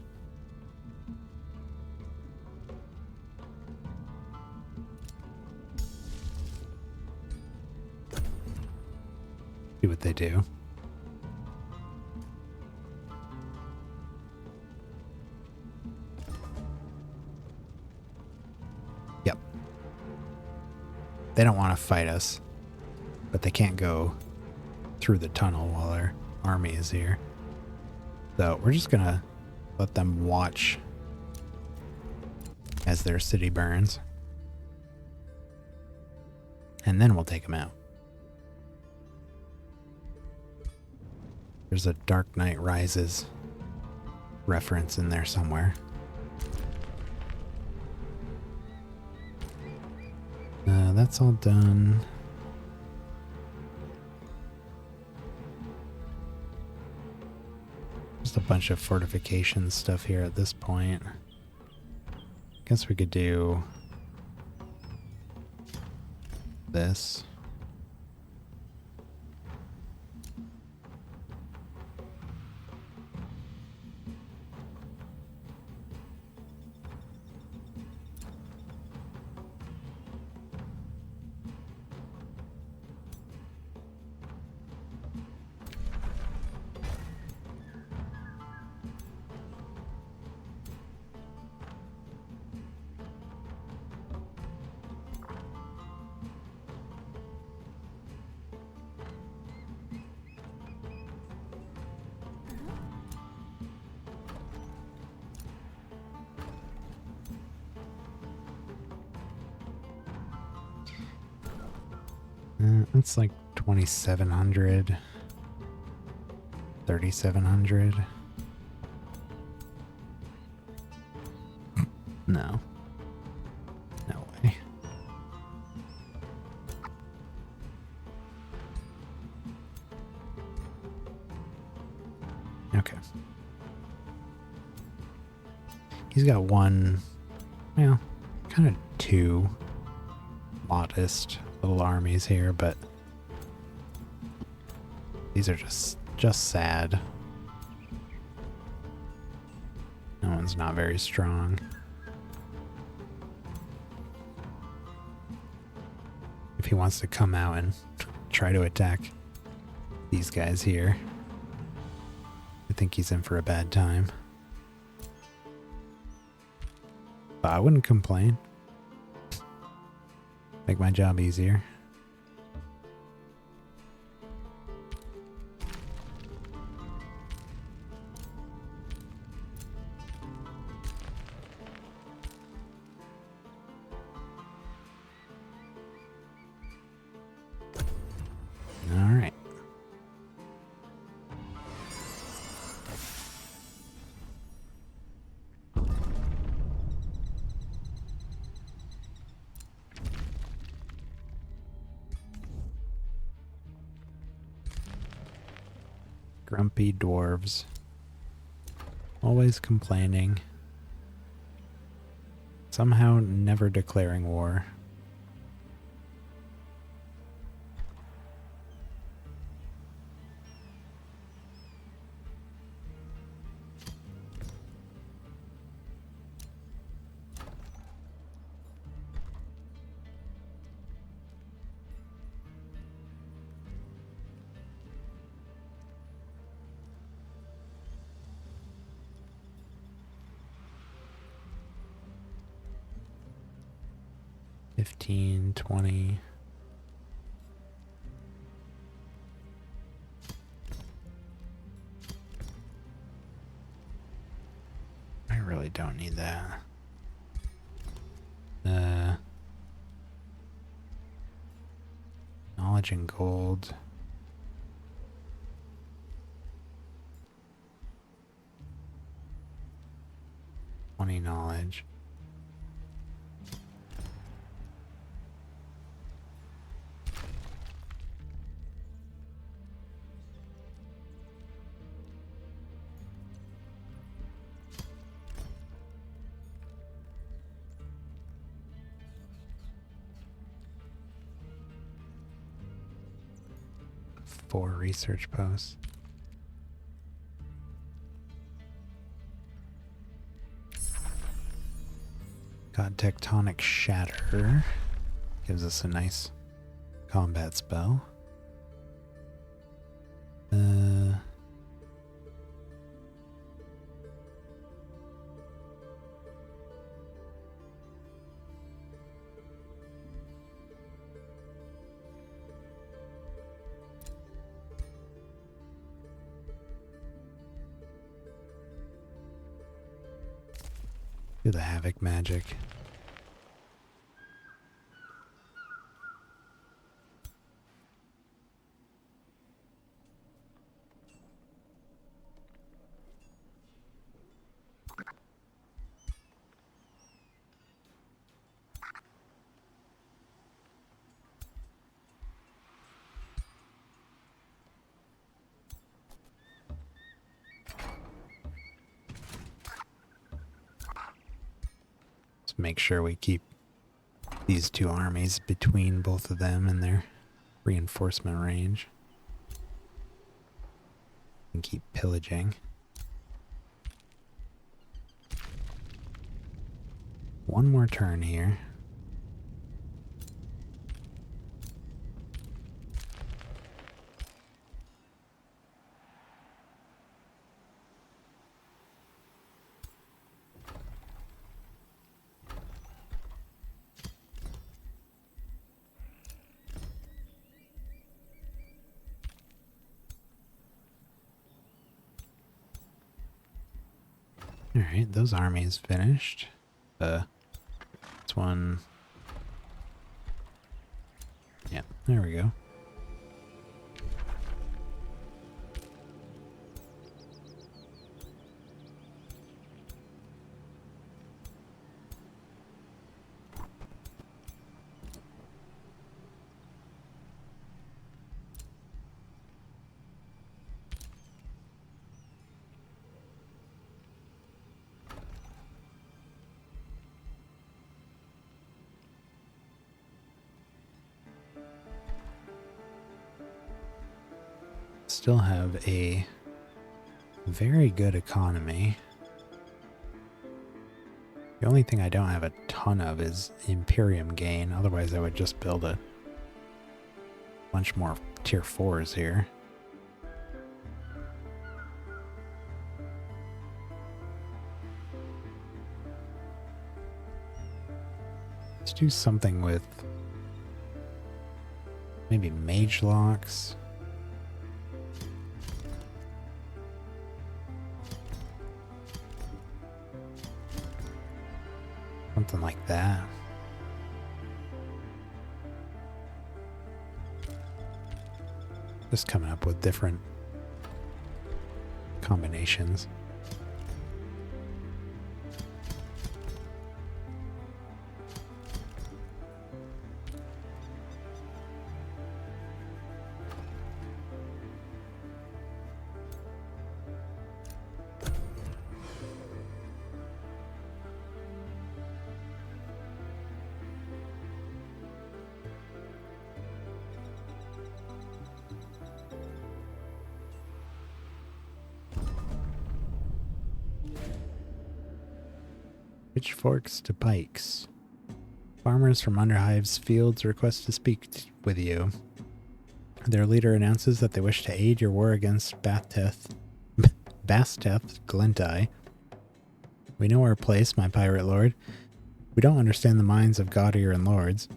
See what they do. Yep. They don't want to fight us, but they can't go through the tunnel while our army is here. So we're just gonna Let them watch as their city burns. And then we'll take them out. There's a Dark Knight Rises reference in there somewhere. That's all done. Just a bunch of fortification stuff here at this point. Guess we could do this. It's like 2,700, 3,700. No. No way. Okay. He's got one, well, kind of two modest little armies here, but these are just sad. No one's not very strong. If he wants to come out and try to attack these guys here, I think he's in for a bad time. But I wouldn't complain. Make my job easier. All right. Grumpy dwarves. Always complaining. Somehow never declaring war. $15, $20. I really don't need that. Knowledge and gold. Knowledge. Four research posts. Got Tectonic Shatter. Gives us a nice combat spell. Do the havoc magic. Make sure we keep these two armies between both of them and their reinforcement range. And keep pillaging. One more turn here. Alright, those armies finished. This one... Yeah, there we go. Still have a very good economy. The only thing I don't have a ton of is Imperium gain. Otherwise I would just build a bunch more tier 4s here. Let's do something with maybe mage locks. Something like that. Just coming up with different combinations. Pitchforks to pikes. Farmers from Underhive's fields request to speak with you. Their leader announces that they wish to aid your war against Basteth Glintai. We know our place, my pirate lord. We don't understand the minds of Gaudier and lords.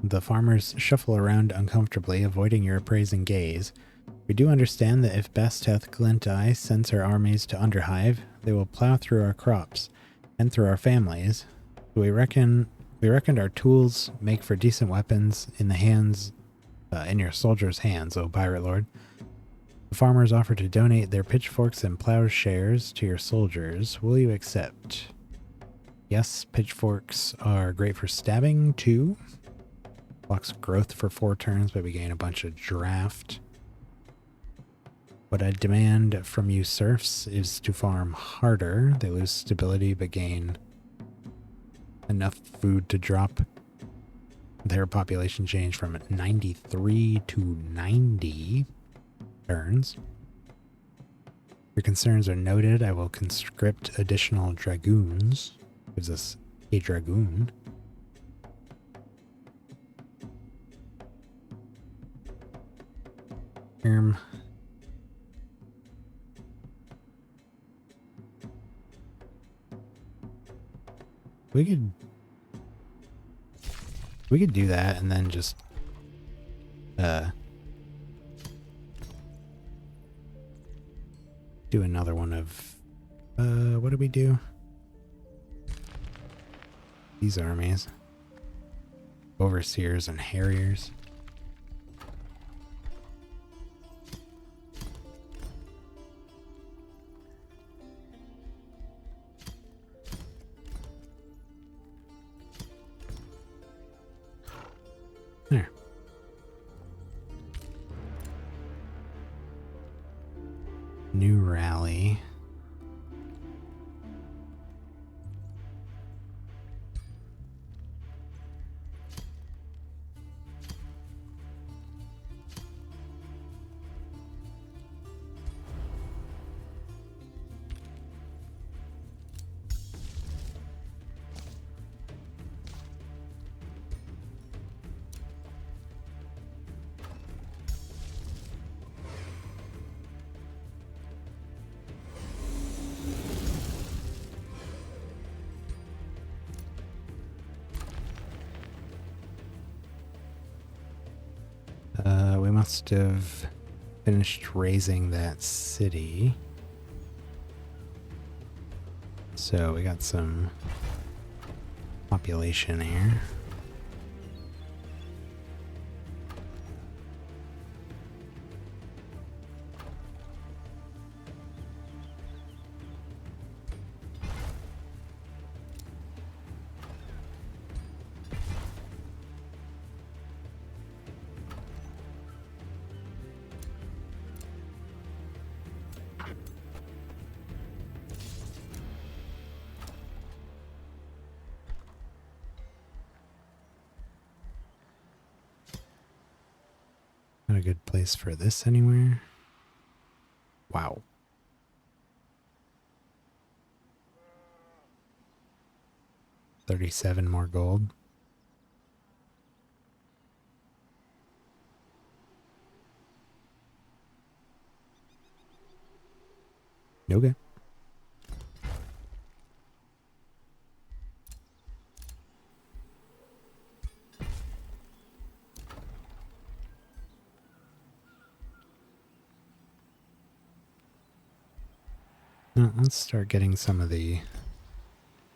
The farmers shuffle around uncomfortably, avoiding your appraising gaze. We do understand that if Basteth Glintai sends her armies to Underhive, they will plow through our crops and through our families. We reckoned our tools make for decent weapons in the hands, in your soldiers' hands, O pirate lord. The farmers offer to donate their pitchforks and plowshares to your soldiers. Will you accept? Yes, pitchforks are great for stabbing too. Blocks growth for 4 turns, but we gain a bunch of draft. What I demand from you serfs is to farm harder. They lose stability but gain enough food to drop their population change from 93 to 90 turns. Your concerns are noted. I will conscript additional dragoons. Gives us a dragoon. We could do that and then just do another one of what do we do? these armies. Overseers and harriers. There. New rally. We must have finished razing that city. So we got some population here. Not a good place for this anywhere. Wow. $37 more gold. Okay. Let's start getting some of the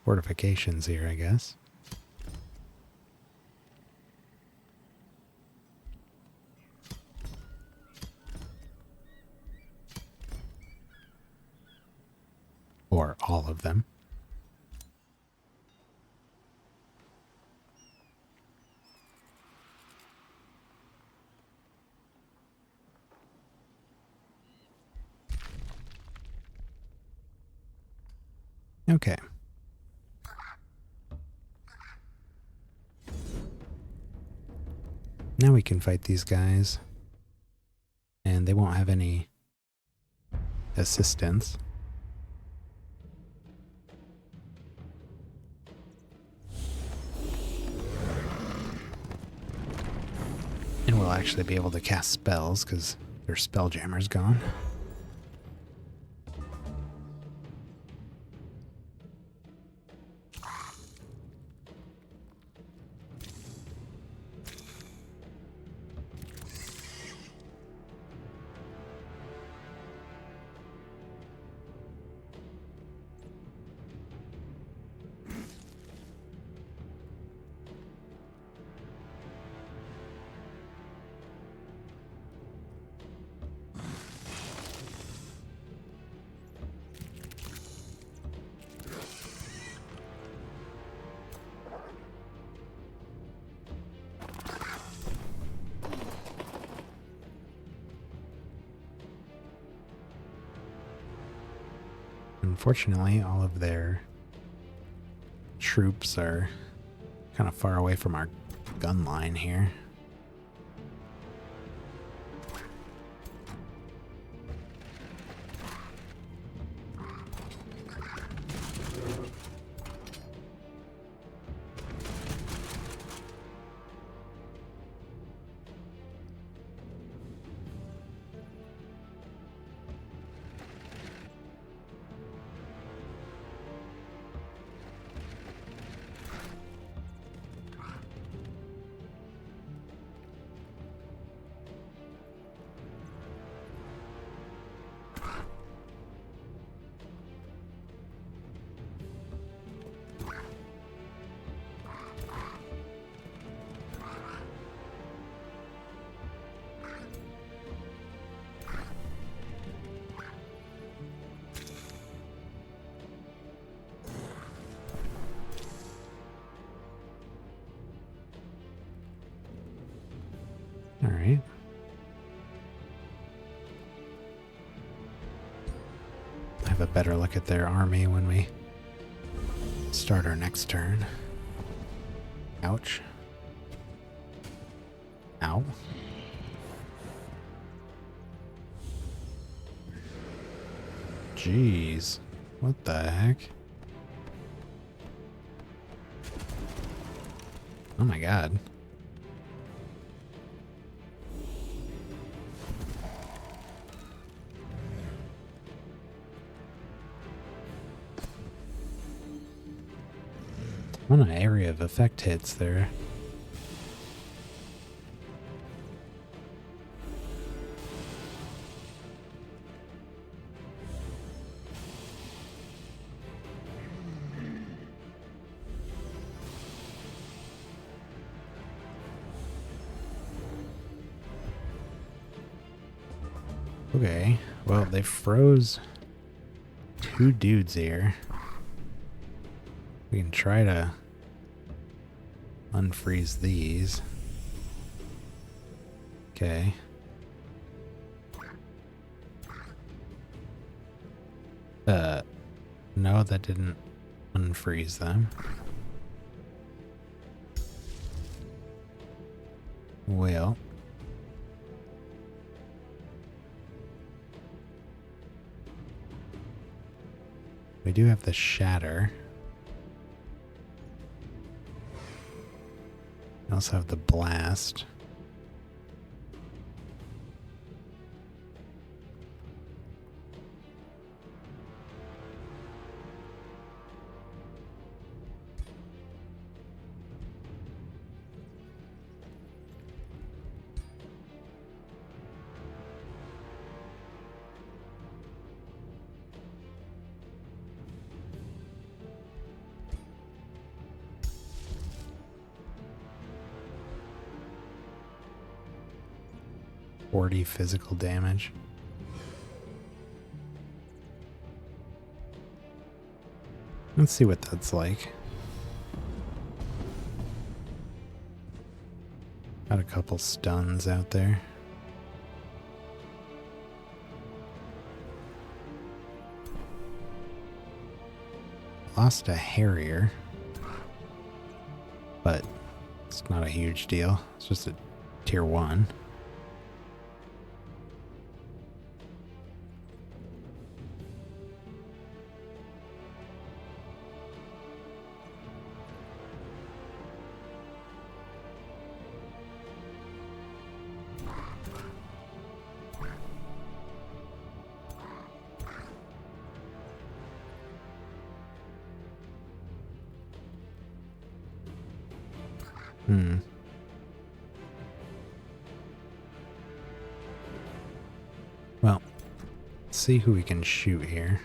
fortifications here, I guess. Or all of them. Okay. Now we can fight these guys. And they won't have any assistance. And we'll actually be able to cast spells because their spelljammer's gone. Unfortunately, all of their troops are kind of far away from our gun line here. All right. Have a better look at their army when we start our next turn. Ouch. Ow. Jeez. What the heck? Oh my god. What an area of effect hits there. Okay, well, they froze 2 dudes here. We can try to unfreeze these. Okay. No, that didn't unfreeze them. Well. We do have the shatter. We also have the blast. Physical damage. Let's see what that's like. Got a couple stuns out there. Lost a Harrier, but it's not a huge deal. It's just a tier 1. Well, let's see who we can shoot here.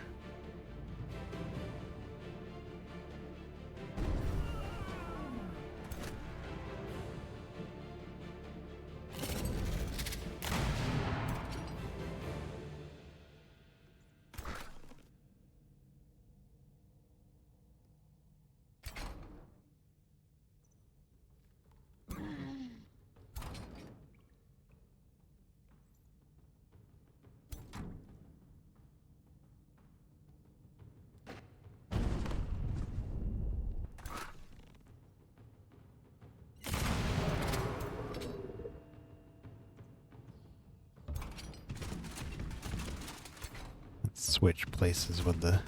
Switch places with the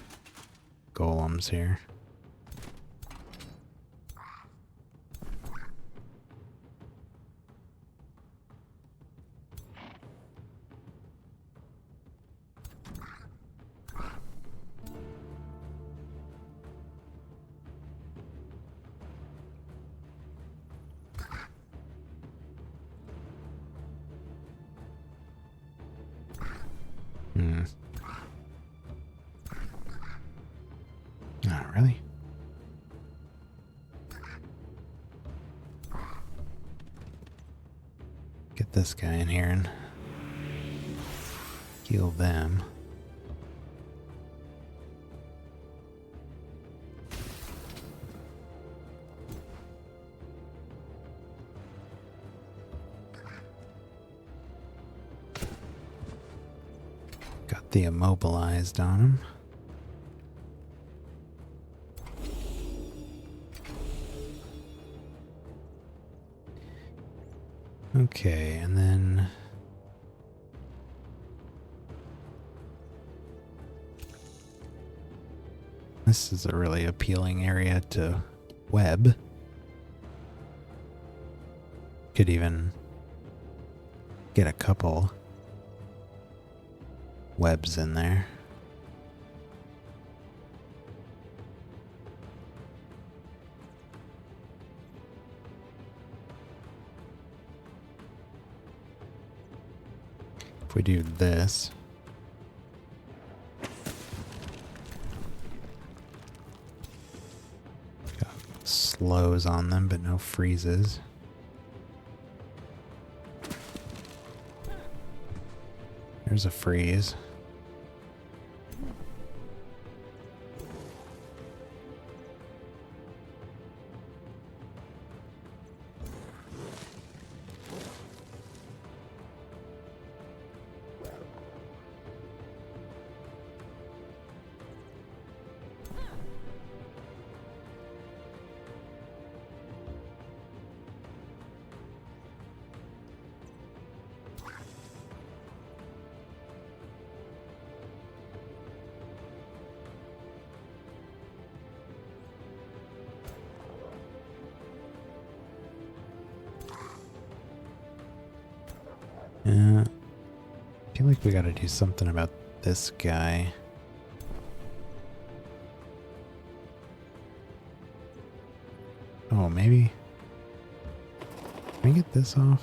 golems here. Oh, really? Get this guy in here and heal them. Put the immobilized on him. Okay, and then this is a really appealing area to web. Could even get a couple webs in there. If we do this, got slows on them, but no freezes. There's a freeze. Yeah, I feel like we gotta do something about this guy. Oh, maybe. Can I get this off?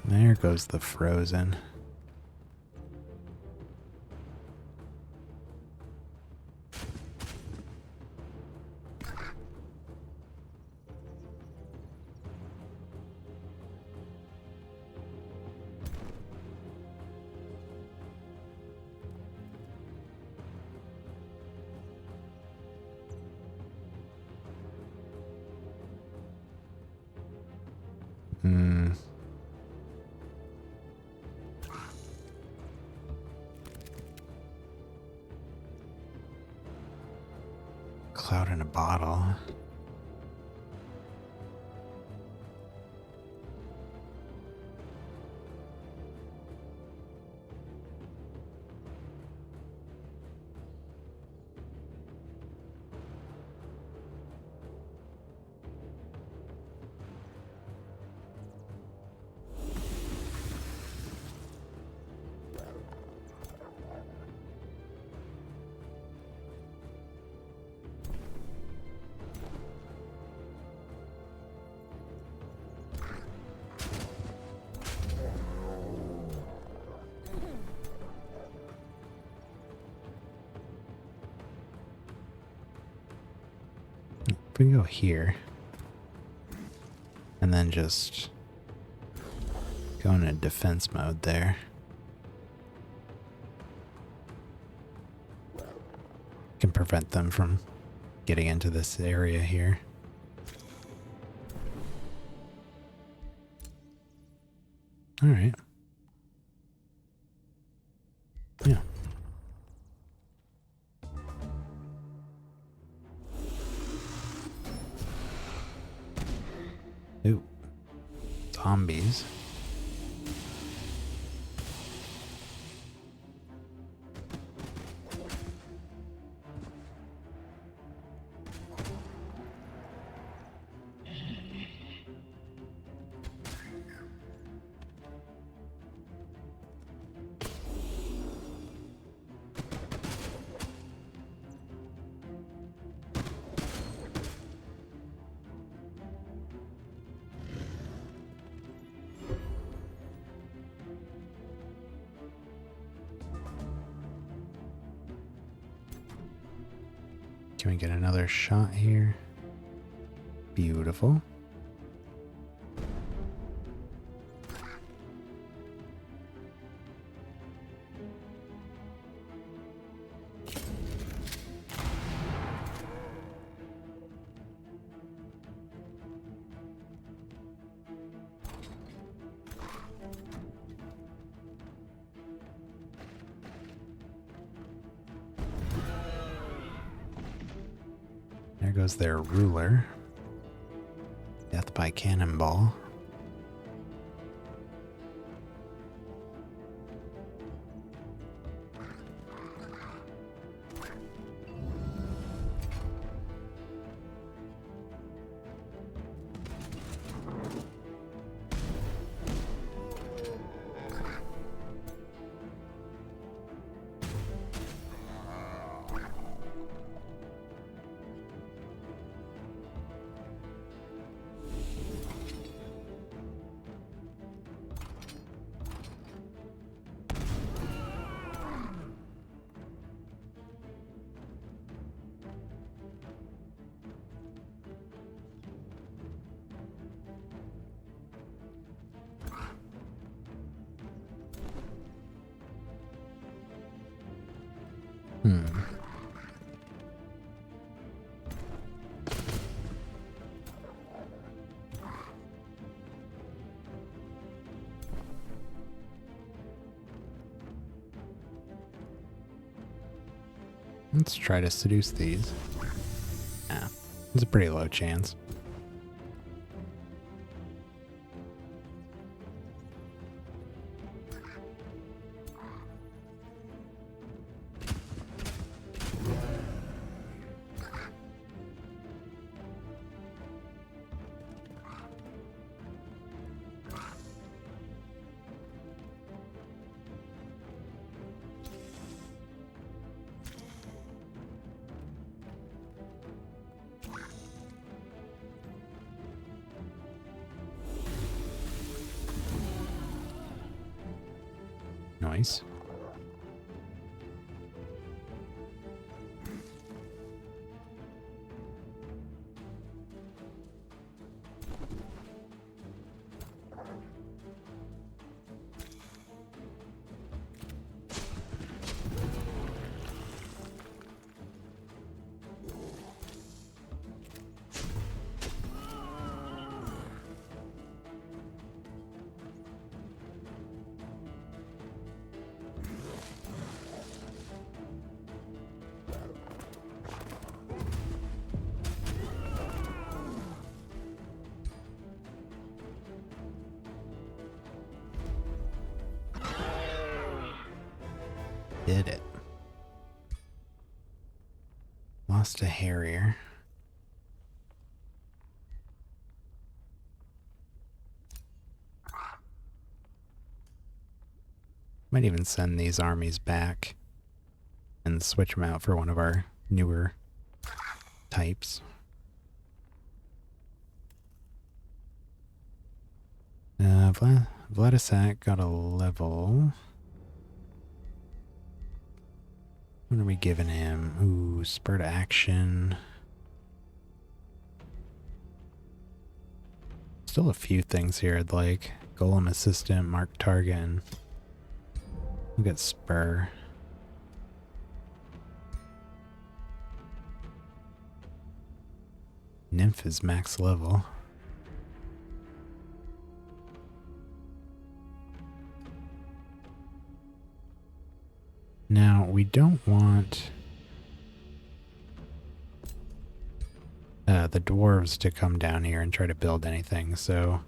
There goes the frozen. Cloud in a bottle. If we go here and then just go into defense mode there, can prevent them from getting into this area here. All right. Yeah. Ooh. Zombies. Can we get another shot here? Beautiful. goes their ruler. Death by cannonball. Let's try to seduce these. Yeah, it's a pretty low chance. Nice. Did it. Lost a Harrier. Might even send these armies back and switch them out for one of our newer types. Vladisak got a level. What are we giving him? Ooh, spur to action. Still a few things here I'd like. Golem assistant, mark target, and we'll get spur. Nymph is max level. Now, we don't want the dwarves to come down here and try to build anything, so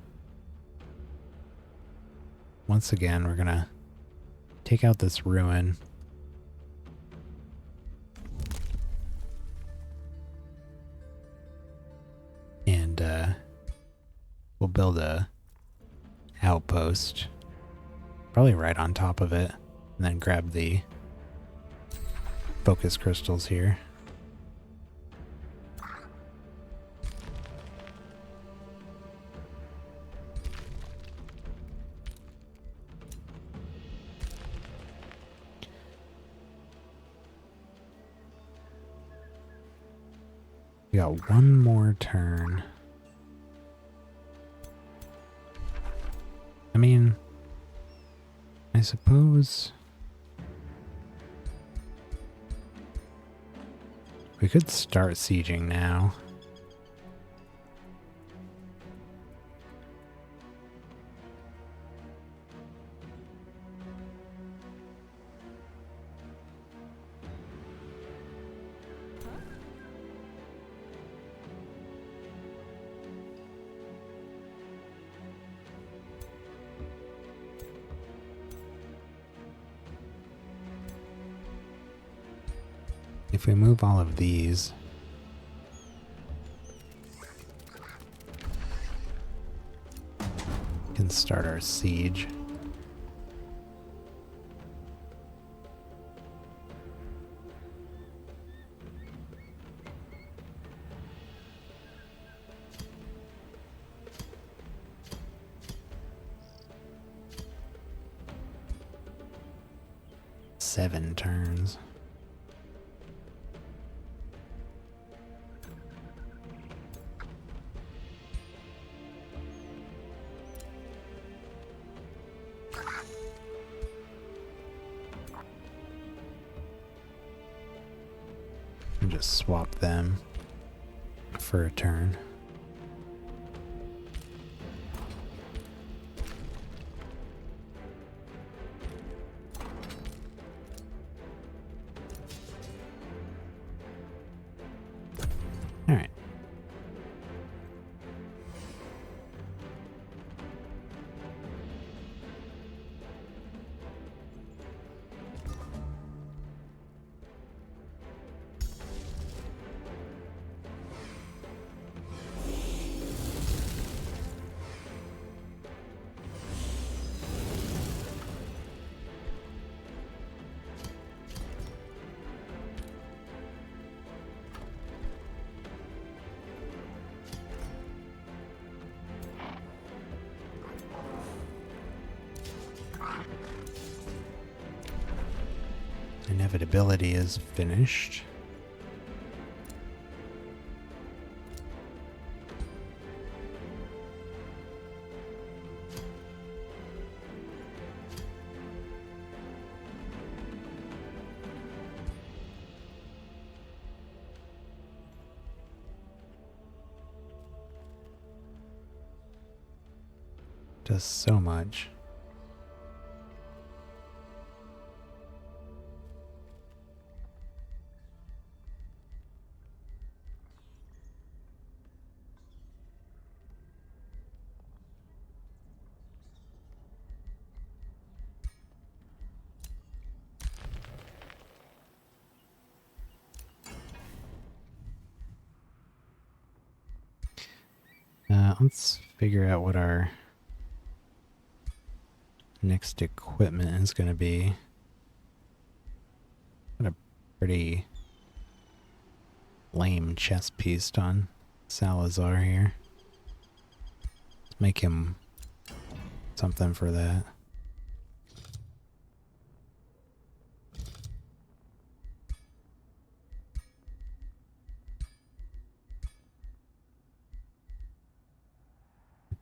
once again, we're gonna take out this ruin. And we'll build a outpost, probably right on top of it, and then grab the focus crystals here. We got one more turn. I mean, I suppose we could start sieging now. If we move all of these, we can start our siege. Seven turns. And just swap them for a turn. All right. Inevitability is finished. Does so much. Let's figure out what our next equipment is going to be. Got a pretty lame chest piece on Salazar here. Let's make him something for that.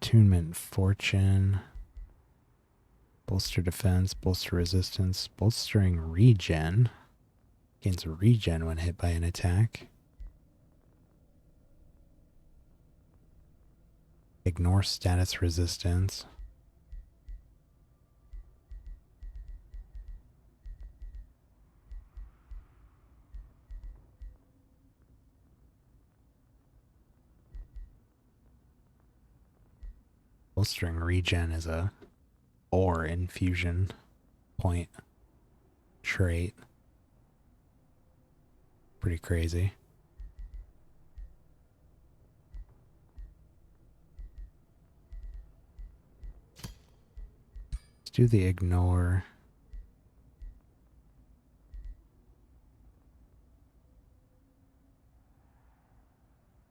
Attunement Fortune. Bolster defense, bolster resistance, bolstering regen. Gains regen when hit by an attack. Ignore status resistance. Bolstering regen is a ore infusion point trait. Pretty crazy. Let's do the ignore.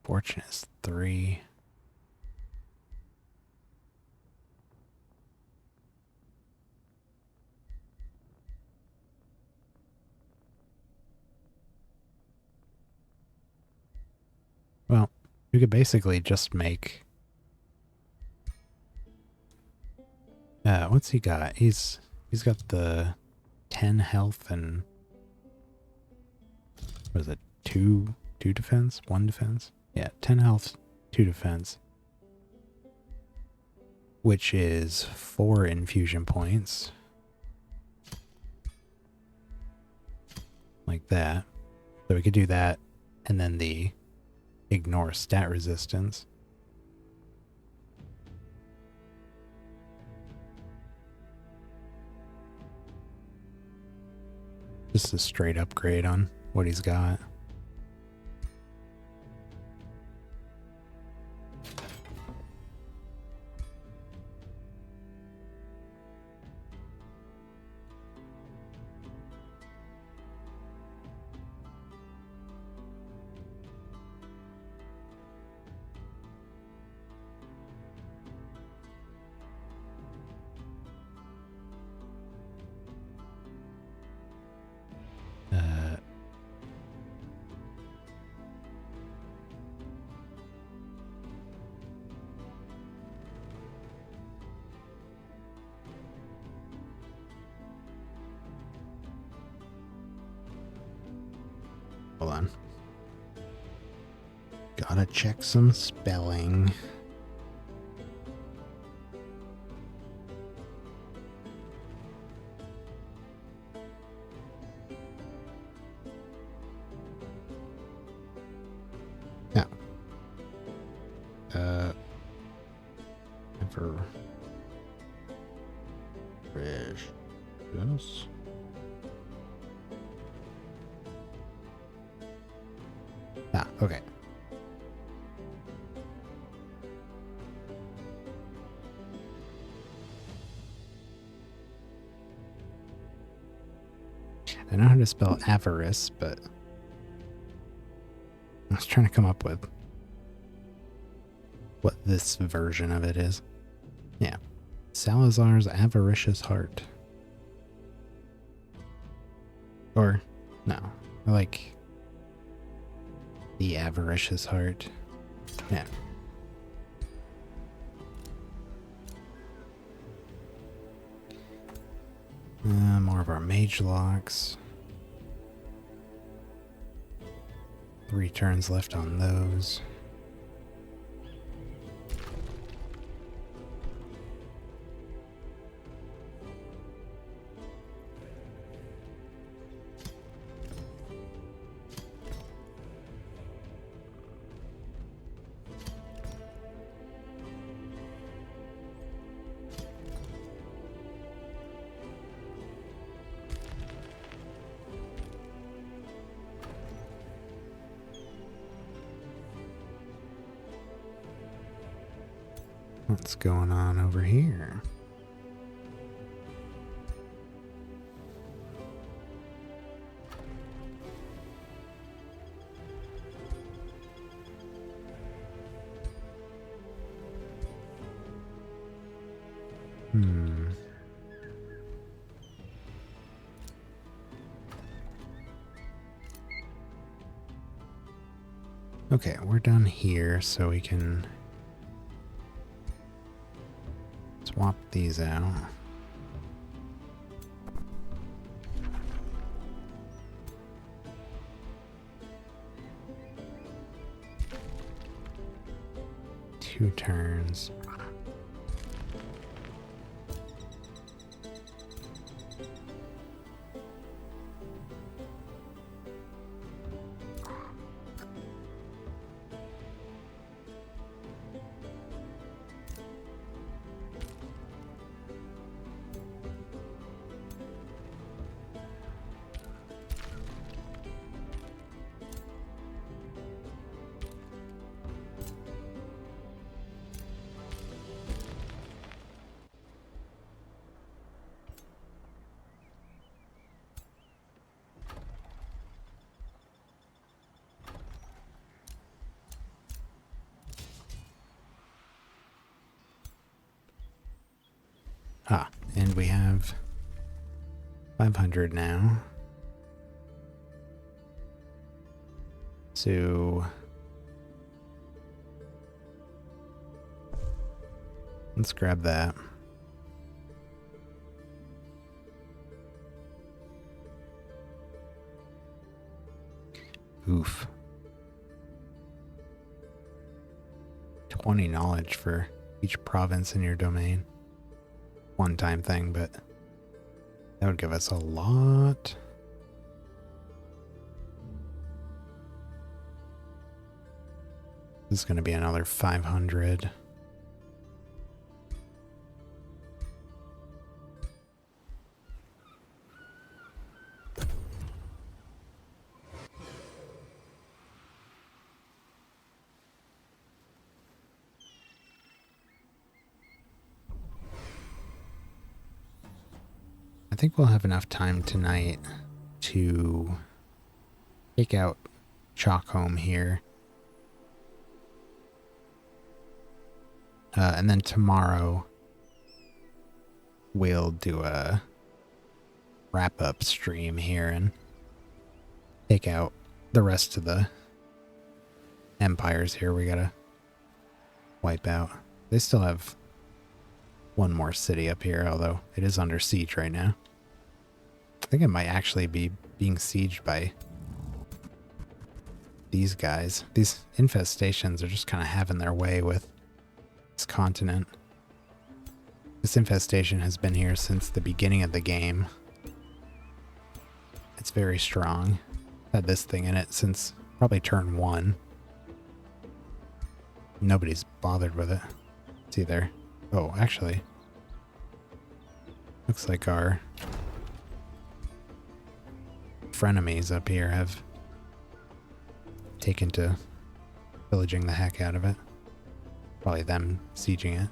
Fortune is 3. Well, you could basically just make... what's he got? He's got the 10 health and... What is it? 2 defense? 1 defense? Yeah, 10 health, 2 defense. Which is 4 infusion points. Like that. So we could do that, and then the ignore stat resistance. Just a straight upgrade on what he's got. Hold on. Gotta check some spelling. Yeah. Yes. Ah, okay. I know how to spell avarice, but I was trying to come up with what this version of it is. Yeah. Salazar's avaricious heart. Or, no. I like the avaricious heart. Yeah. More of our mage locks. 3 turns left on those. What's going on over here? Okay, we're done here, so we can swap these out. Two turns. Ah, and we have 500 now. So let's grab that. Oof. 20 knowledge for each province in your domain. One-time thing, but that would give us a lot. This is going to be another 500. think we'll have enough time tonight to take out Chalkholm here. And then tomorrow we'll do a wrap-up stream here and take out the rest of the empires here we gotta wipe out. They still have one more city up here, although it is under siege right now. I think it might actually be being sieged by these guys. These infestations are just kind of having their way with this continent. This infestation has been here since the beginning of the game. It's very strong. Had this thing in it since probably turn 1. Nobody's bothered with it. It's either... Oh, actually. Looks like our frenemies up here have taken to pillaging the heck out of it. Probably them sieging it.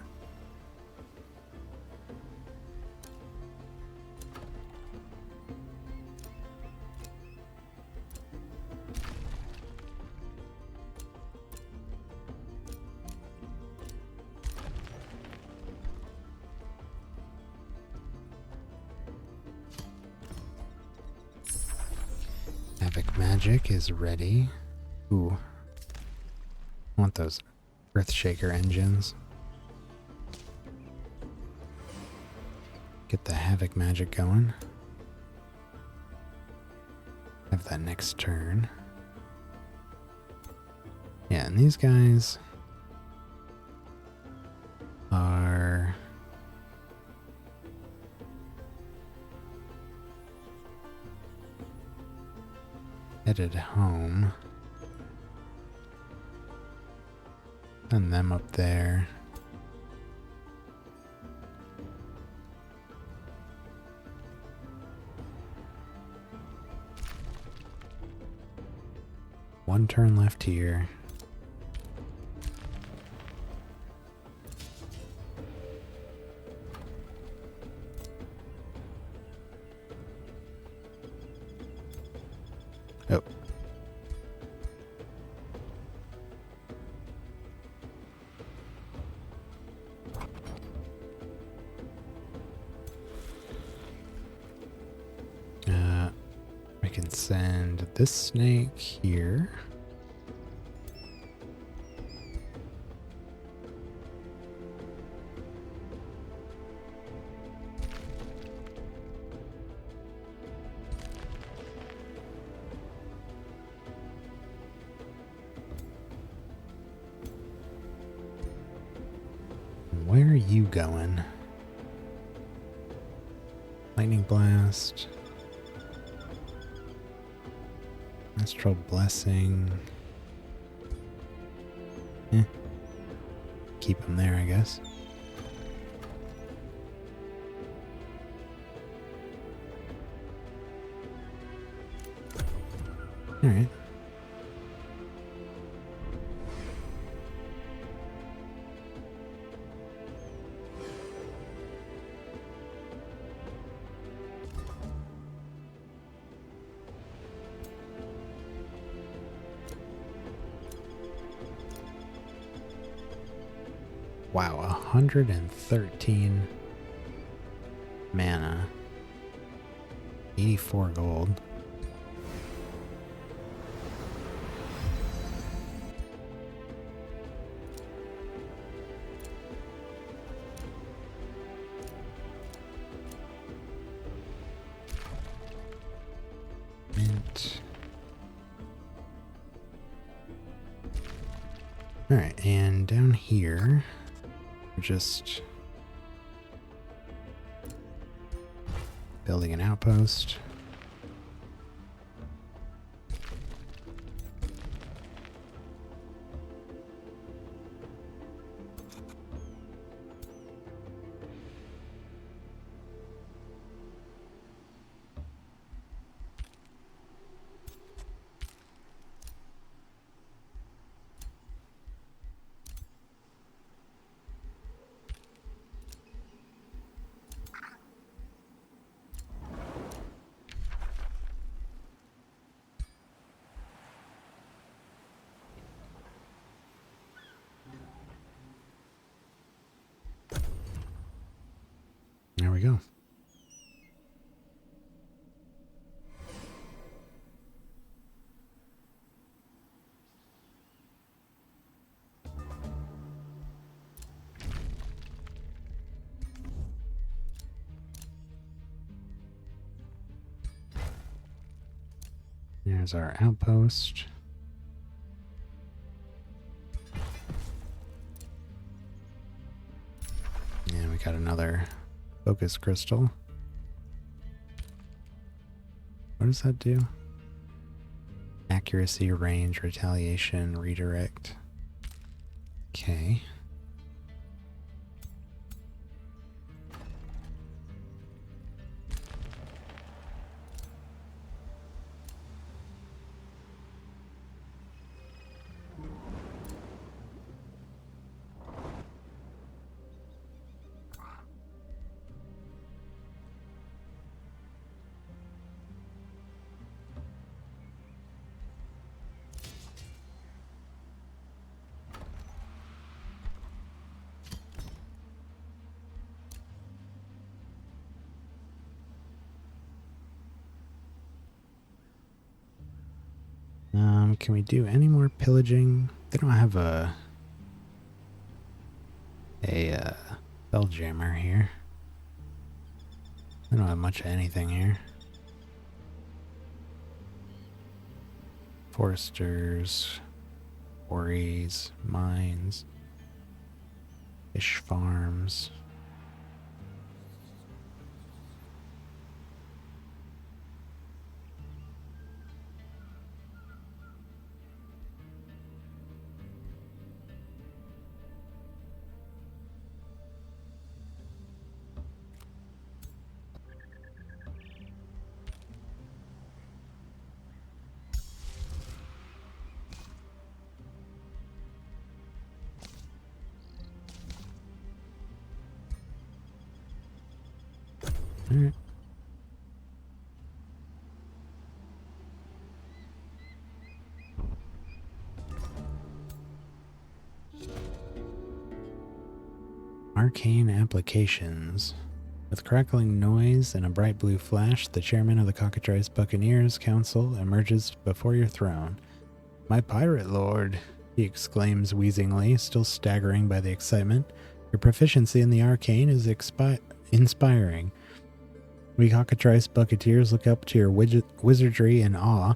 Havoc magic is ready. Ooh. I want those Earthshaker engines. Get the Havoc magic going. Have that next turn. Yeah, and these guys are... headed home. And them up there. One turn left here. Oh. I can send this snake here. Where are you going? Lightning Blast. Astral Blessing. Keep him there, I guess. Alright. Wow, 113 mana. 84 gold. Mint. Alright, and down here... just building an outpost. we go. There's our outpost. And we got another focus crystal. What does that do? Accuracy, range, retaliation, redirect. Okay. Can we do any more pillaging? They don't have a Spelljammer here. They don't have much of anything here. Foresters, quarries, mines, fish farms. Alright. Arcane applications. With crackling noise and a bright blue flash, the chairman of the Cockatrice Buccaneers Council emerges before your throne. My pirate lord, he exclaims wheezingly, still staggering by the excitement. Your proficiency in the arcane is inspiring. We Cockatrice Buccaneers look up to your wizardry in awe,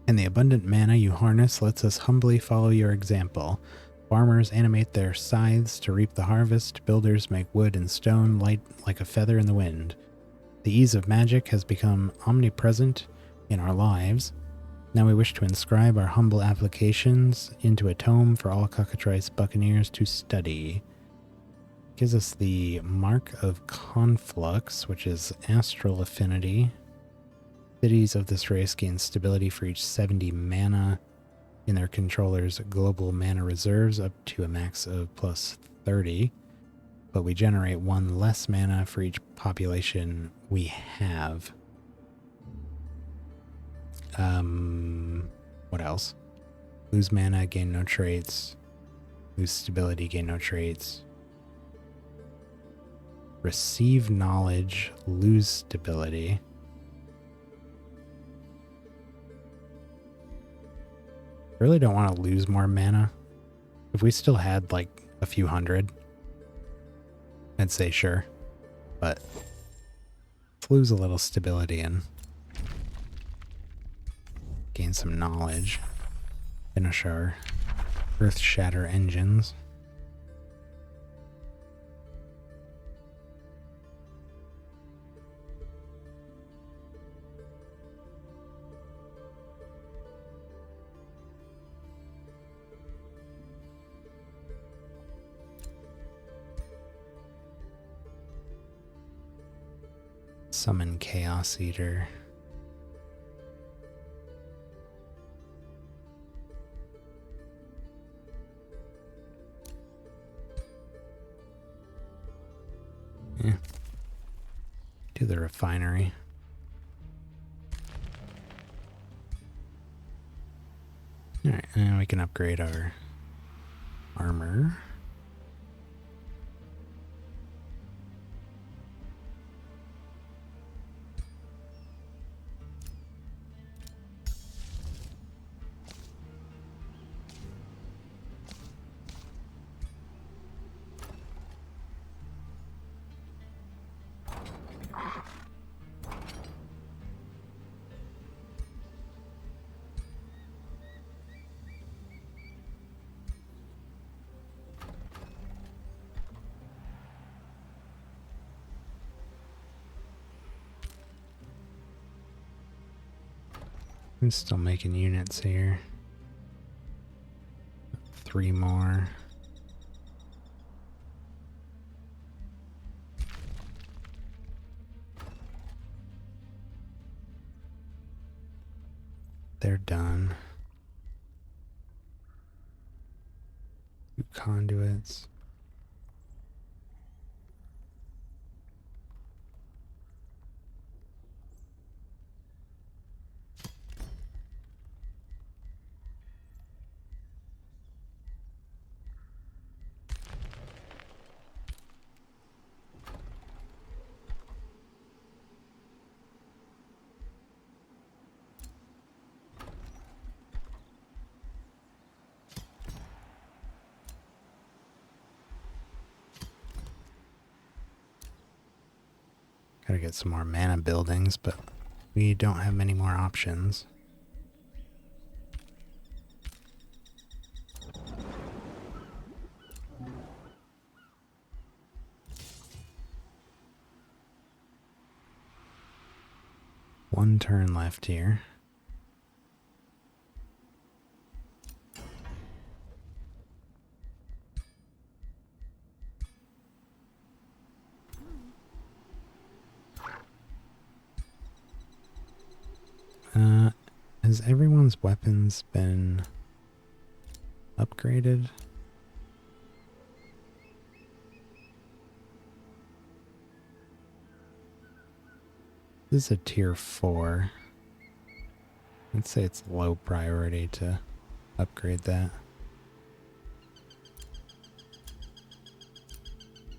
and the abundant mana you harness lets us humbly follow your example. Farmers animate their scythes to reap the harvest, builders make wood and stone light like a feather in the wind. The ease of magic has become omnipresent in our lives. Now we wish to inscribe our humble applications into a tome for all Cockatrice Buccaneers to study. Gives us the Mark of Conflux, which is astral affinity. Cities of this race gain stability for each 70 mana in their controller's global mana reserves up to a max of plus 30. But we generate one less mana for each population we have. What else? Lose mana, gain no traits. Lose stability, gain no traits. Receive knowledge, lose stability. I really don't want to lose more mana. If we still had like a few hundred, I'd say sure. But let's lose a little stability and gain some knowledge. Finish our Earth Shatter engines. Summon Chaos Eater. Yeah. Do the refinery. Alright, and we can upgrade our armor. I'm still making units here. 3 more. They're done. 2 conduits. Gotta get some more mana buildings, but we don't have many more options. One turn left here. Has everyone's weapons been upgraded? This is a tier 4. Let's say it's low priority to upgrade that.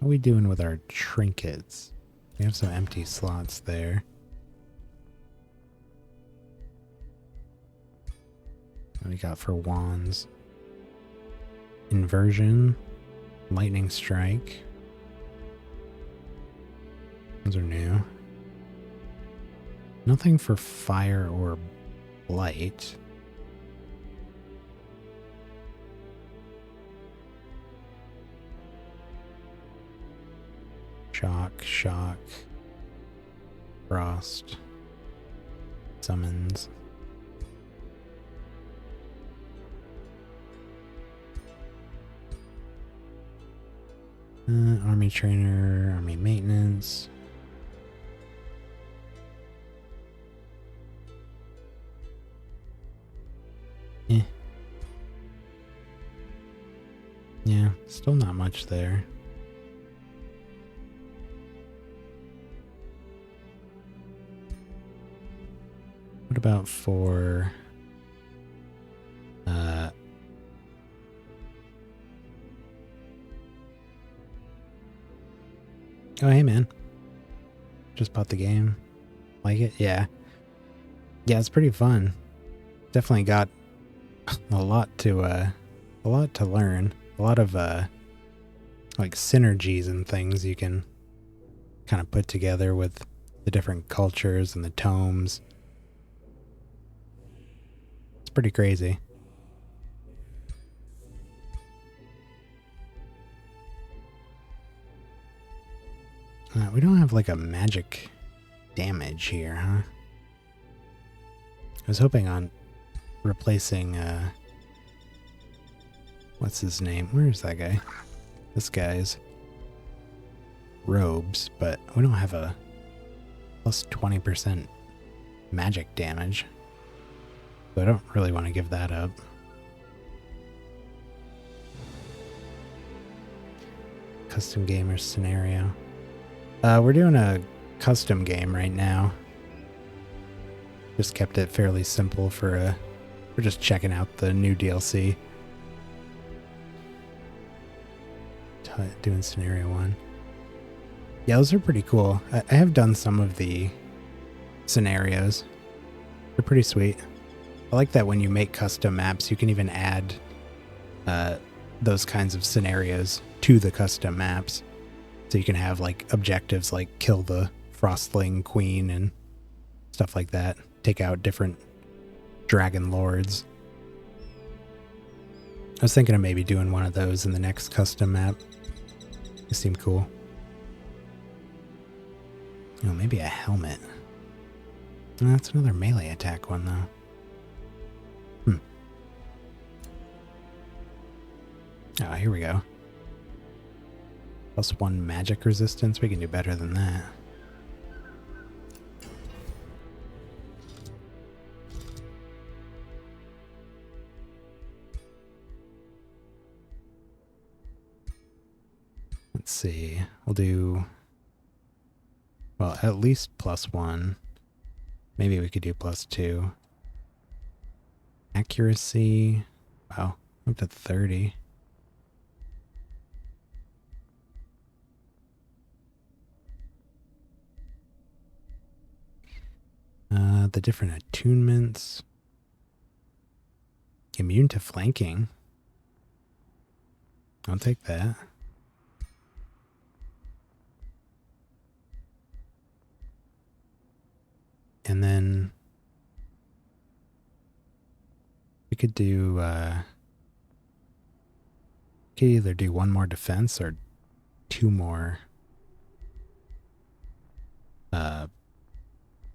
How are we doing with our trinkets? We have some empty slots there. What we got for wands? Inversion, lightning strike. Those are new. Nothing for fire or blight. Shock, frost, summons. Army trainer, army maintenance. Yeah, still not much there. What about for oh hey man. Just bought the game. Like it? Yeah. Yeah, it's pretty fun. Definitely got a lot to learn. A lot of like synergies and things you can kind of put together with the different cultures and the tomes. It's pretty crazy. We don't have like a magic damage here, huh? I was hoping on replacing what's his name? Where's that guy? This guy's robes, but we don't have a plus 20% magic damage. So I don't really want to give that up. Custom gamer scenario. We're doing a custom game right now. Just kept it fairly simple for we're just checking out the new DLC. Doing scenario 1. Yeah, those are pretty cool. I have done some of the scenarios. They're pretty sweet. I like that when you make custom maps, you can even add those kinds of scenarios to the custom maps. So you can have like objectives like kill the Frostling Queen and stuff like that. Take out different dragon lords. I was thinking of maybe doing one of those in the next custom map. It seemed cool. Oh, maybe a helmet. Oh, that's another melee attack one though. Oh, here we go. +1 magic resistance. We can do better than that. Let's see. We'll do, well, at least +1. Maybe we could do +2. Accuracy. Wow, up to 30. The different attunements. Immune to flanking. I'll take that. And then we could do, we could either do 1 more defense or 2 more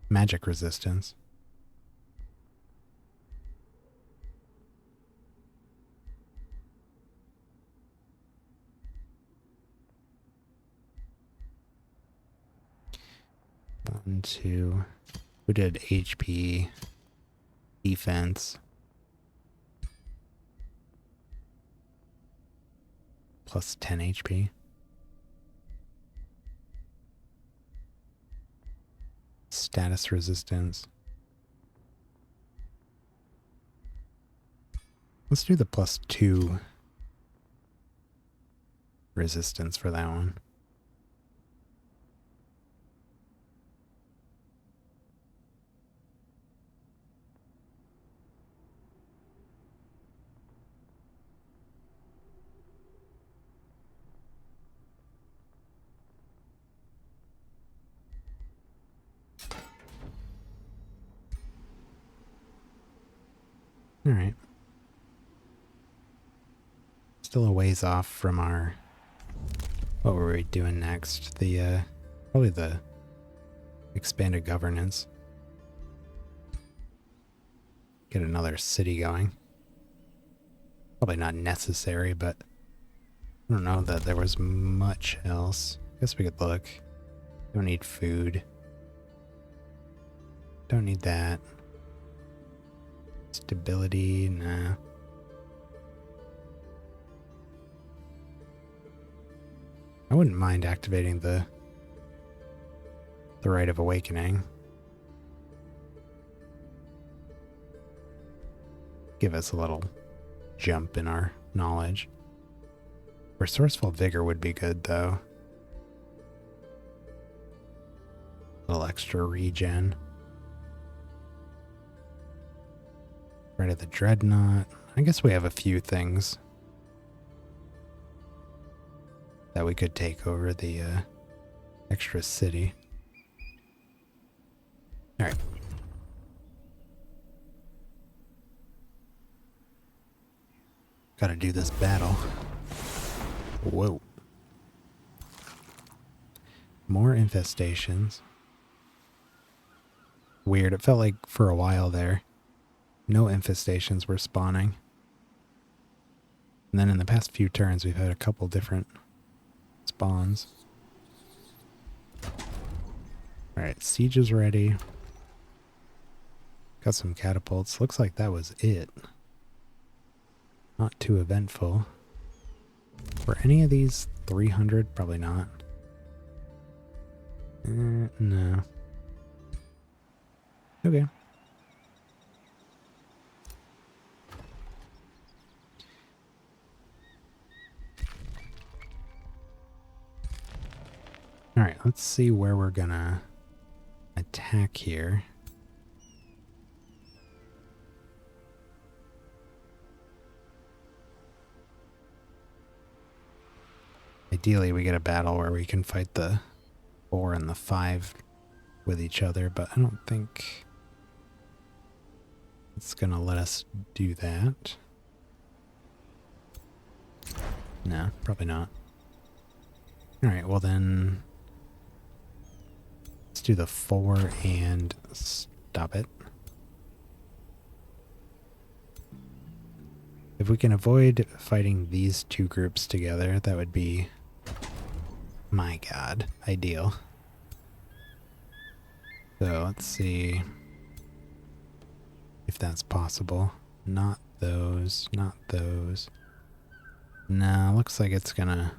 magic resistance. One, two. We did HP, defense, plus 10 HP. Status resistance. Let's do the +2 resistance for that one. All right. Still a ways off from our, what were we doing next? The, probably the expanded governance. Get another city going. Probably not necessary, but I don't know that there was much else. Guess we could look. Don't need food. Don't need that. Stability, nah. I wouldn't mind activating the Rite of Awakening. Give us a little jump in our knowledge. Resourceful Vigor would be good, though. A little extra regen. Right of the Dreadnought. I guess we have a few things that we could take over the extra city. Alright. Gotta do this battle. Whoa. More infestations. Weird. It felt like for a while there, no infestations were spawning. And then in the past few turns, we've had a couple different spawns. Alright, siege is ready. Got some catapults. Looks like that was it. Not too eventful. Were any of these 300? Probably not. No. Okay. Alright, let's see where we're gonna attack here. Ideally, we get a battle where we can fight the 4 and the 5 with each other, but I don't think it's gonna let us do that. No, probably not. Alright, well then, let's do the 4 and stop it. If we can avoid fighting these two groups together, that would be, my god, ideal. So let's see if that's possible. Not those, not those. No, looks like it's gonna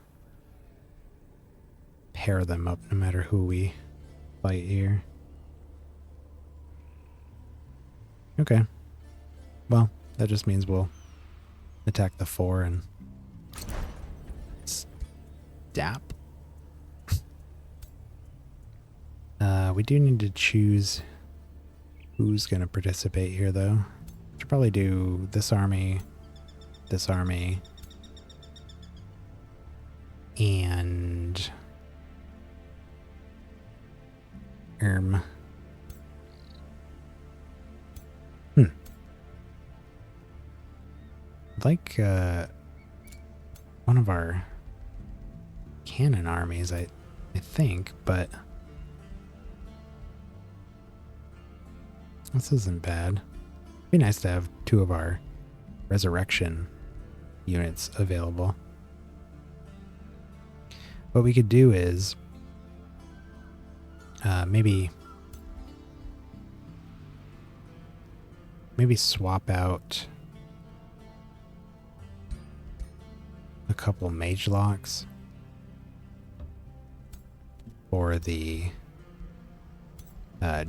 pair them up no matter who we fight here. Okay. Well, that just means we'll attack the 4 and stap. We do need to choose who's going to participate here, though. Should probably do this army, and like one of our cannon armies, I think, but this isn't bad. Be nice to have 2 of our resurrection units available. What we could do is maybe swap out a couple mage locks for the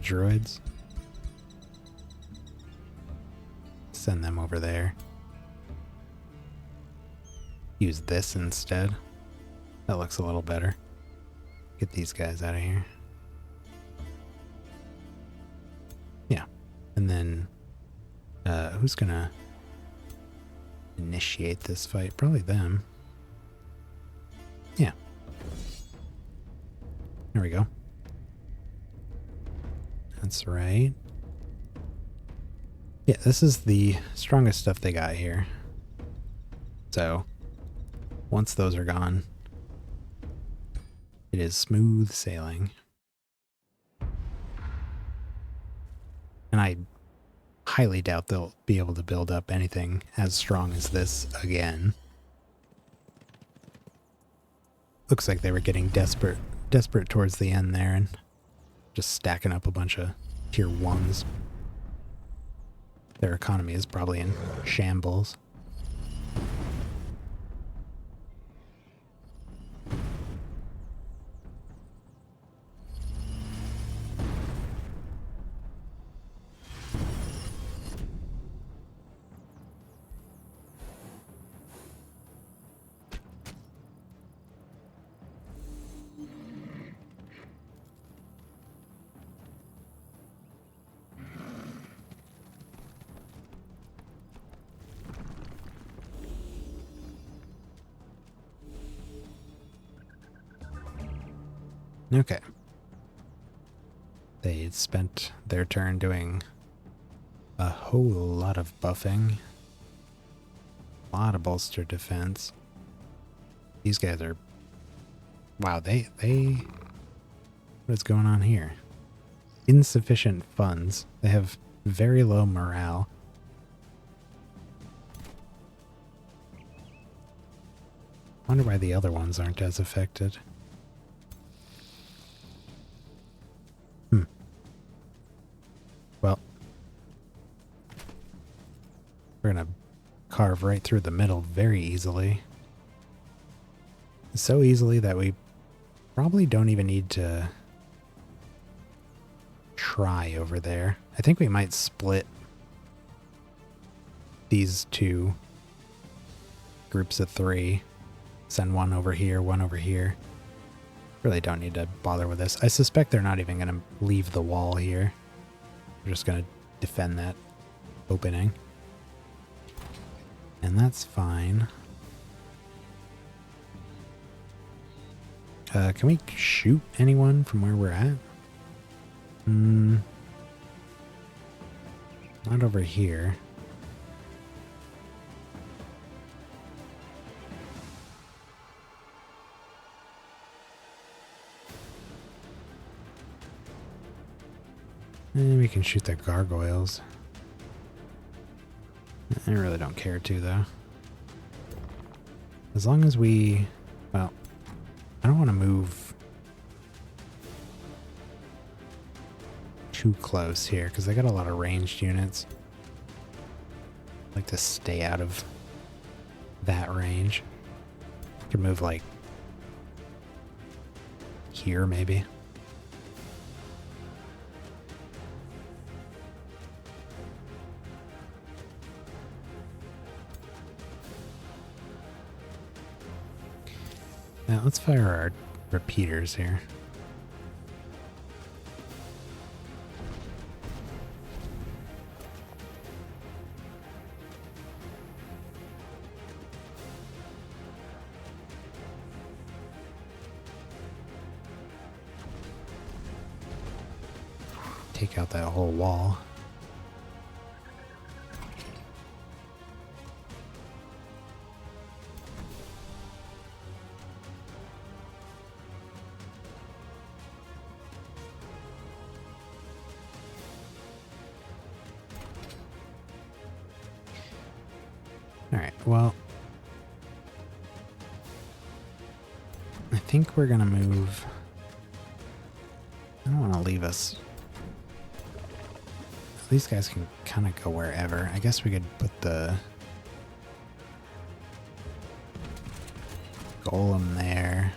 druids. Send them over there. Use this instead. That looks a little better. Get these guys out of here. Yeah. And then who's gonna initiate this fight? Probably them. Yeah. There we go. That's right. Yeah, this is the strongest stuff they got here. So, once those are gone, it is smooth sailing. And I highly doubt they'll be able to build up anything as strong as this again. Looks like they were getting desperate towards the end there and just stacking up a bunch of tier 1s. Their economy is probably in shambles. Okay. They spent their turn doing a whole lot of buffing. A lot of bolstered defense. These guys are... Wow, they... What is going on here? Insufficient funds. They have very low morale. Wonder why the other ones aren't as affected. Well, we're gonna carve right through the middle very easily. So easily that we probably don't even need to try over there. I think we might split these 2 groups of 3. Send one over here, one over here. Really don't need to bother with this. I suspect they're not even going to leave the wall here. They're just going to defend that opening. And that's fine. Can we shoot anyone from where we're at? Not over here. And we can shoot the gargoyles. I really don't care to, though. As long as we... Well, I don't want to move too close here, because I got a lot of ranged units. I like to stay out of that range. I could move, like, here, maybe. Now, let's fire our repeaters here. Take out that whole wall. Alright, well, I think we're gonna move. I don't want to leave us. These guys can kind of go wherever. I guess we could put the golem there,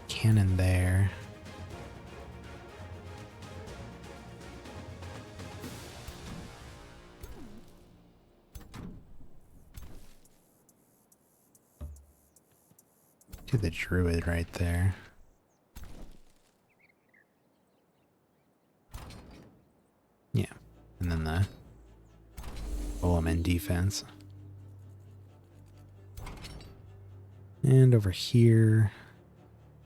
cannon there. Do the druid right there. Yeah, and then the golem in defense. And over here,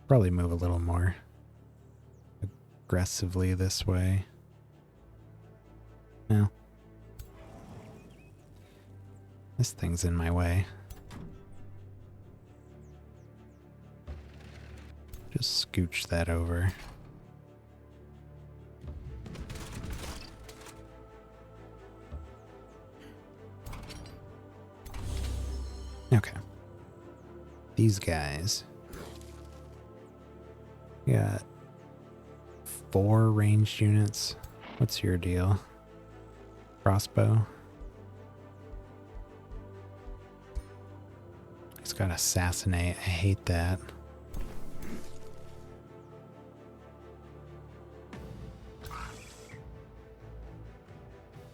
probably move a little more aggressively this way. No. This thing's in my way. Just scooch that over. Okay. These guys. We got 4 ranged units. What's your deal? Crossbow. He's got assassinate. I hate that.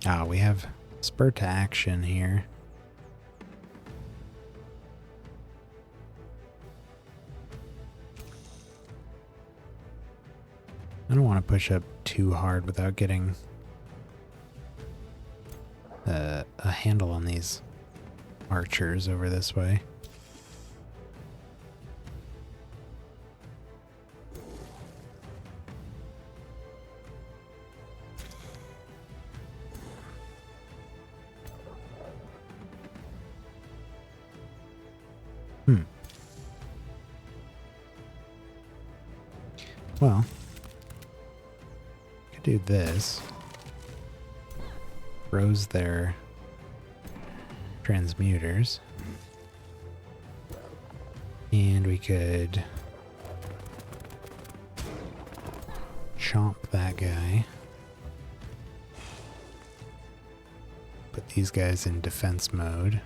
Ah, we have spur to action here. I don't want to push up too hard without getting a handle on these archers over this way. Well, could do this. Froze their transmuters. And we could chomp that guy. Put these guys in defense mode.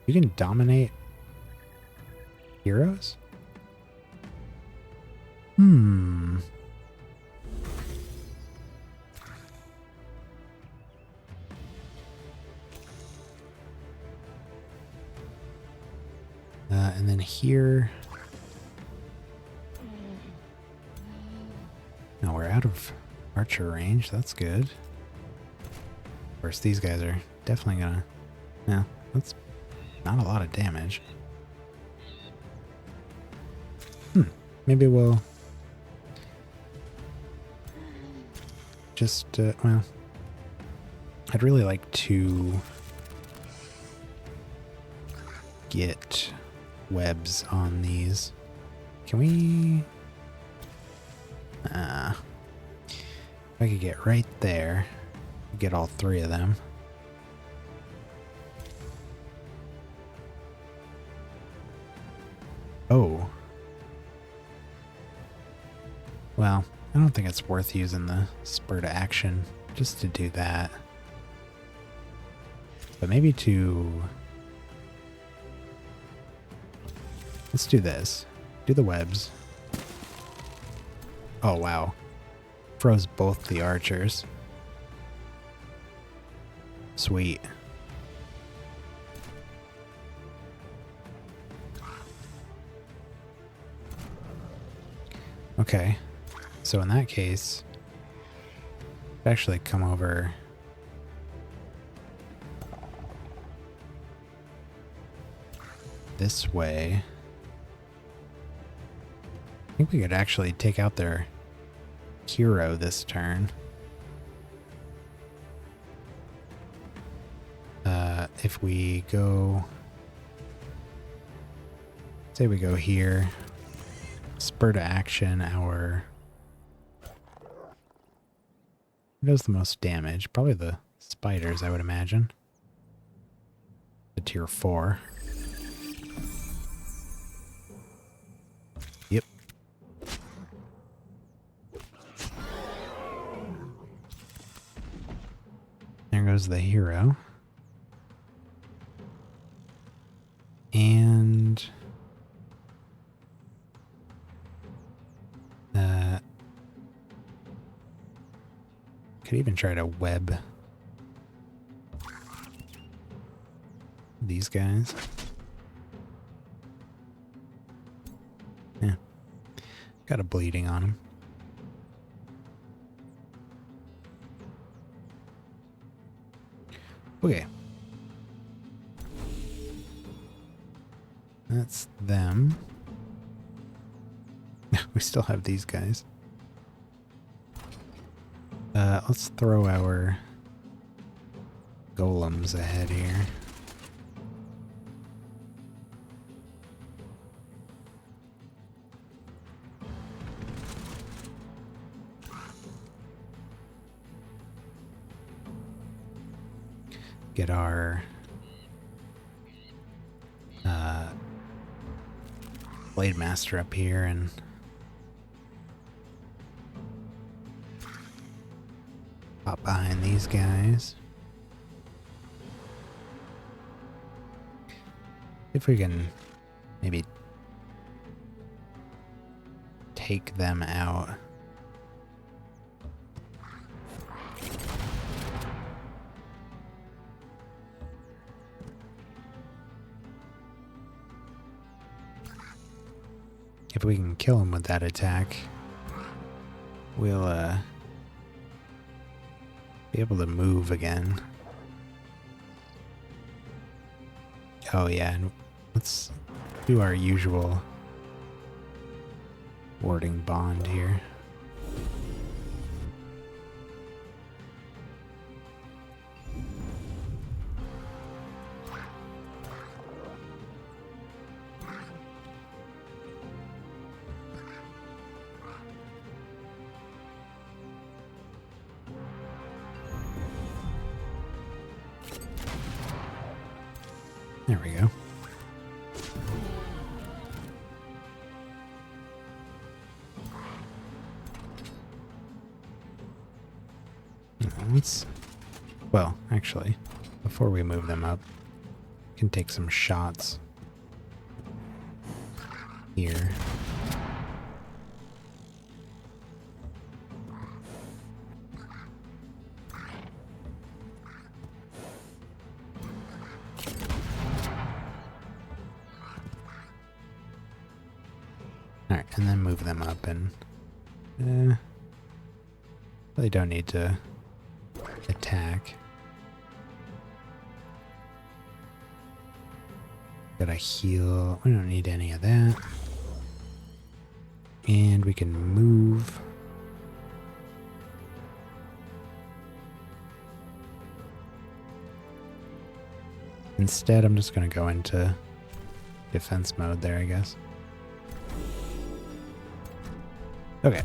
You can dominate heroes? And then here... No, we're out of archer range. That's good. Of course, these guys are definitely gonna... Yeah, that's not a lot of damage. just, well, I'd really like to get webs on these. Can we... if I could get right there, get all 3 of them. Oh. Well, I don't think it's worth using the spur to action just to do that. But maybe to... Let's do this. Do the webs. Oh, wow. Froze both the archers. Sweet. Okay. So in that case, actually come over this way. I think we could actually take out their hero this turn. If we go, say we go here, spur to action, our, who does the most damage? Probably the spiders, I would imagine. The tier 4. Yep. There goes the hero. And could even try to web these guys. Yeah. Got a bleeding on him. Okay. That's them. We still have these guys. Let's throw our golems ahead here. Get our Blade Master up here and pop behind these guys. If we can maybe take them out. If we can kill him with that attack, we'll be able to move again. Oh yeah, and let's do our usual warding bond here. There we go. Well, actually, before we move them up, we can take some shots here. Alright, and then move them up and really don't need to attack. Gotta heal. We don't need any of that. And we can move Instead, I'm just going to go into defense mode there, I guess. Okay.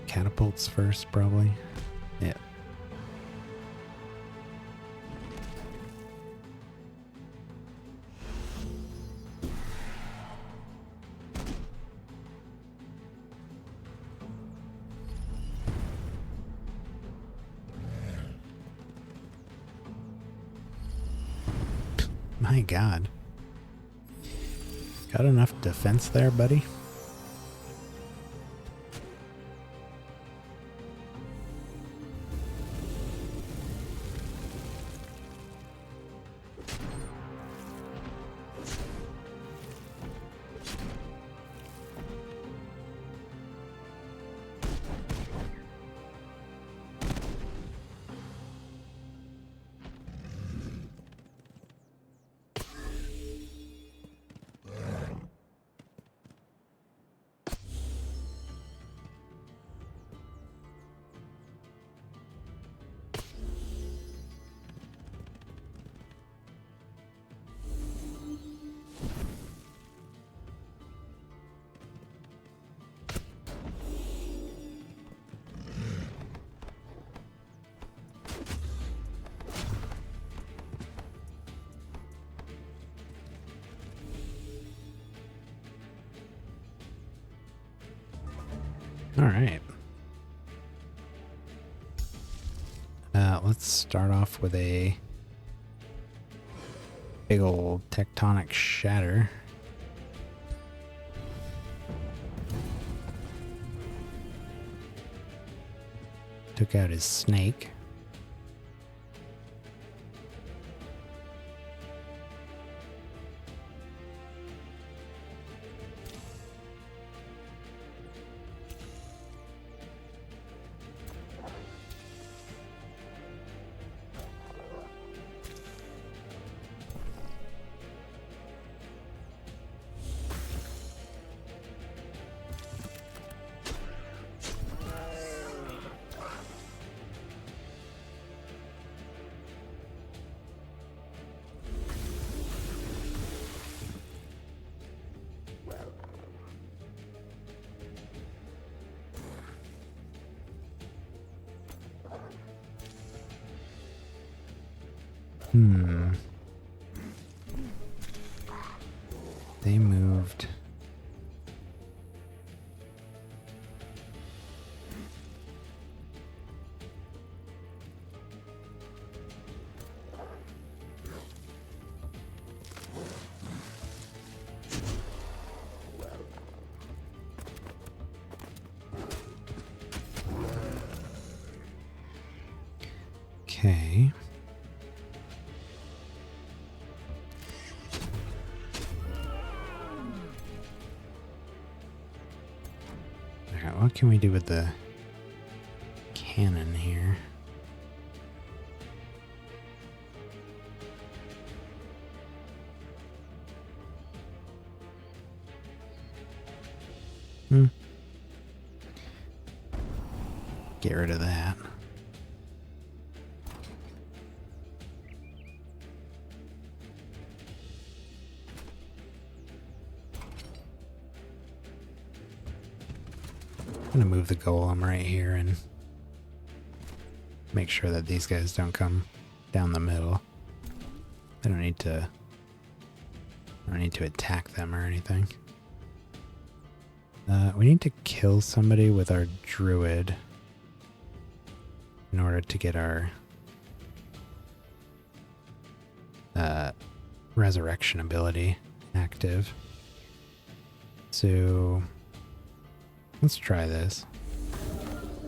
Catapults first, probably. Yeah. My God. Got enough defense there, buddy? All right. Let's start off with a big old tectonic shatter. Took out his snake. They moved. Okay. What can we do with the cannon here? Get rid of that. I'm gonna move the golem right here and make sure that these guys don't come down the middle. I don't need to attack them or anything. We need to kill somebody with our druid in order to get our resurrection ability active. So let's try this.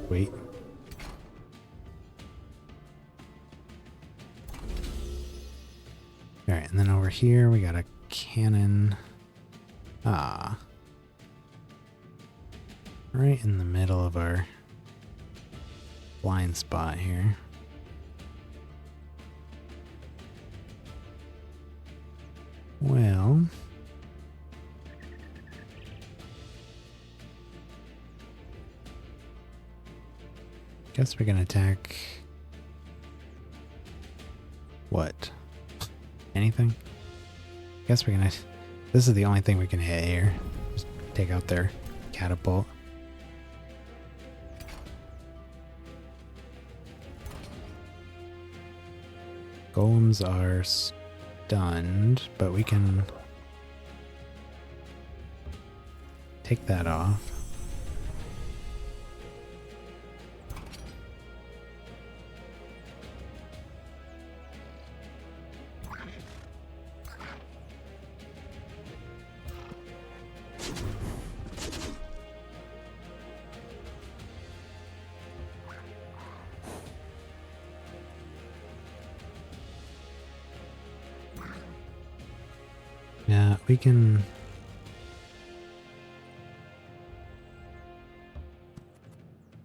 Wait. Alright, and then over here we got a cannon. Ah. Right in the middle of our blind spot here. Well, guess we can attack What? Anything? Guess we can... This is the only thing we can hit here. Just take out their catapult. Golems are stunned, but we can take that off. Yeah, we can...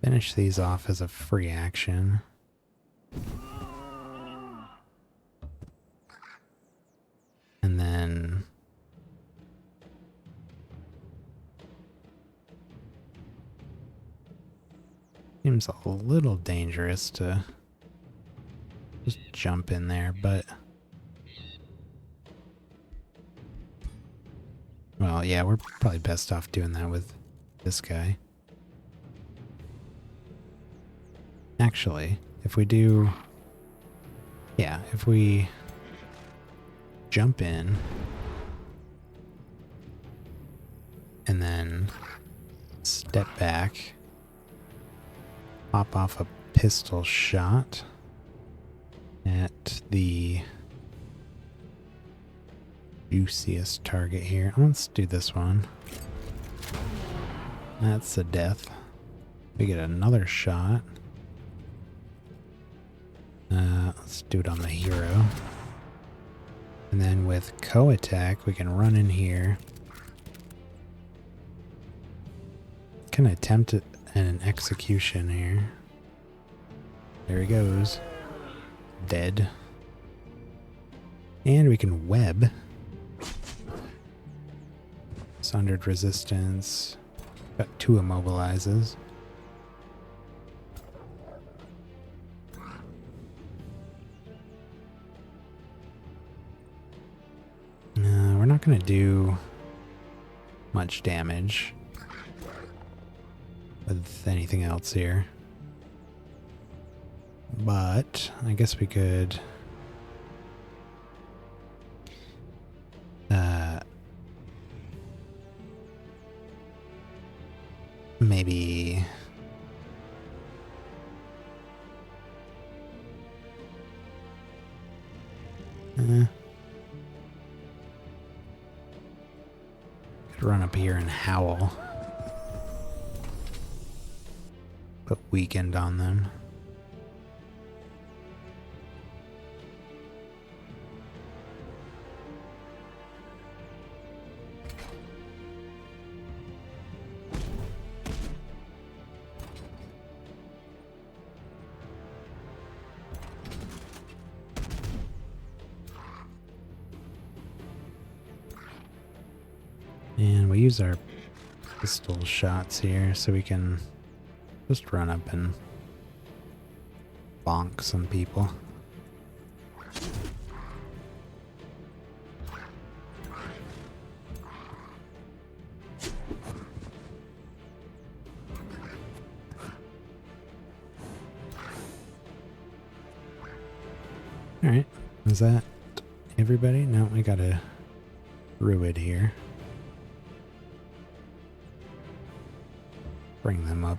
finish these off as a free action. And then... seems a little dangerous to just jump in there, but... well, yeah, we're probably best off doing that with this guy. Actually, if we do... yeah, if we jump in and then step back, pop off a pistol shot at the juiciest target here. Let's do this one. That's a death. We get another shot. Let's do it on the hero. And then with co-attack, we can run in here. Can attempt it an execution here. There he goes. Dead. And we can web. Sundered resistance. Got 2 immobilizes. We're not going to do much damage with anything else here. But I guess we could maybe could run up here and howl. Put weakened on them. And we use our pistol shots here so we can just run up and bonk some people. Alright, is that everybody? No, we got a Druid here. Bring them up.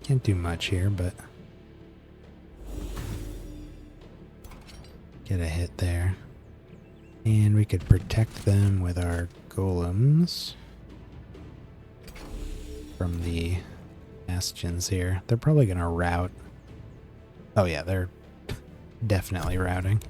Can't do much here, but get a hit there. And we could protect them with our golems from the bastions here. They're probably going to rout. Oh yeah, they're definitely routing.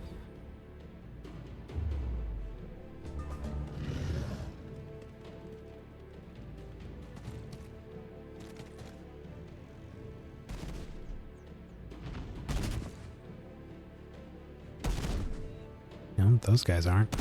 No, those guys aren't.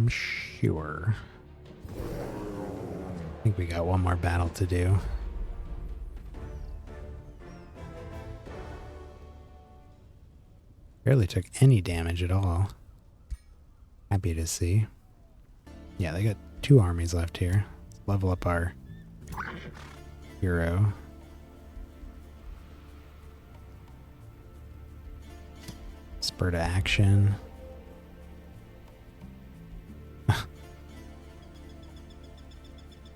Sure. I think we got one more battle to do. Barely took any damage at all. Happy to see. Yeah, they got 2 armies left here. Let's level up our hero. Spur to action.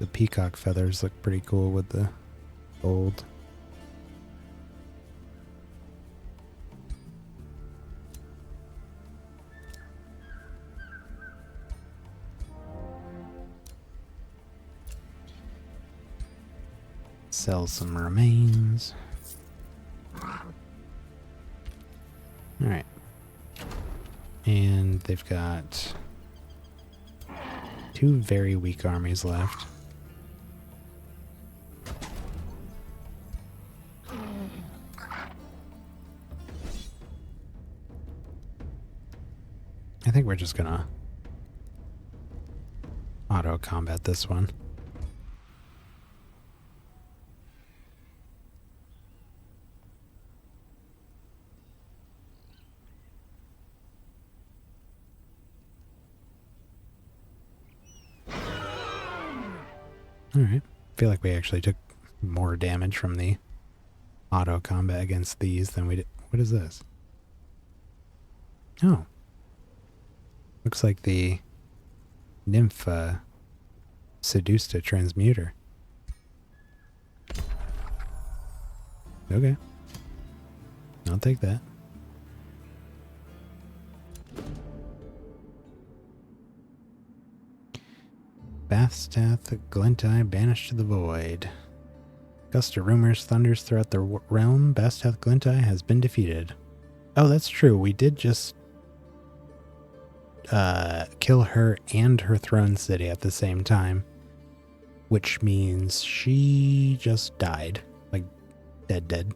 The peacock feathers look pretty cool with the gold. Sell some remains. Alright. And they've got 2 very weak armies left. I think we're just gonna auto combat this one. Alright. Feel like we actually took more damage from the auto combat against these than we did. What is this? Oh. Looks like the nymph seduced a transmuter. Okay. I'll take that. Bathstath Glintai banished to the void. Gust of rumors thunders throughout the realm. Bathstath Glintai has been defeated. Oh, that's true. We did just kill her and her throne city at the same time, which means she just died, like dead.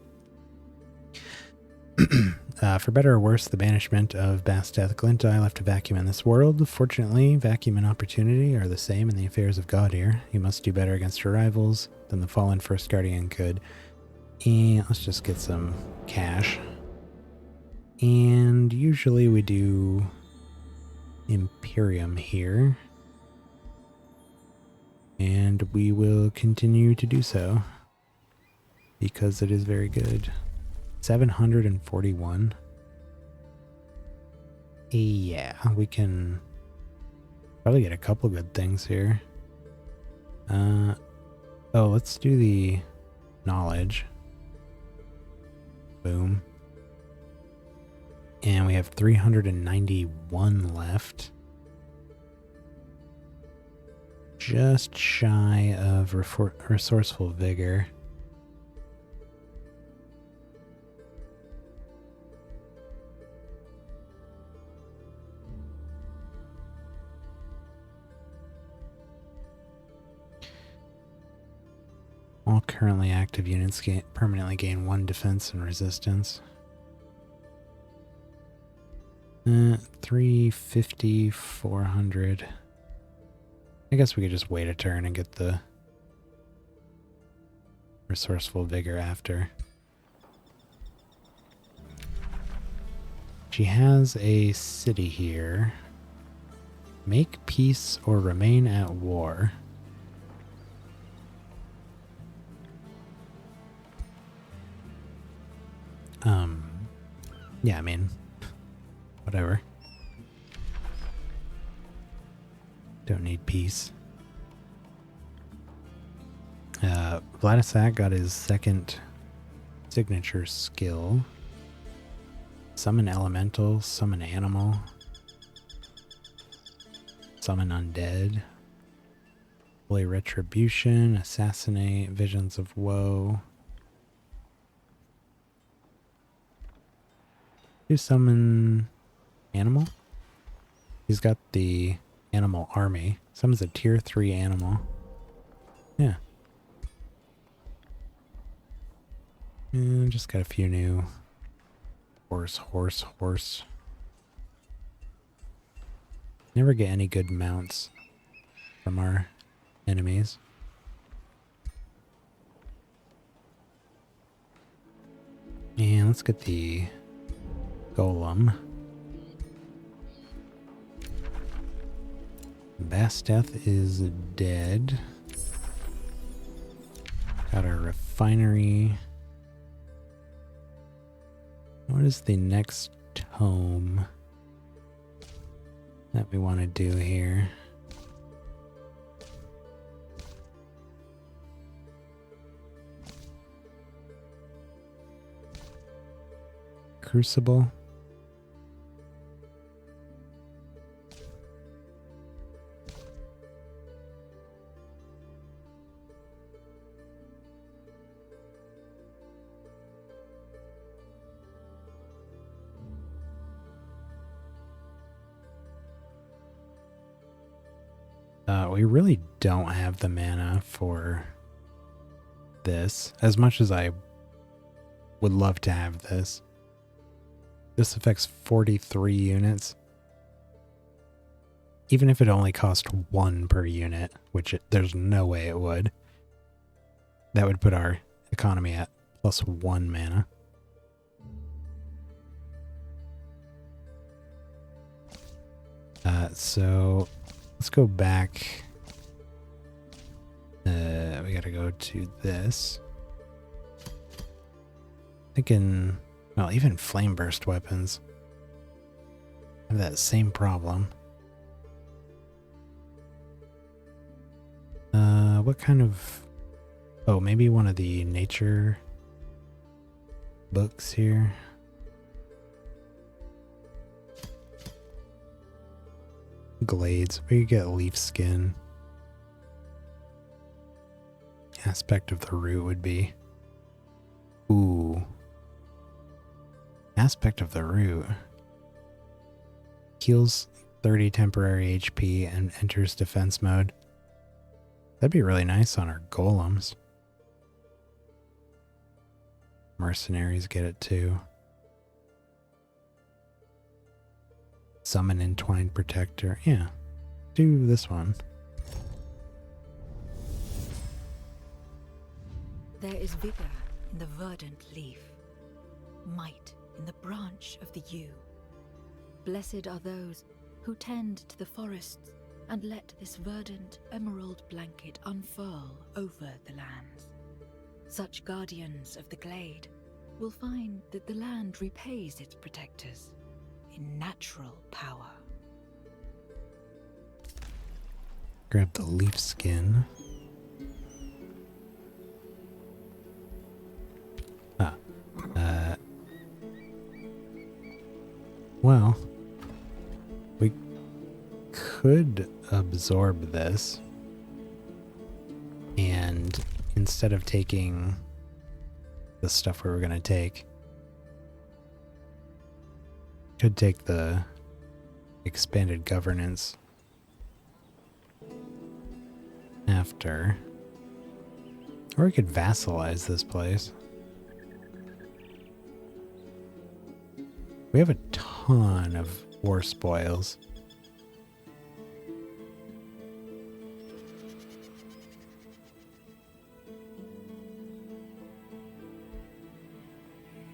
For better or worse, the banishment of Bathstath Glintai left a vacuum in this world. Fortunately, vacuum and opportunity are the same in the affairs of God here. You must do better against your rivals than the fallen First Guardian could. And let's just get some cash. And usually we do Imperium here. And we will continue to do so because it is very good. 741. Yeah, we can probably get a couple good things here. Oh, let's do the knowledge. Boom. And we have 391 left. Just shy of resourceful vigor. All currently active units permanently gain 1 defense and resistance. 350, 400. I guess we could just wait a turn and get the resourceful vigor after. She has a city here. Make peace or remain at war. Yeah, I mean, whatever. Don't need peace. Vladislav got his 2nd signature skill. Summon elemental, summon animal, summon undead, Holy Retribution, assassinate, visions of woe. Do summon animal? He's got the animal army. Summons a tier 3 animal. Yeah. And just got a few new horse. Never get any good mounts from our enemies. And let's get the golem. Basteth is dead. Got our refinery. What is the next tome that we want to do here? Crucible. We really don't have the mana for this, as much as I would love to have this. This affects 43 units. Even if it only cost 1 per unit, which there's no way it would, that would put our economy at +1 mana. So let's go back. We gotta go to this. Thinking, well, even flame burst weapons have that same problem. What kind of... Oh, maybe one of the nature books here. Glades. We could get leaf skin. Aspect of the root would be... Ooh. Aspect of the root. Heals 30 temporary HP and enters defense mode. That'd be really nice on our golems. Mercenaries get it too. Summon Entwined Protector. Yeah. Do this one. There is vigor in the verdant leaf, might in the branch of the yew. Blessed are those who tend to the forests and let this verdant emerald blanket unfurl over the lands. Such guardians of the glade will find that the land repays its protectors in natural power. Grab the leaf skin. Well, we could absorb this, and instead of taking the stuff we were going to take, could take the expanded governance after, or we could vassalize this place. We have a ton of war spoils.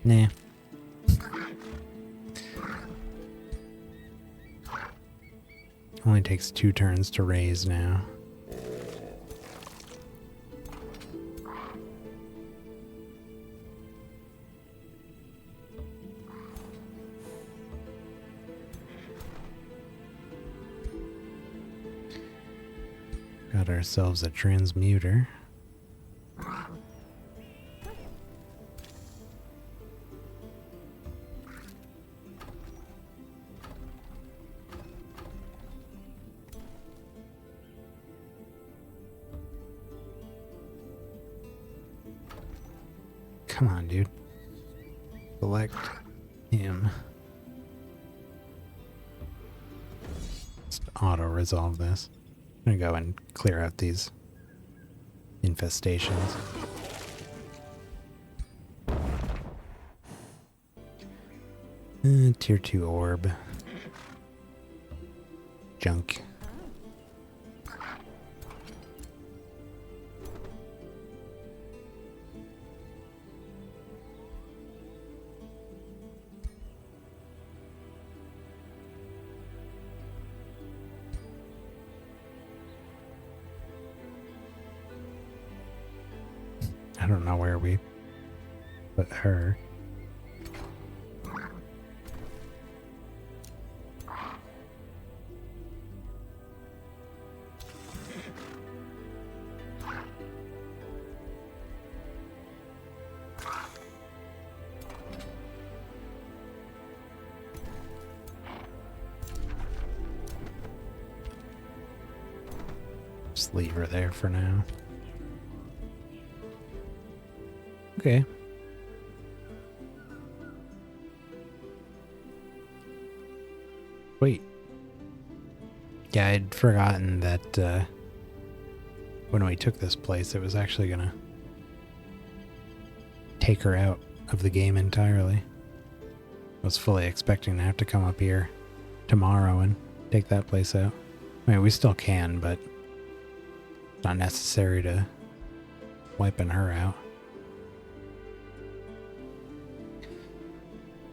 Nah. Only takes 2 turns to raise now. Got ourselves a transmuter. Come on, dude. Select him. Just auto-resolve this. I'm gonna go and clear out these infestations. Tier 2 orb. junk. I don't know where we put her. Just leave her there for now. Okay. Wait. Yeah, I'd forgotten that when we took this place, it was actually gonna take her out of the game entirely. I was fully expecting to have to come up here tomorrow and take that place out. I mean, we still can, but it's not necessary to wiping her out.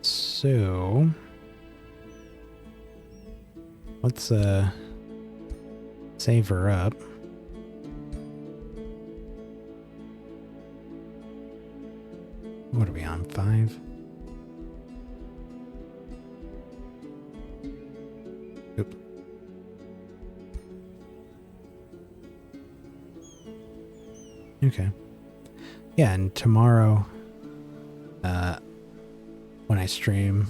So, let's save her up. What are we on, 5? Oop. Okay. Yeah, and tomorrow, when I stream,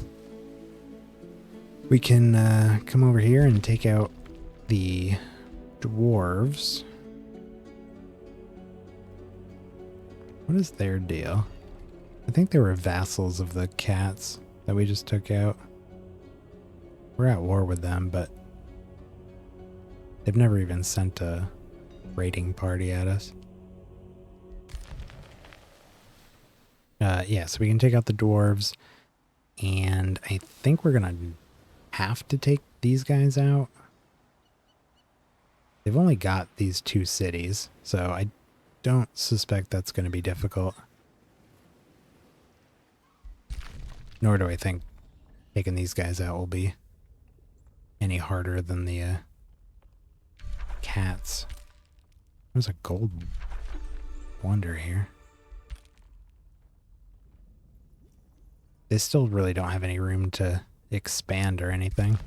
we can come over here and take out the dwarves. What is their deal? I think they were vassals of the cats that we just took out. We're at war with them, but they've never even sent a raiding party at us. Yeah, so we can take out the dwarves. And I think we're going to have to take these guys out. They've only got these 2 cities, so I don't suspect that's going to be difficult. Nor do I think taking these guys out will be any harder than the cats. There's a gold wonder here. They still really don't have any room to expand or anything.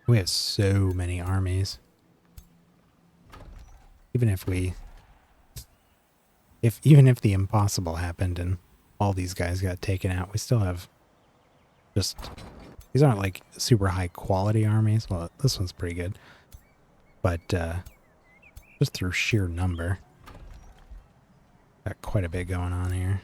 We have so many armies. Even if even if the impossible happened and all these guys got taken out, we still have just, these aren't like super high quality armies. Well, this one's pretty good. But just through sheer number, got quite a bit going on here.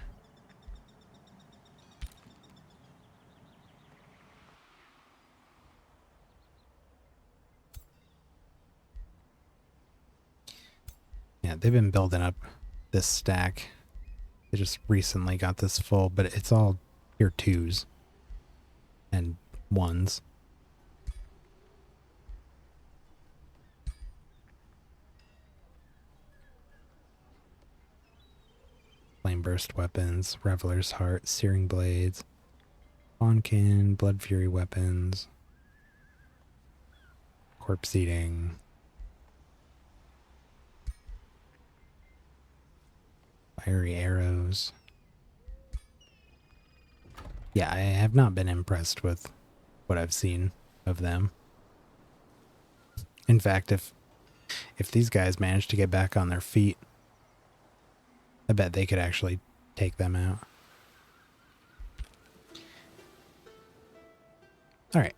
Yeah, they've been building up this stack. They just recently got this full, but it's all tier 2s and 1s. Flame burst weapons, Reveler's Heart, Searing Blades, Fawnkin, Blood Fury weapons, Corpse Eating, Fiery Arrows. Yeah, I have not been impressed with what I've seen of them. In fact, if these guys manage to get back on their feet, I bet they could actually take them out. All right.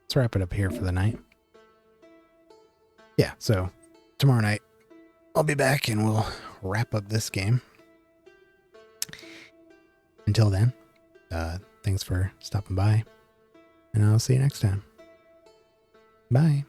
Let's wrap it up here for the night. Yeah, so tomorrow night I'll be back and we'll wrap up this game. Until then, thanks for stopping by, and I'll see you next time. Bye.